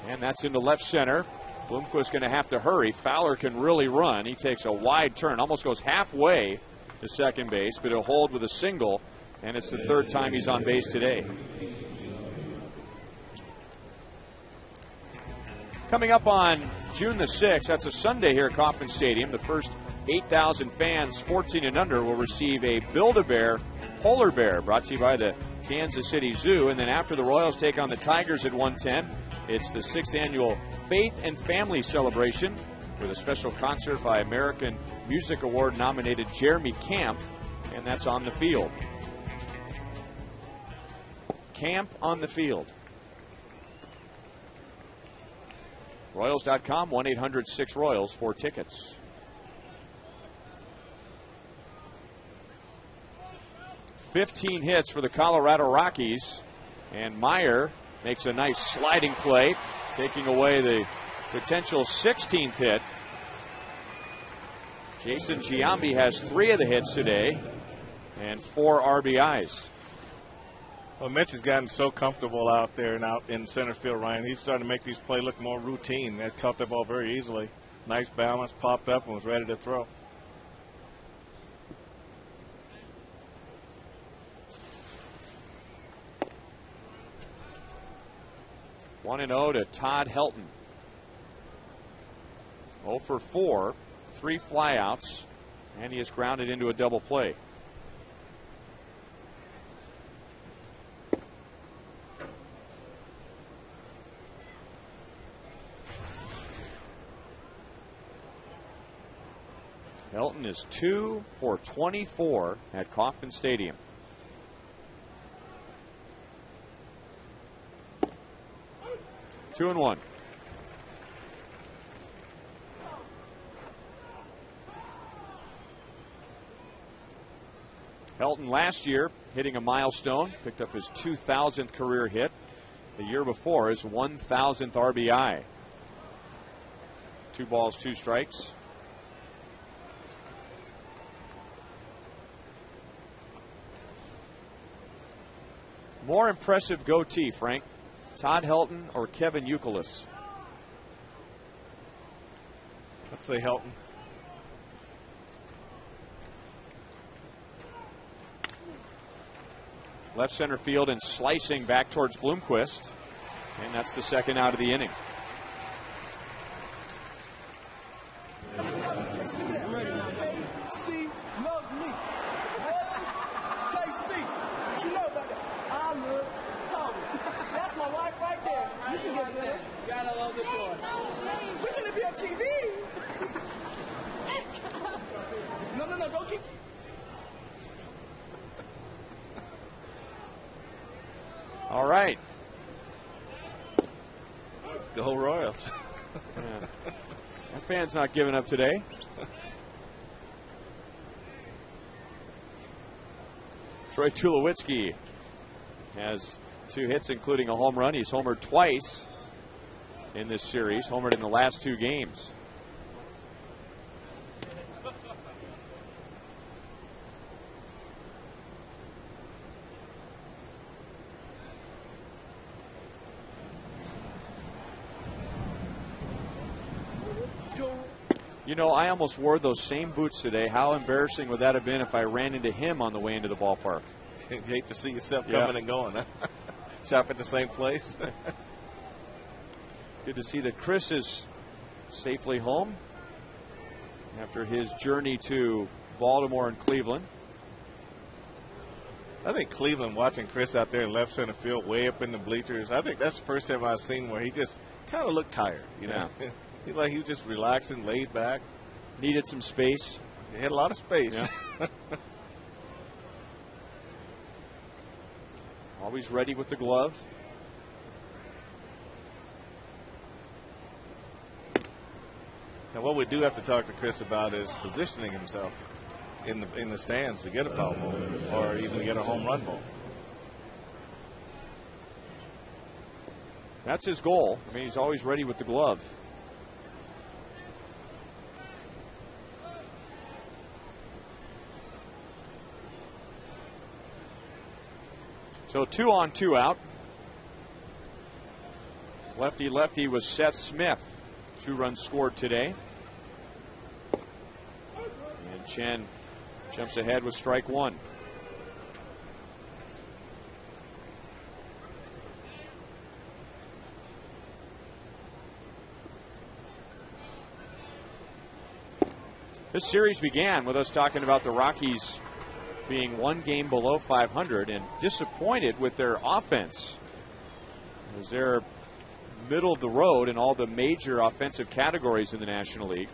And that's into left center. Bloomquist going to have to hurry. Fowler can really run. He takes a wide turn, almost goes halfway to second base, but he'll hold with a single, and it's the third time he's on base today. Coming up on June the 6th, that's a Sunday here at Kauffman Stadium, the first 8,000 fans 14 and under will receive a Build-A-Bear polar bear brought to you by the Kansas City Zoo. And then after the Royals take on the Tigers at 1:10, it's the 6th annual Faith and Family Celebration with a special concert by American Music Award nominated Jeremy Camp, and that's on the field. Camp on the field. Royals.com, 1-800-6-ROYALS for tickets. 15 hits for the Colorado Rockies, and Meyer makes a nice sliding play, taking away the potential 16th hit. Jason Giambi has 3 of the hits today and 4 RBIs. Well, Mitch has gotten so comfortable out there and out in center field, Ryan. He's starting to make these plays look more routine. That caught the ball very easily. Nice balance, popped up, and was ready to throw. One and 0 to Todd Helton. 0 for 4, 3 flyouts, and he is grounded into a double play. Helton is 2 for 24 at Kauffman Stadium. Two and 1. Helton last year hitting a milestone, picked up his 2,000th career hit. The year before his 1,000th RBI. 2 balls, 2 strikes. More impressive goatee, Frank. Todd Helton or Kevin Youkilis? I'd say Helton. Left center field and slicing back towards Bloomquist. And that's the second out of the inning. C loves me. JC, what you know about that? I love Tommy. That's my wife right there. You can get there. Gotta love the boy. We're gonna be on TV. No, don't keep. All right. Go Royals. Yeah. Our fan's not giving up today. Troy Tulowitzki has 2 hits, including a home run. He's homered twice in this series, homered in the last 2 games. You know, I almost wore those same boots today. How embarrassing would that have been if I ran into him on the way into the ballpark? You hate to see yourself coming and going, huh? Shop at the same place. Good to see that Chris is safely home after his journey to Baltimore and Cleveland. I think Cleveland, watching Chris out there in left center field, way up in the bleachers, I think that's the first time I've seen where he just kind of looked tired, you know. Yeah. He was just relaxing, laid back. Needed some space. He had a lot of space. Yeah. Always ready with the glove. Now, what we do have to talk to Chris about is positioning himself in the stands to get a foul ball or even get a home run ball. That's his goal. I mean, he's always ready with the glove. So 2 on, 2 out. Lefty was Seth Smith. 2 runs scored today. And Chen Jumps ahead with strike one. This series began with us talking about the Rockies being one game below 500 and disappointed with their offense, as they're middle of the road in all the major offensive categories in the National League.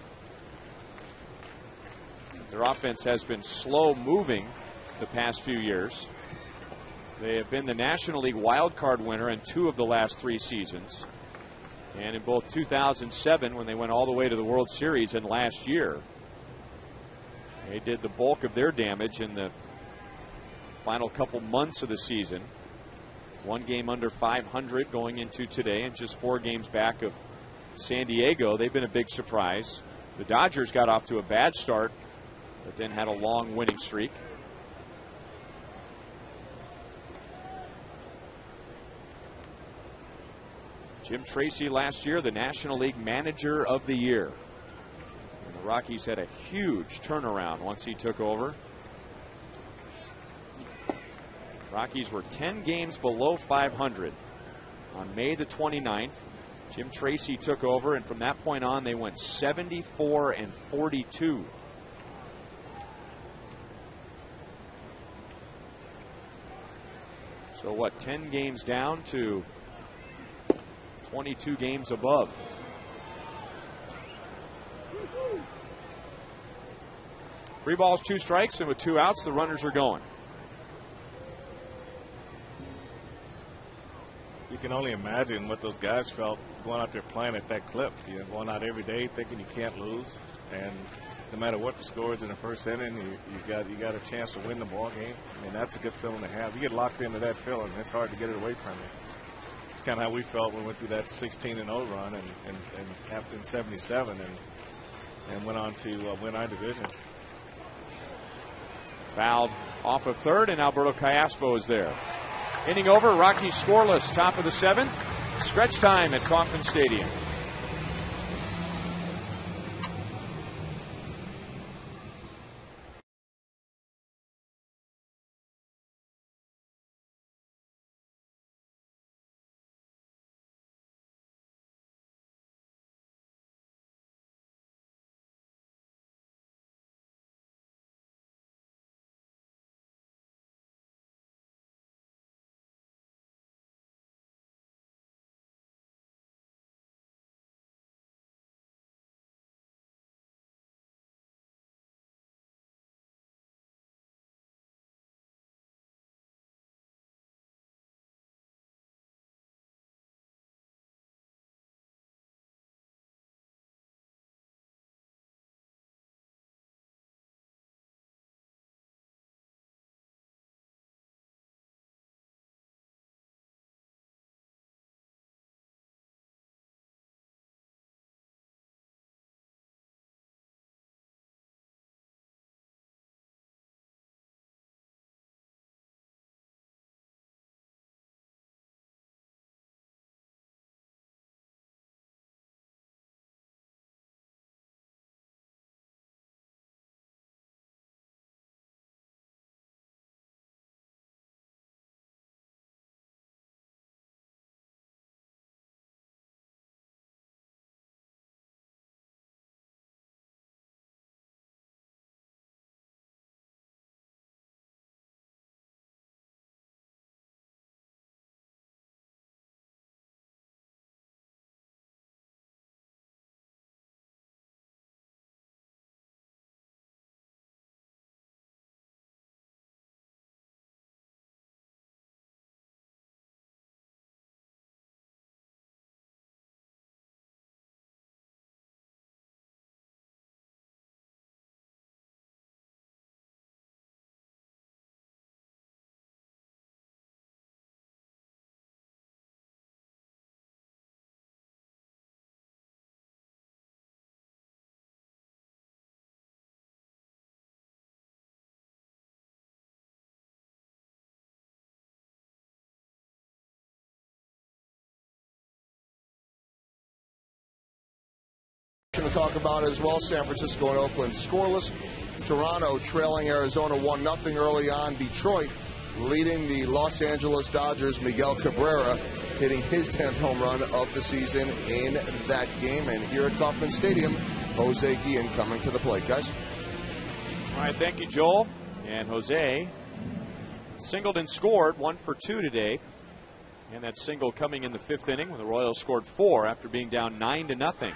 Their offense has been slow moving the past few years. They have been the National League wild card winner in 2 of the last 3 seasons, and in both 2007 when they went all the way to the World Series and last year. They did the bulk of their damage in the final couple months of the season. 1 game under 500 going into today, and just 4 games back of San Diego. They've been a big surprise. The Dodgers got off to a bad start, but then had a long winning streak. Jim Tracy last year, the National League Manager of the Year. And the Rockies had a huge turnaround once he took over. Rockies were 10 games below 500 on May the 29th. Jim Tracy took over, and from that point on, they went 74-42. So what, 10 games down to 22 games above. Three balls, 2 strikes, and with 2 outs, the runners are going. You can only imagine what those guys felt going out there playing at that clip. You're going out every day thinking you can't lose, and no matter what the score is in the first inning, you got a chance to win the ball game. I mean, that's a good feeling to have. You get locked into that feeling, it's hard to get it away from you. It's kind of how we felt when we went through that 16-0 run and after in '77 and went on to win our division. Fouled off of third, and Alberto Callaspo is there. Inning over, Rockies scoreless, top of the 7th. Stretch time at Kauffman Stadium. To talk about as well, San Francisco and Oakland scoreless. Toronto trailing Arizona 1-0 early on. Detroit leading the Los Angeles Dodgers. Miguel Cabrera hitting his 10th home run of the season in that game. And here at Kauffman Stadium, Jose Guillen coming to the plate, guys. All right, thank you, Joel. And Jose singled and scored 1 for 2 today. And that single coming in the 5th inning when the Royals scored 4 after being down 9-0.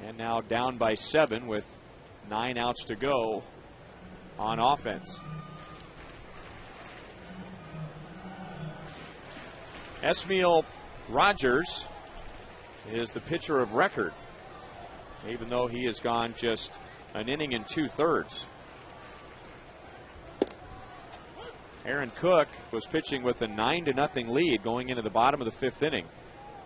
And now down by 7 with 9 outs to go on offense. Esmail Rogers is the pitcher of record, even though he has gone just an inning and 2/3. Aaron Cook was pitching with a 9-0 lead going into the bottom of the 5th inning.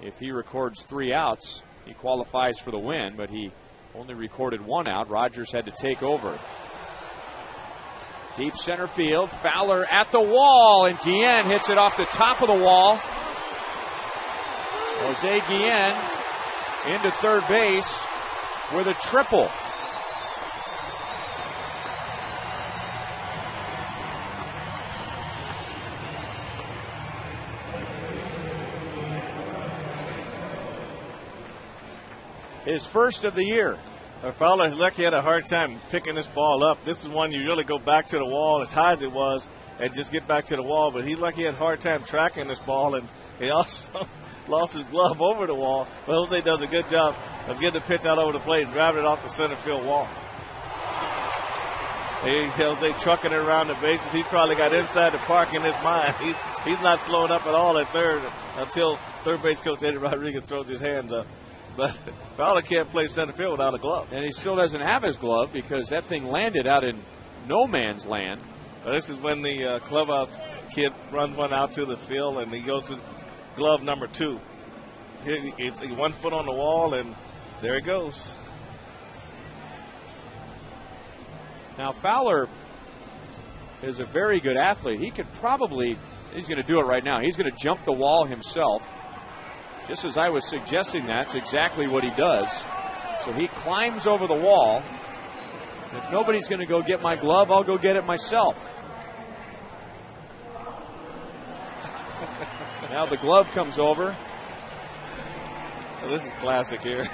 If he records 3 outs, he qualifies for the win, but he only recorded 1 out. Rogers had to take over. Deep center field, Fowler at the wall, and Guillen hits it off the top of the wall. Jose Guillen into third base with a triple. His first of the year. Fowler lucky had a hard time picking this ball up. This is one you really go back to the wall as high as it was and just get back to the wall. But he lucky had a hard time tracking this ball, and he also lost his glove over the wall. But Jose does a good job of getting the pitch out over the plate and driving it off the center field wall. Jose trucking it around the bases. He probably got inside the park in his mind. He's not slowing up at all at third until third base coach Eddie Rodriguez throws his hands up. But Fowler can't play center field without a glove. And he still doesn't have his glove because that thing landed out in no man's land. This is when the clubhouse kid runs one out to the field, and he goes to glove number 2. It's 1 foot on the wall, and there it goes. Now, Fowler is a very good athlete. He could probably, he's going to do it right now. He's going to jump the wall himself. Just as I was suggesting, that's exactly what he does. So he climbs over the wall. If nobody's going to go get my glove, I'll go get it myself. Now the glove comes over. Well, this is classic here.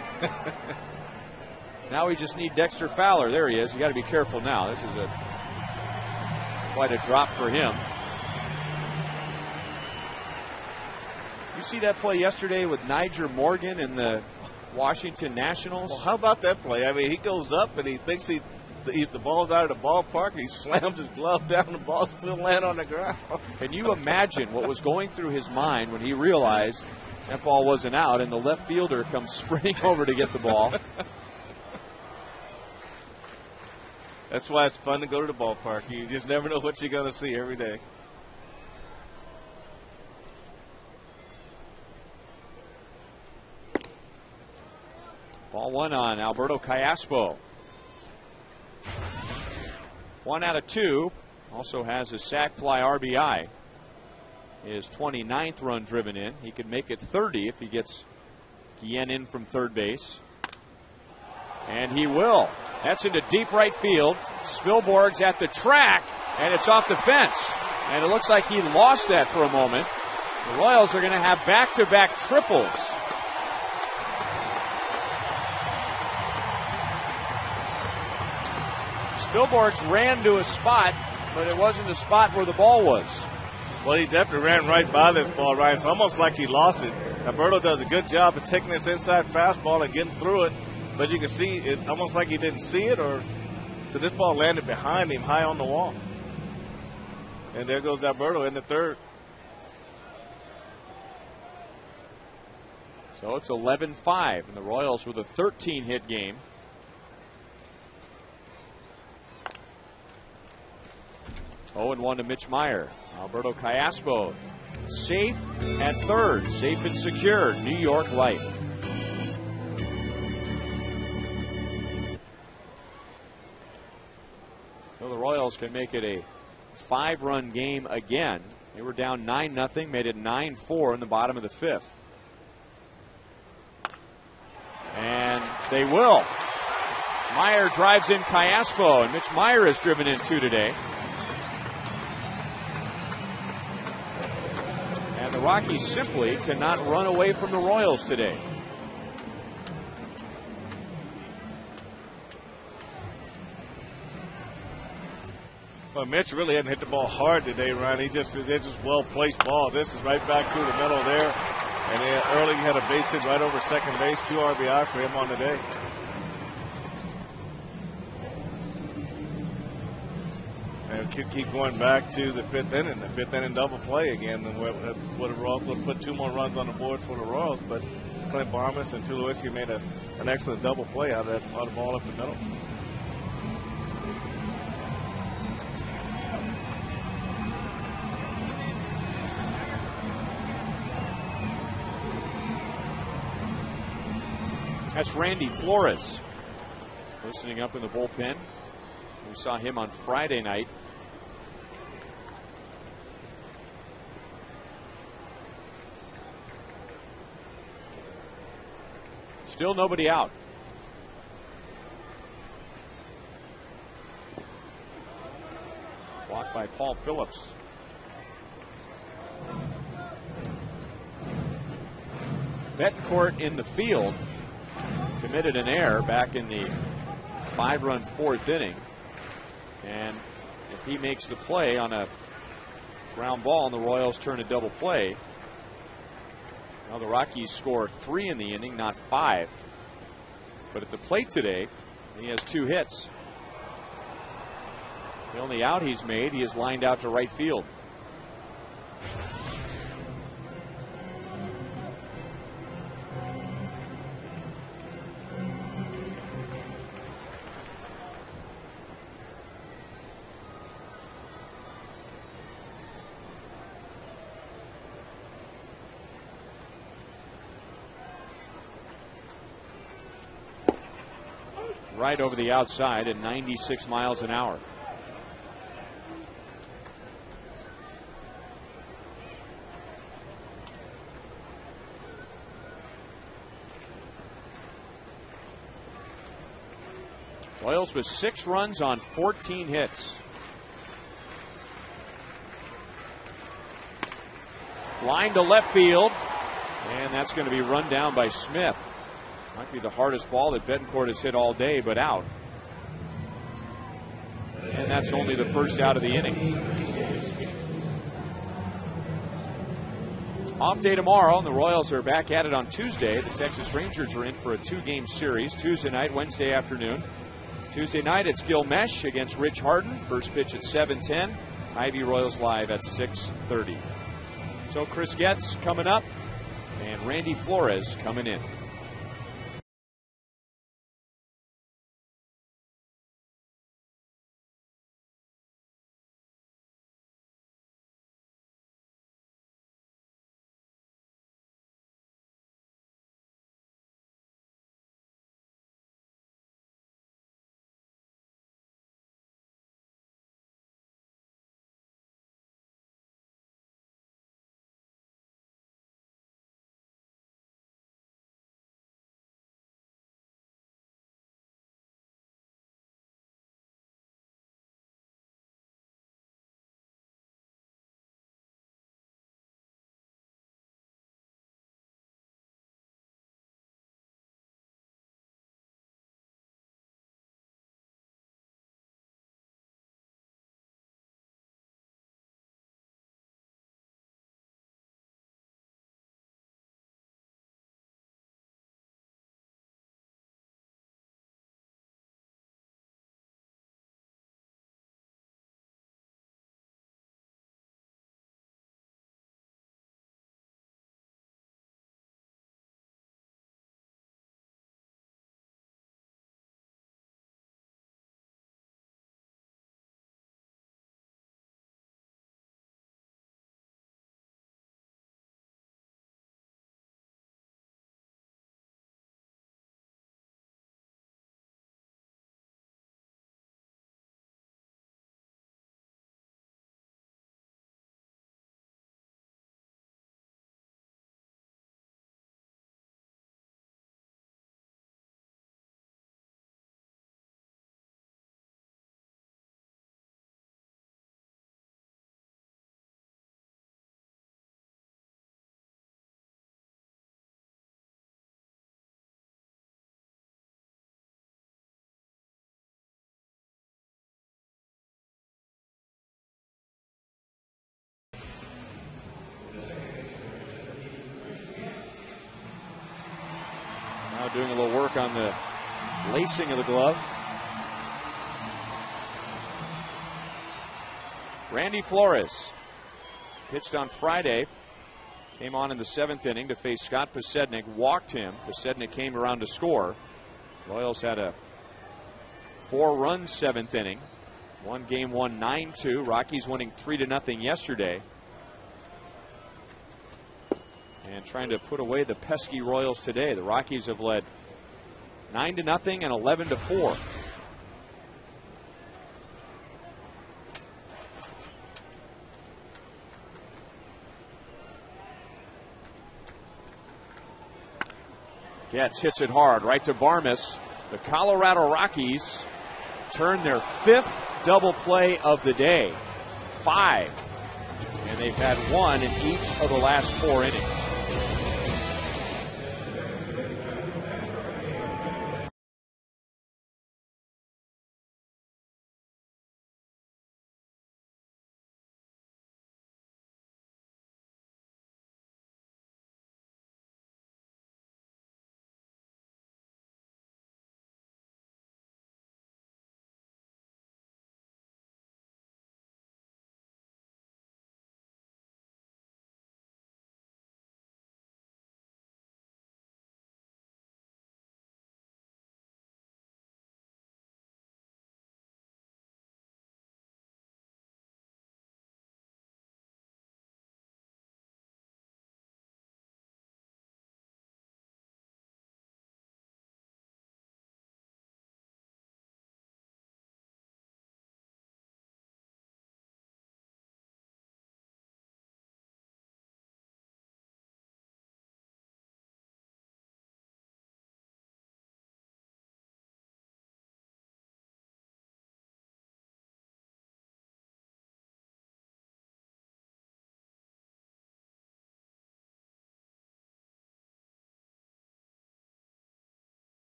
Now we just need Dexter Fowler. There he is. You got to be careful now. This is quite a drop for him. You see that play yesterday with Niger Morgan and the Washington Nationals? Well, how about that play? I mean, he goes up and he thinks the ball's out of the ballpark. He slams his glove down. The ball still lands on the ground. Can you imagine what was going through his mind when he realized that ball wasn't out and the left fielder comes sprinting over to get the ball? That's why it's fun to go to the ballpark. You just never know what you're going to see every day. Ball 1 on Alberto Callaspo. 1 out of 2. Also has a sac fly RBI. His 29th run driven in. He could make it 30 if he gets Guillen in from third base. And he will. That's into deep right field. Spilborg's at the track, and it's off the fence. And it looks like he lost that for a moment. The Royals are going to have back-to-back triples. Spilborg's ran to a spot, but it wasn't the spot where the ball was. Well, he definitely ran right by this ball, Ryan. It's almost like he lost it. Alberto does a good job of taking this inside fastball and getting through it, but you can see it almost like he didn't see it, or because this ball landed behind him high on the wall. And there goes Alberto in the third. So it's 11-5, and the Royals with a 13-hit game. Oh, and 1 to Mitch Meyer. Alberto Callaspo safe at third, safe and secure. New York Life. So the Royals can make it a 5-run game again. They were down 9-0, made it 9-4 in the bottom of the 5th. And they will. Meyer drives in Cayaspo, and Mitch Meyer has driven in 2 today. And the Rockies simply cannot run away from the Royals today. Well, Mitch really hadn't hit the ball hard today, Ryan. They're just well-placed balls. This is right back through the middle there. And early he had a base hit right over second base. 2 RBI for him on the day. And could keep going back to the 5th inning. The 5th inning double play again. And would have put 2 more runs on the board for the Royals. But Clint Barmas and Tulowitzki made an excellent double play out of the ball up the middle. That's Randy Flores listening up in the bullpen. We saw him on Friday night. Still nobody out. Blocked by Paul Phillips. Betancourt in the field. Committed an error back in the 5-run 4th inning. And if he makes the play on a ground ball and the Royals turn a double play, now the Rockies score 3 in the inning, not 5. But at the plate today, he has 2 hits. The only out he's made, he is lined out to right field. Right over the outside at 96 miles an hour. Royals with 6 runs on 14 hits. Line to left field, and that's going to be run down by Smith. Might be the hardest ball that Betancourt has hit all day, but out. And that's only the first out of the inning. Off day tomorrow, and the Royals are back at it on Tuesday. The Texas Rangers are in for a 2-game series, Tuesday night, Wednesday afternoon. Tuesday night, it's Gilmesh against Rich Harden. First pitch at 7:10. Ivy Royals live at 6:30. So Chris Getz coming up, and Randy Flores coming in. doing a little work on the lacing of the glove. Randy Flores pitched on Friday. Came on in the 7th inning to face Scott Posednik. Walked him. Posednik came around to score. Royals had a 4-run 7th inning. Won game 1 9-2. Rockies winning 3-0 yesterday. And trying to put away the pesky Royals today. The Rockies have led 9-0 and 11-4. Getz hits it hard right to Barmes. The Colorado Rockies turn their 5th double play of the day. 5. And they've had 1 in each of the last 4 innings.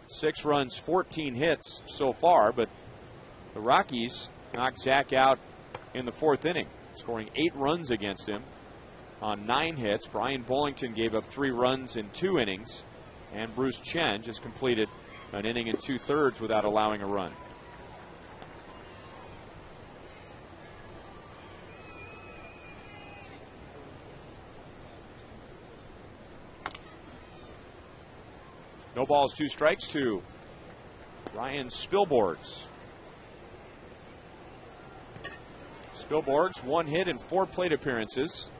Six runs, 14 hits so far, but the Rockies knocked Zach out in the 4th inning, scoring 8 runs against him on 9 hits. Brian Bullington gave up 3 runs in 2 innings, and Bruce Chen just completed an inning and 2/3 without allowing a run. No balls, 2 strikes to Ryan Spilborghs. Spilborghs, 1 hit in 4 plate appearances.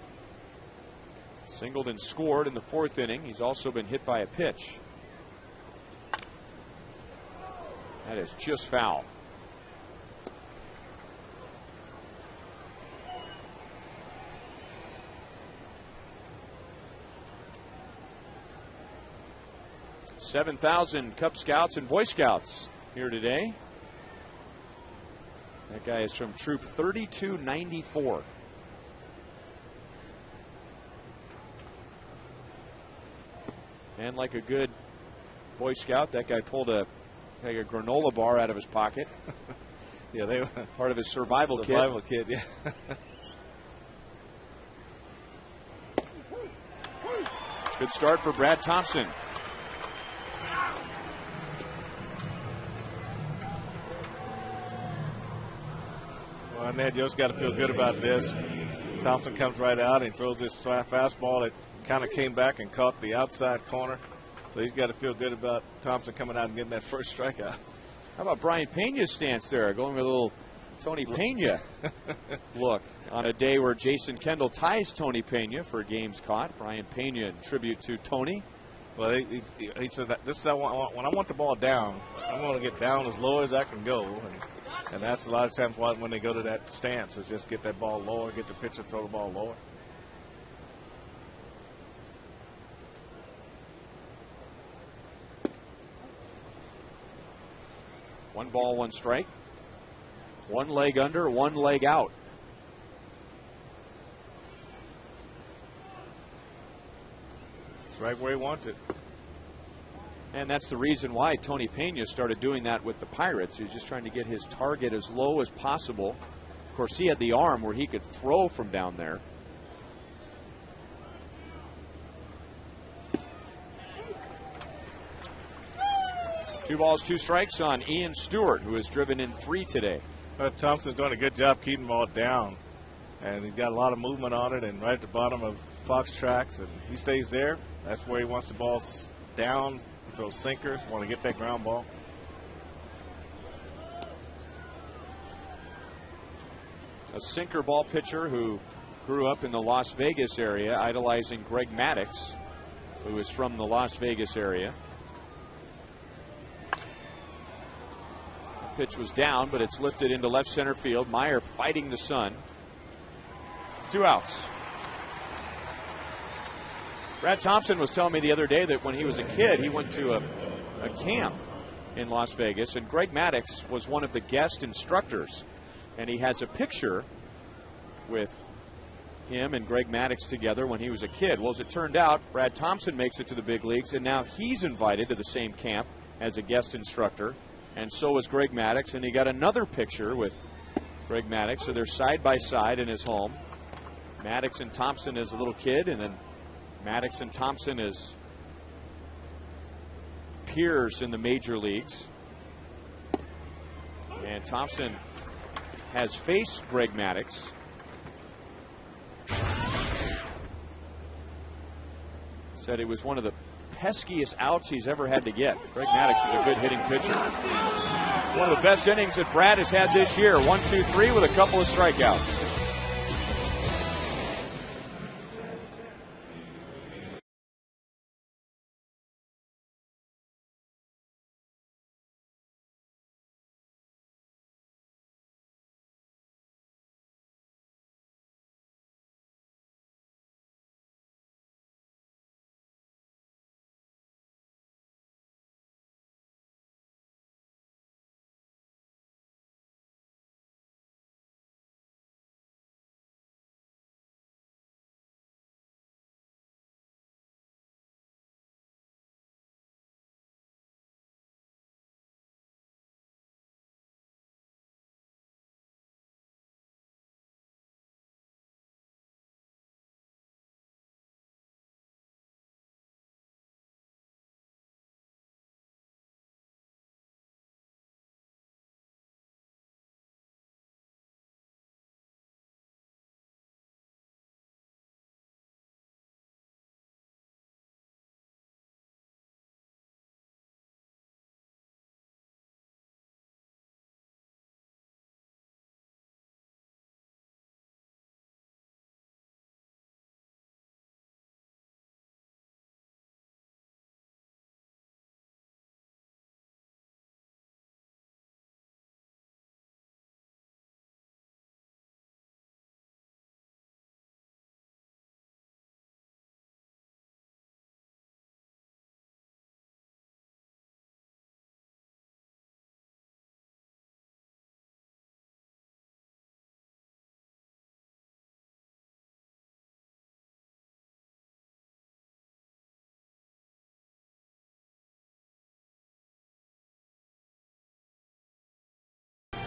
Singled and scored in the 4th inning. He's also been hit by a pitch. That is just foul. "7,000 Cub Scouts and Boy Scouts here today." That guy is from Troop 3294. And like a good Boy Scout, that guy pulled a granola bar out of his pocket. Yeah, they part of his survival kit. Survival kit, yeah. Good start for Brad Thompson. Well, Ned, you just got to feel good about this. Thompson comes right out and throws this fastball that kind of came back and caught the outside corner. So he's got to feel good about Thompson coming out and getting that first strikeout. How about Brian Pena's stance there, going with a little Tony Pena look on a day where Jason Kendall ties Tony Pena for games caught. Brian Pena in tribute to Tony. Well, he said that this is when I want the ball down, I want to get down as low as I can go, and that's a lot of times when they go to that stance is just get that ball lower, get the pitcher to throw the ball lower. One ball, one strike. One leg under, one leg out. It's right where he wants it. And that's the reason why Tony Pena started doing that with the Pirates. He was just trying to get his target as low as possible. Of course, he had the arm where he could throw from down there. Two balls, two strikes on Ian Stewart, who has driven in 3 today. Thompson's doing a good job keeping the ball down, and he's got a lot of movement on it and right at the bottom of Fox Tracks, and he stays there. That's where he wants the ball down, throw sinkers, want to get that ground ball. A sinker ball pitcher who grew up in the Las Vegas area, idolizing Greg Maddux, who is from the Las Vegas area. Pitch was down, but it's lifted into left center field. Meyer fighting the sun. 2 outs. Brad Thompson was telling me the other day that when he was a kid, he went to a camp in Las Vegas, and Greg Maddux was one of the guest instructors. And he has a picture with him and Greg Maddux together when he was a kid. Well, as it turned out, Brad Thompson makes it to the big leagues, and now he's invited to the same camp as a guest instructor. And so was Greg Maddux, and he got another picture with Greg Maddux. So they're side by side in his home. Maddux and Thompson as a little kid, and then Maddux and Thompson as peers in the major leagues. And Thompson has faced Greg Maddux. Said it was one of the peskiest outs he's ever had to get. Greg Maddux is a good hitting pitcher. One of the best innings that Brad has had this year. 1, 2, 3 with a couple of strikeouts.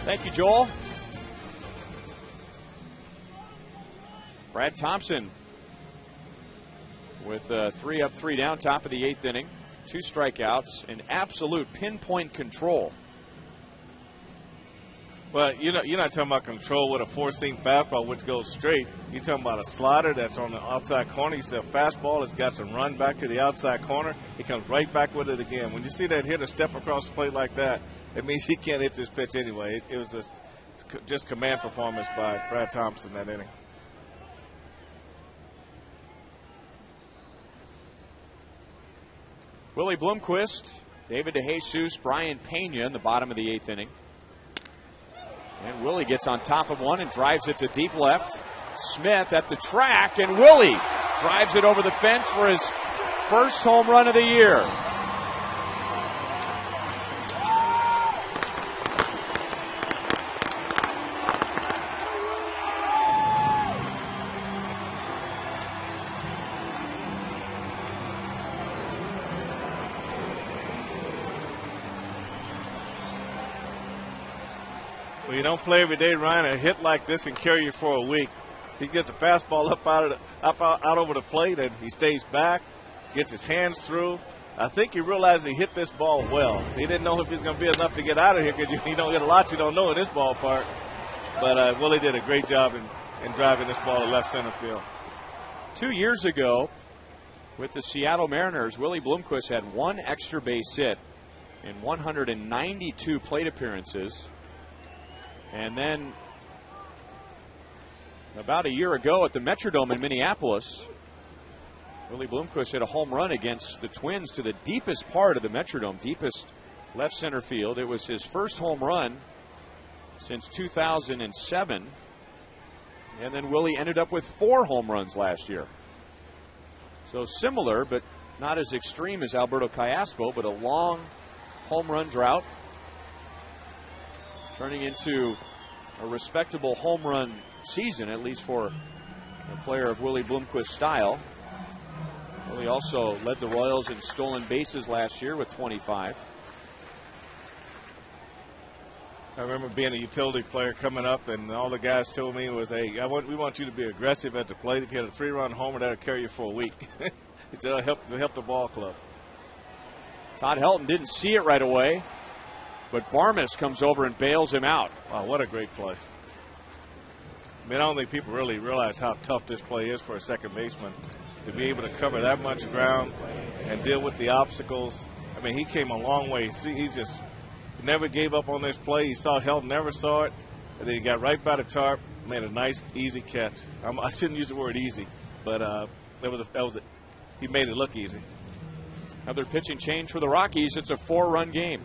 Thank you, Joel. Brad Thompson with 3 up, 3 down, top of the 8th inning. 2 strikeouts and absolute pinpoint control. Well, you're not talking about control with a 4-seam fastball, which goes straight. You're talking about a slider that's on the outside corner. You see a fastball that's got some run back to the outside corner. He comes right back with it again. When you see that hitter step across the plate like that, it means he can't hit this pitch anyway. It was just command performance by Brad Thompson that inning. Willie Bloomquist, David DeJesus, Brian Pena in the bottom of the 8th inning. And Willie gets on top of one and drives it to deep left. Smith at the track, and Willie drives it over the fence for his first home run of the year. Well, you don't play every day, Ryan. A hit like this can carry you for a week. He gets a fastball out over the plate, and he stays back, gets his hands through. I think he realized he hit this ball well. He didn't know if it was going to be enough to get out of here because you don't get a lot you don't know in this ballpark. But Willie did a great job in driving this ball to left center field. 2 years ago, with the Seattle Mariners, Willie Bloomquist had one extra base hit in 192 plate appearances. And then about a year ago at the Metrodome in Minneapolis, Willie Bloomquist hit a home run against the Twins to the deepest part of the Metrodome, deepest left center field. It was his first home run since 2007. And then Willie ended up with 4 home runs last year. So similar, but not as extreme as Alberto Callaspo, but a long home run drought, turning into a respectable home run season, at least for a player of Willie Bloomquist's style. Willie also led the Royals in stolen bases last year with 25. I remember being a utility player coming up, and all the guys told me was, hey, we want you to be aggressive at the plate. If you had a 3-run homer, that'll carry you for a week. It'll help the ball club. Todd Helton didn't see it right away, but Barmes comes over and bails him out. Wow, what a great play. I mean, I don't think people really realize how tough this play is for a second baseman to be able to cover that much ground and deal with the obstacles. I mean, he came a long way. See, he just never gave up on this play. He saw Helton, never saw it, and then he got right by the tarp, made a nice, easy catch. I shouldn't use the word easy, but he made it look easy. Another pitching change for the Rockies. It's a 4-run game.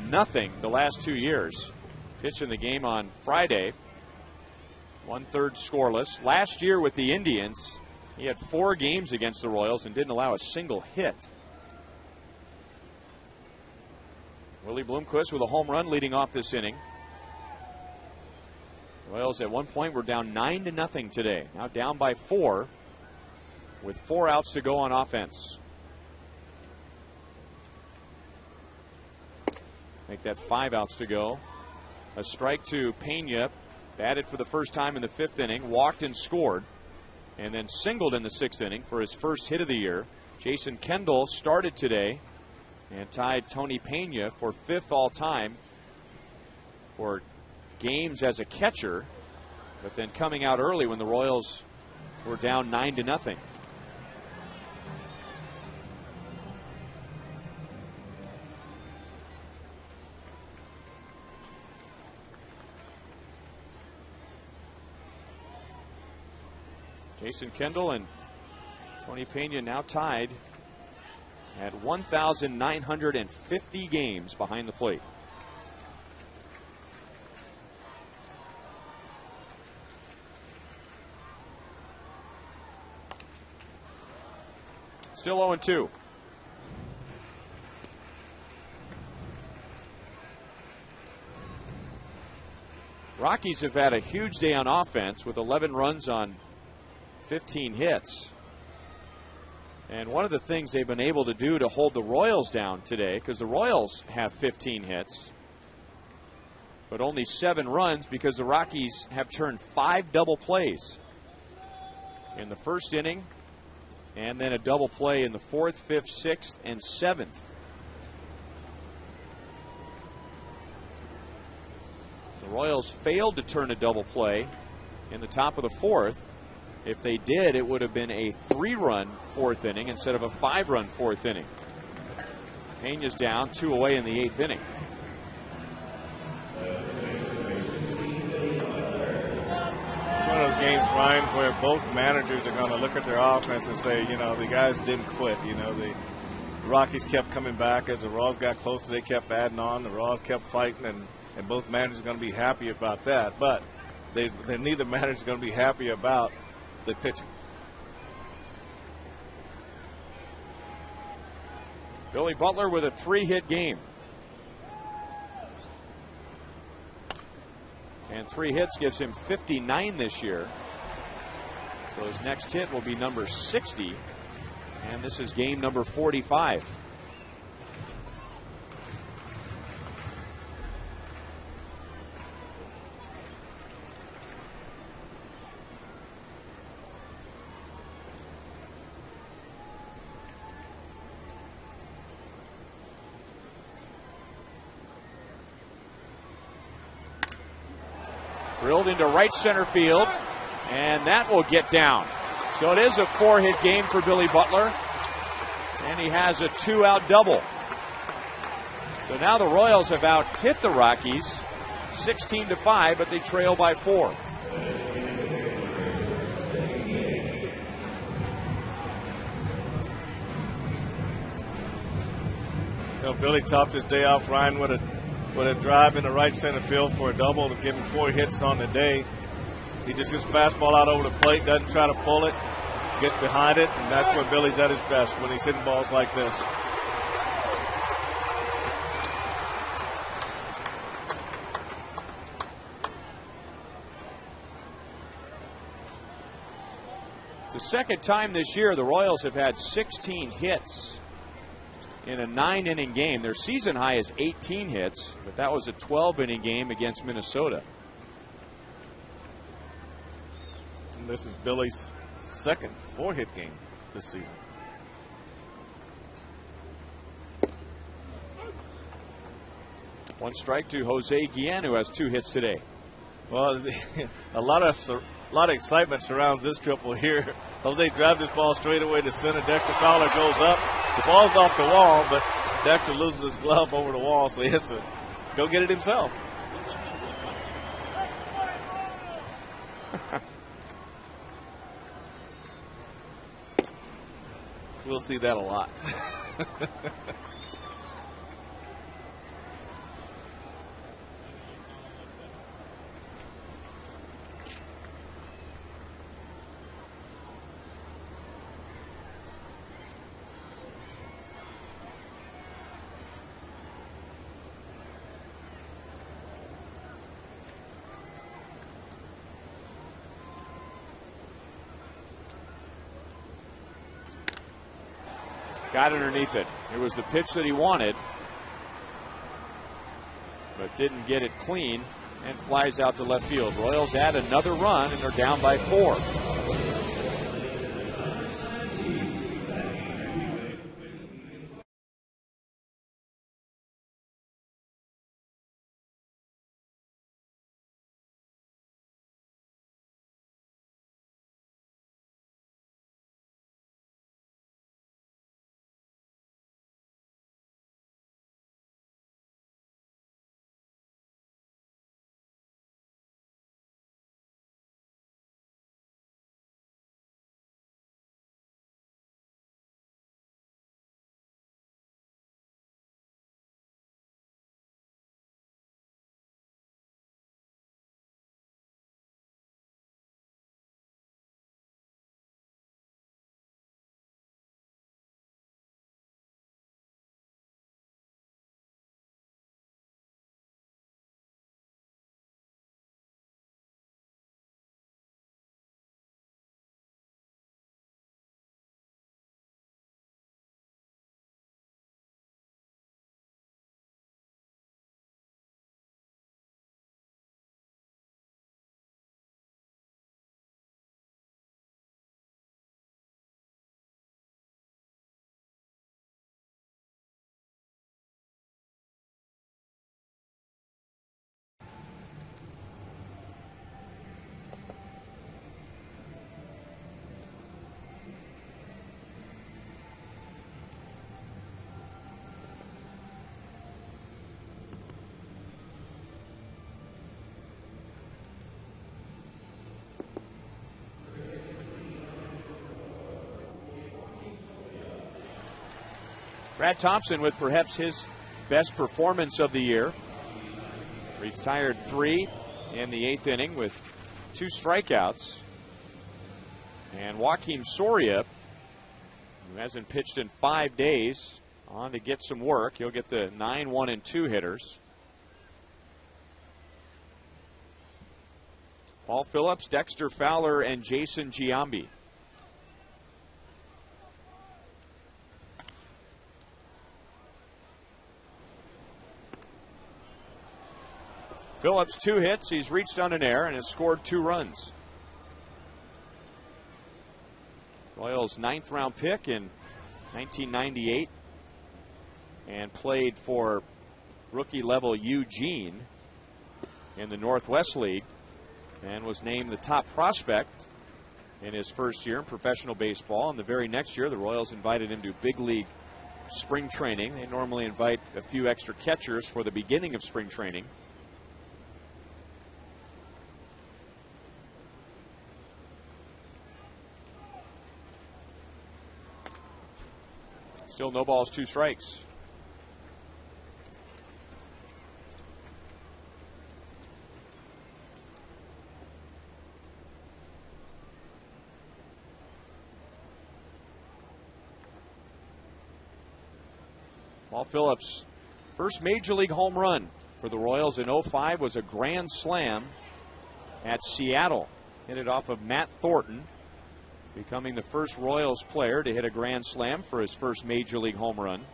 Nothing the last 2 years. Pitch in the game on Friday. 1/3 scoreless. Last year with the Indians, he had 4 games against the Royals and didn't allow a single hit. Willie Bloomquist with a home run leading off this inning. Royals at one point were down 9-0 today. Now down by 4 with 4 outs to go on offense. Make that 5 outs to go. A strike to Pena. Batted for the first time in the 5th inning. Walked and scored. And then singled in the 6th inning for his first hit of the year. Jason Kendall started today and tied Tony Pena for 5th all time for games as a catcher, but then coming out early when the Royals were down 9-0. Jason Kendall and Tony Pena now tied at 1,950 games behind the plate. Still 0-2. Rockies have had a huge day on offense with 11 runs on 15 hits. And one of the things they've been able to do to hold the Royals down today, because the Royals have 15 hits, but only 7 runs because the Rockies have turned 5 double plays in the first inning, and then a double play in the 4th, 5th, 6th, and 7th. The Royals failed to turn a double play in the top of the 4th. If they did, it would have been a 3-run 4th inning instead of a 5-run 4th inning. Pena's down, 2 away in the 8th inning. It's one of those games, Ryan, where both managers are going to look at their offense and say, you know, the guys didn't quit. You know, the Rockies kept coming back. As the Royals got closer, they kept adding on. The Royals kept fighting, and both managers are going to be happy about that. But neither manager is going to be happy about the pitching. Billy Butler with a 3-hit game. And 3 hits gives him 59 this year. So his next hit will be number 60. And this is game number 45. Drilled into right center field, and that will get down. So it is a 4-hit game for Billy Butler, and he has a 2-out double. So now the Royals have out-hit the Rockies 16-5, but they trail by 4. You know, Billy topped his day off, Ryan, with a drive in the right center field for a double to give him 4 hits on the day. He just gets fastball out over the plate, doesn't try to pull it, gets behind it, and that's where Billy's at his best, when he's hitting balls like this. It's the second time this year the Royals have had 16 hits in a 9-inning game. Their season high is 18 hits, but that was a 12-inning game against Minnesota. And this is Billy's second 4-hit game this season. One strike to Jose Guillen, who has 2 hits today. Well, a lot of excitement surrounds this triple here. Jose drives this ball straight away to center. Dexter Fowler goes up. The ball's off the wall, but Dexter loses his glove over the wall, so he has to go get it himself. We'll see that a lot. got underneath it. It was the pitch that he wanted, but didn't get it clean and flies out to left field. Royals add another run, and they're down by 4. Brad Thompson with perhaps his best performance of the year. Retired 3 in the 8th inning with 2 strikeouts. And Joakim Soria, who hasn't pitched in 5 days, on to get some work. He'll get the 9, 1, and 2 hitters. Paul Phillips, Dexter Fowler, and Jason Giambi. Phillips 2 hits. He's reached on an error and has scored 2 runs. Royals' 9th round pick in 1998 and played for rookie level Eugene in the Northwest League and was named the top prospect in his first year in professional baseball. And the very next year, the Royals invited him to big league spring training. They normally invite a few extra catchers for the beginning of spring training. Still no balls, 2 strikes. Paul Phillips' first major league home run for the Royals in 05 was a grand slam at Seattle. Hit it off of Matt Thornton, becoming the first Royals player to hit a grand slam for his first major league home run.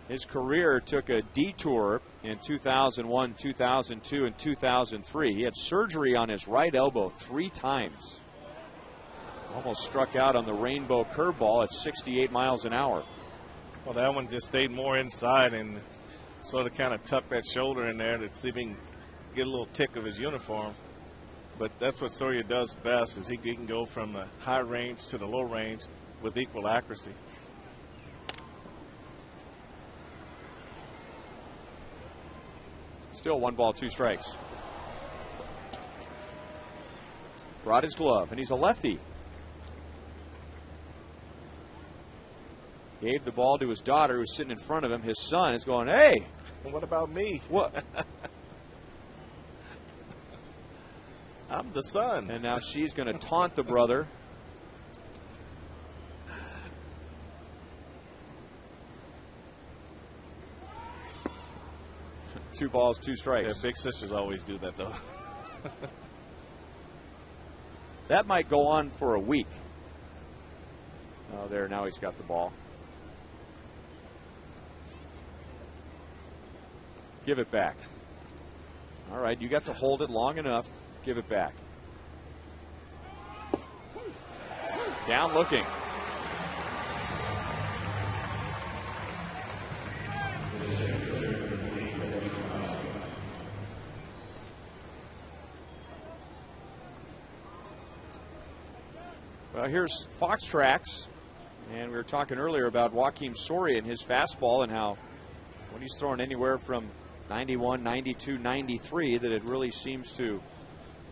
His career took a detour in 2001, 2002, and 2003. He had surgery on his right elbow 3 times. Almost struck out on the rainbow curveball at 68 miles an hour. Well, that one just stayed more inside and sort of kind of tucked that shoulder in there to see if he can get a little tick of his uniform. But that's what Soria does best, is he can go from the high range to the low range with equal accuracy. Still 1 ball, 2 strikes. Brought his glove, and he's a lefty. Gave the ball to his daughter, who's sitting in front of him. His son is going, hey. What about me? What? I'm the son. And now she's going to taunt the brother. Two balls, 2 strikes. Yeah, big sisters always do that, though. that might go on for a week. Oh, there, now he's got the ball. Give it back. All right, you got to hold it long enough. Give it back. Down looking. Well, here's Fox Tracks, and we were talking earlier about Joakim Soria and his fastball and how when he's throwing anywhere from 91, 92, 93, that it really seems to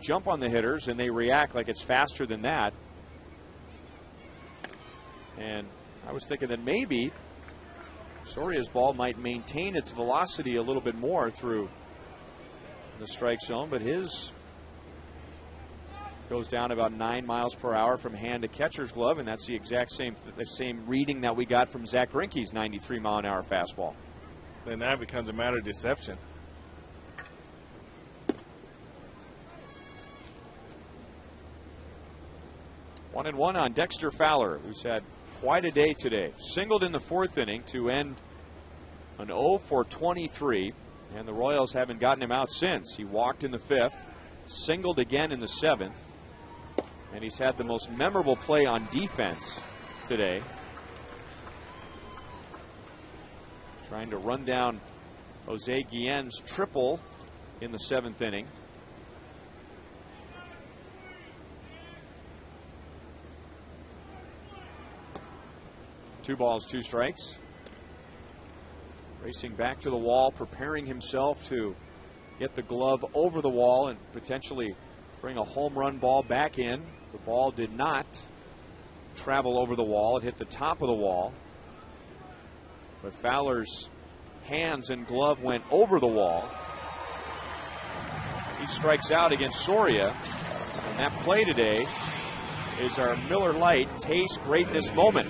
jump on the hitters and they react like it's faster than that. And I was thinking that maybe Soria's ball might maintain its velocity a little bit more through the strike zone, but his goes down about 9 miles per hour from hand to catcher's glove, and that's the exact same reading that we got from Zach Greinke's 93-mile-an-hour fastball. Then that becomes a matter of deception. One and one on Dexter Fowler, who's had quite a day today. Singled in the fourth inning to end an 0 for 23, and the Royals haven't gotten him out since. He walked in the fifth, singled again in the seventh, and he's had the most memorable play on defense today. Trying to run down Jose Guillen's triple in the seventh inning. Two balls, two strikes. Racing back to the wall, preparing himself to get the glove over the wall and potentially bring a home run ball back in. The ball did not travel over the wall. It hit the top of the wall. But Fowler's hands and glove went over the wall. He strikes out against Soria. And that play today is our Miller Lite Taste Greatness moment.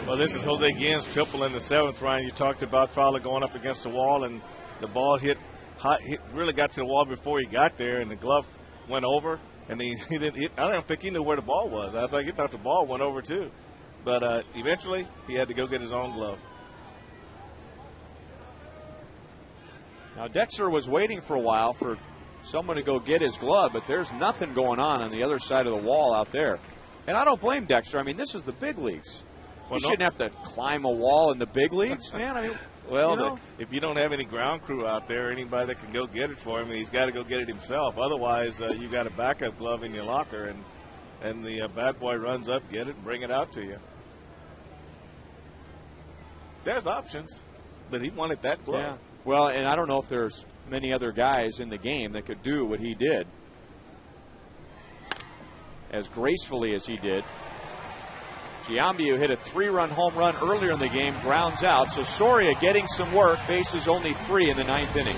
Well, this is Jose Guillen's triple in the seventh, Ryan. You talked about Fowler going up against the wall, and the ball really got to the wall before he got there, and the glove went over. And he didn't. I don't think he knew where the ball was. I think he thought the ball went over too. But eventually, he had to go get his own glove. Now, Dexter was waiting for a while for someone to go get his glove, but there's nothing going on the other side of the wall out there. And I don't blame Dexter. I mean, this is the big leagues. Well, you shouldn't have to climb a wall in the big leagues, man. I mean, well, if you don't have any ground crew out there, anybody that can go get it for him, he's got to go get it himself. Otherwise, you got a backup glove in your locker, and the bad boy runs up, get it, and bring it out to you. There's options, but he wanted that glove. Yeah. Well, and I don't know if there's many other guys in the game that could do what he did as gracefully as he did. Giambi, who hit a 3-run home run earlier in the game, grounds out. So Soria getting some work, faces only 3 in the ninth inning.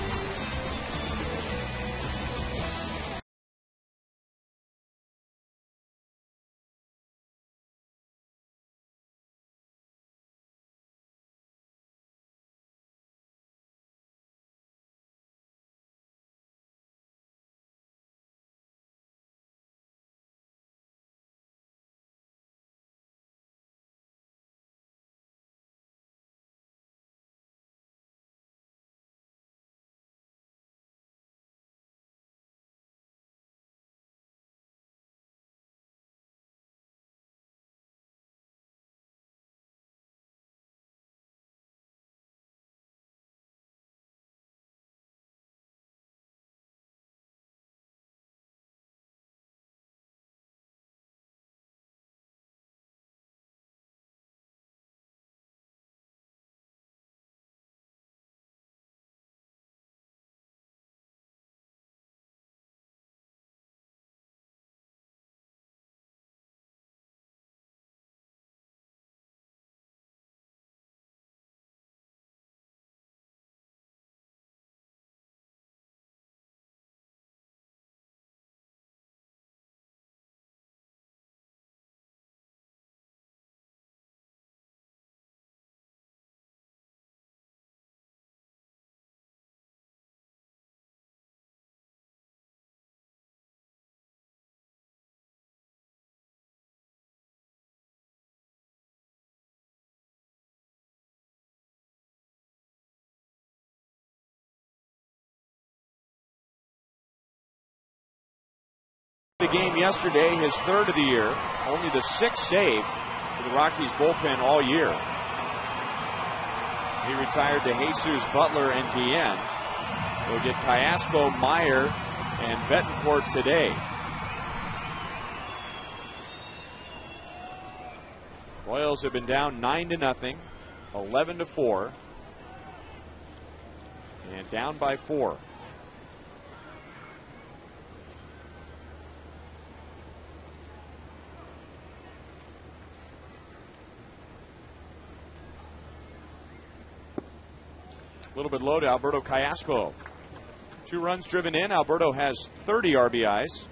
the game yesterday, his third of the year. Only the 6th save for the Rockies bullpen all year. He retired to Jesus, Butler, and Guillen. We'll get Callaspo, Meyer, and Betancourt today. Royals have been down 9-0, 11-4, and down by 4. A little bit low to Alberto Callaspo. 2 runs driven in. Alberto has 30 RBIs.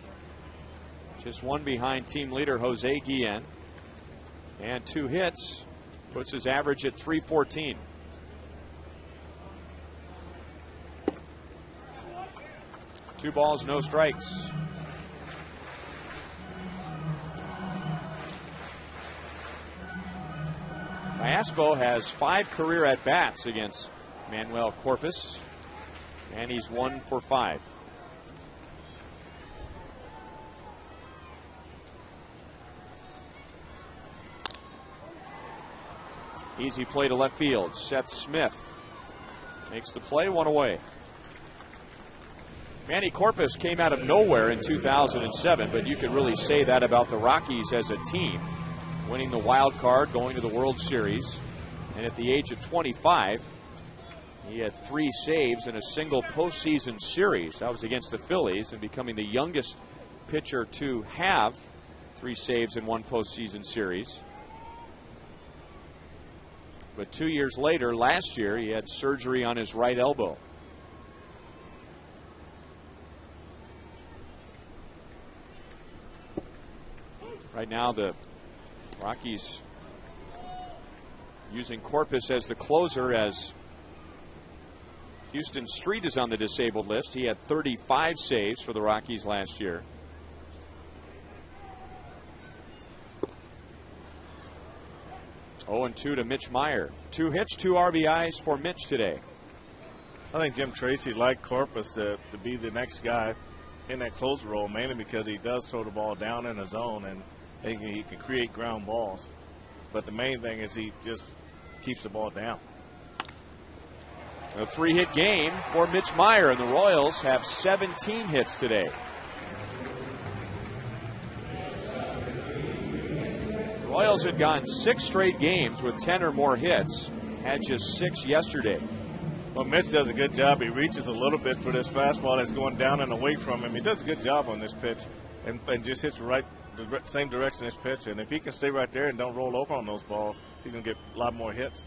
Just one behind team leader Jose Guillen. And 2 hits. Puts his average at .314. Two balls, no strikes. Callaspo has 5 career at-bats against Manuel Corpus, and he's 1 for 5. Easy play to left field. Seth Smith makes the play, 1 away. Manny Corpus came out of nowhere in 2007, but you could really say that about the Rockies as a team. Winning the wild card, going to the World Series, and at the age of 25, he had 3 saves in a single postseason series. That was against the Phillies, and becoming the youngest pitcher to have 3 saves in one postseason series. But 2 years later, last year, he had surgery on his right elbow. Right now, the Rockies using Corpus as the closer, as Houston Street is on the disabled list. He had 35 saves for the Rockies last year. Oh, 2 to Mitch Meyer. 2 hits, 2 RBIs for Mitch today. I think Jim Tracy liked Corpus to be the next guy in that closer role, mainly because he does throw the ball down in his zone and he can create ground balls. But the main thing is he just keeps the ball down. A 3-hit game for Mitch Meyer, and the Royals have 17 hits today. The Royals had gone 6 straight games with 10 or more hits, had just 6 yesterday. Well, Mitch does a good job. He reaches a little bit for this fastball that's going down and away from him. He does a good job on this pitch and just hits the same direction as pitch. And if he can stay right there and don't roll over on those balls, he's going to get a lot more hits.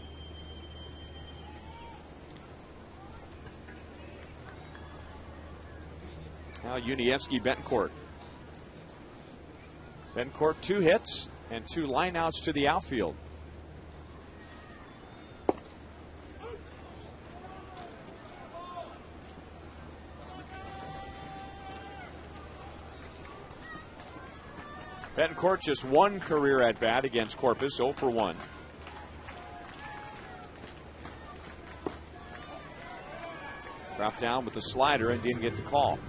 Now Yuniesky Betancourt. Betancourt 2 hits and 2 lineouts to the outfield. Betancourt just 1 career at bat against Corpus, 0 for 1. Dropped down with the slider and didn't get the call.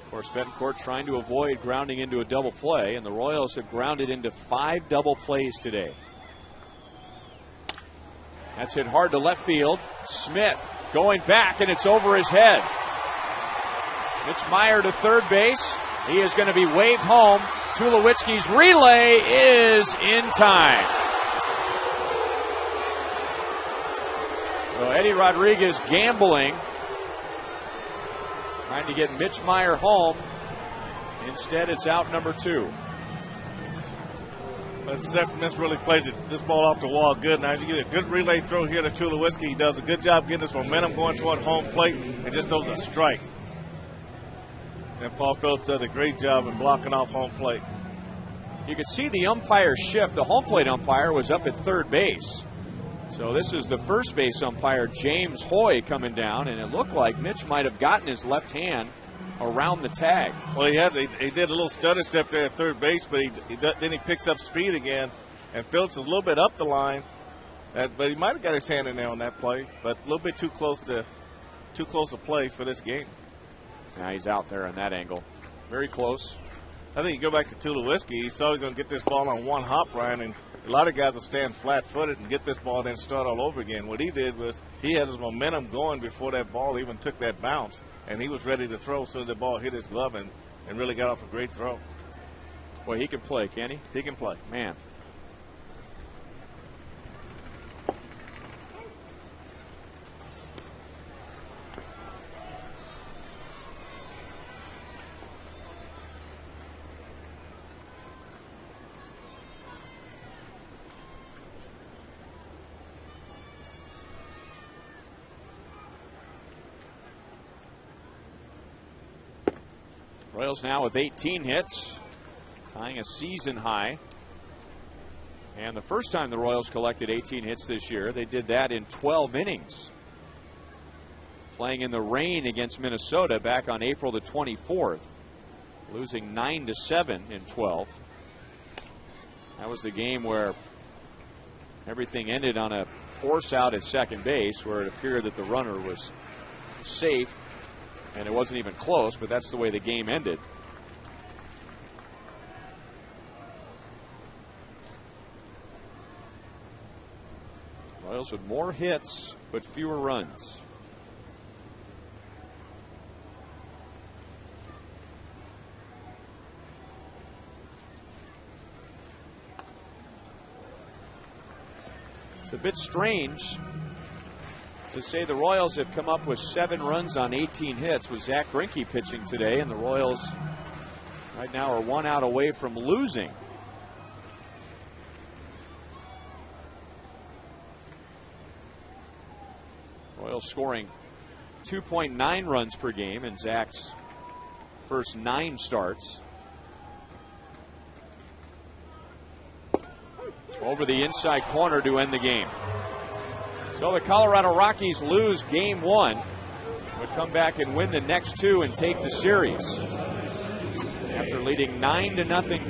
Of course, Betancourt trying to avoid grounding into a double play, and the Royals have grounded into 5 double plays today. That's hit hard to left field. Smith going back, and it's over his head. Mitch Meyer to third base. He is going to be waved home. Tulowitzki's relay is in time. So Eddie Rodriguez gambling, trying to get Mitch Meyer home. Instead, it's out number 2. But Seth Smith really plays this ball off the wall good. Now you get a good relay throw here to Tulowitzki. He does a good job getting this momentum going toward home plate and just throws a strike. And Paul Phillips does a great job in blocking off home plate. You could see the umpire shift. The home plate umpire was up at third base. So this is the first base umpire, James Hoy, coming down, and it looked like Mitch might have gotten his left hand around the tag. Well, he has. He did a little stutter step there at third base, but then he picks up speed again, and Phillips is a little bit up the line, But he might have got his hand in there on that play, but a little bit too close to play for this game. Now he's out there on that angle. Very close. I think you go back to Tulowitzki, he saw he was going to get this ball on one hop, Ryan, and a lot of guys will stand flat-footed and get this ball, then start all over again. What he did was he had his momentum going before that ball even took that bounce, and he was ready to throw as soon as the ball hit his glove and really got off a great throw. Boy, he can play, can he? He can play. Man. Royals now with 18 hits, tying a season high. And the first time the Royals collected 18 hits this year, they did that in 12 innings. Playing in the rain against Minnesota back on April the 24th, losing 9-7 in 12. That was the game where everything ended on a force out at second base, where it appeared that the runner was safe. And it wasn't even close, but that's the way the game ended. Royals with more hits, but fewer runs. It's a bit strange to say the Royals have come up with 7 runs on 18 hits with Zach Greinke pitching today, and the Royals right now are 1 out away from losing. Royals scoring 2.9 runs per game in Zach's first 9 starts. Over the inside corner to end the game. So the Colorado Rockies lose game 1, but come back and win the next 2 and take the series. After leading 9-0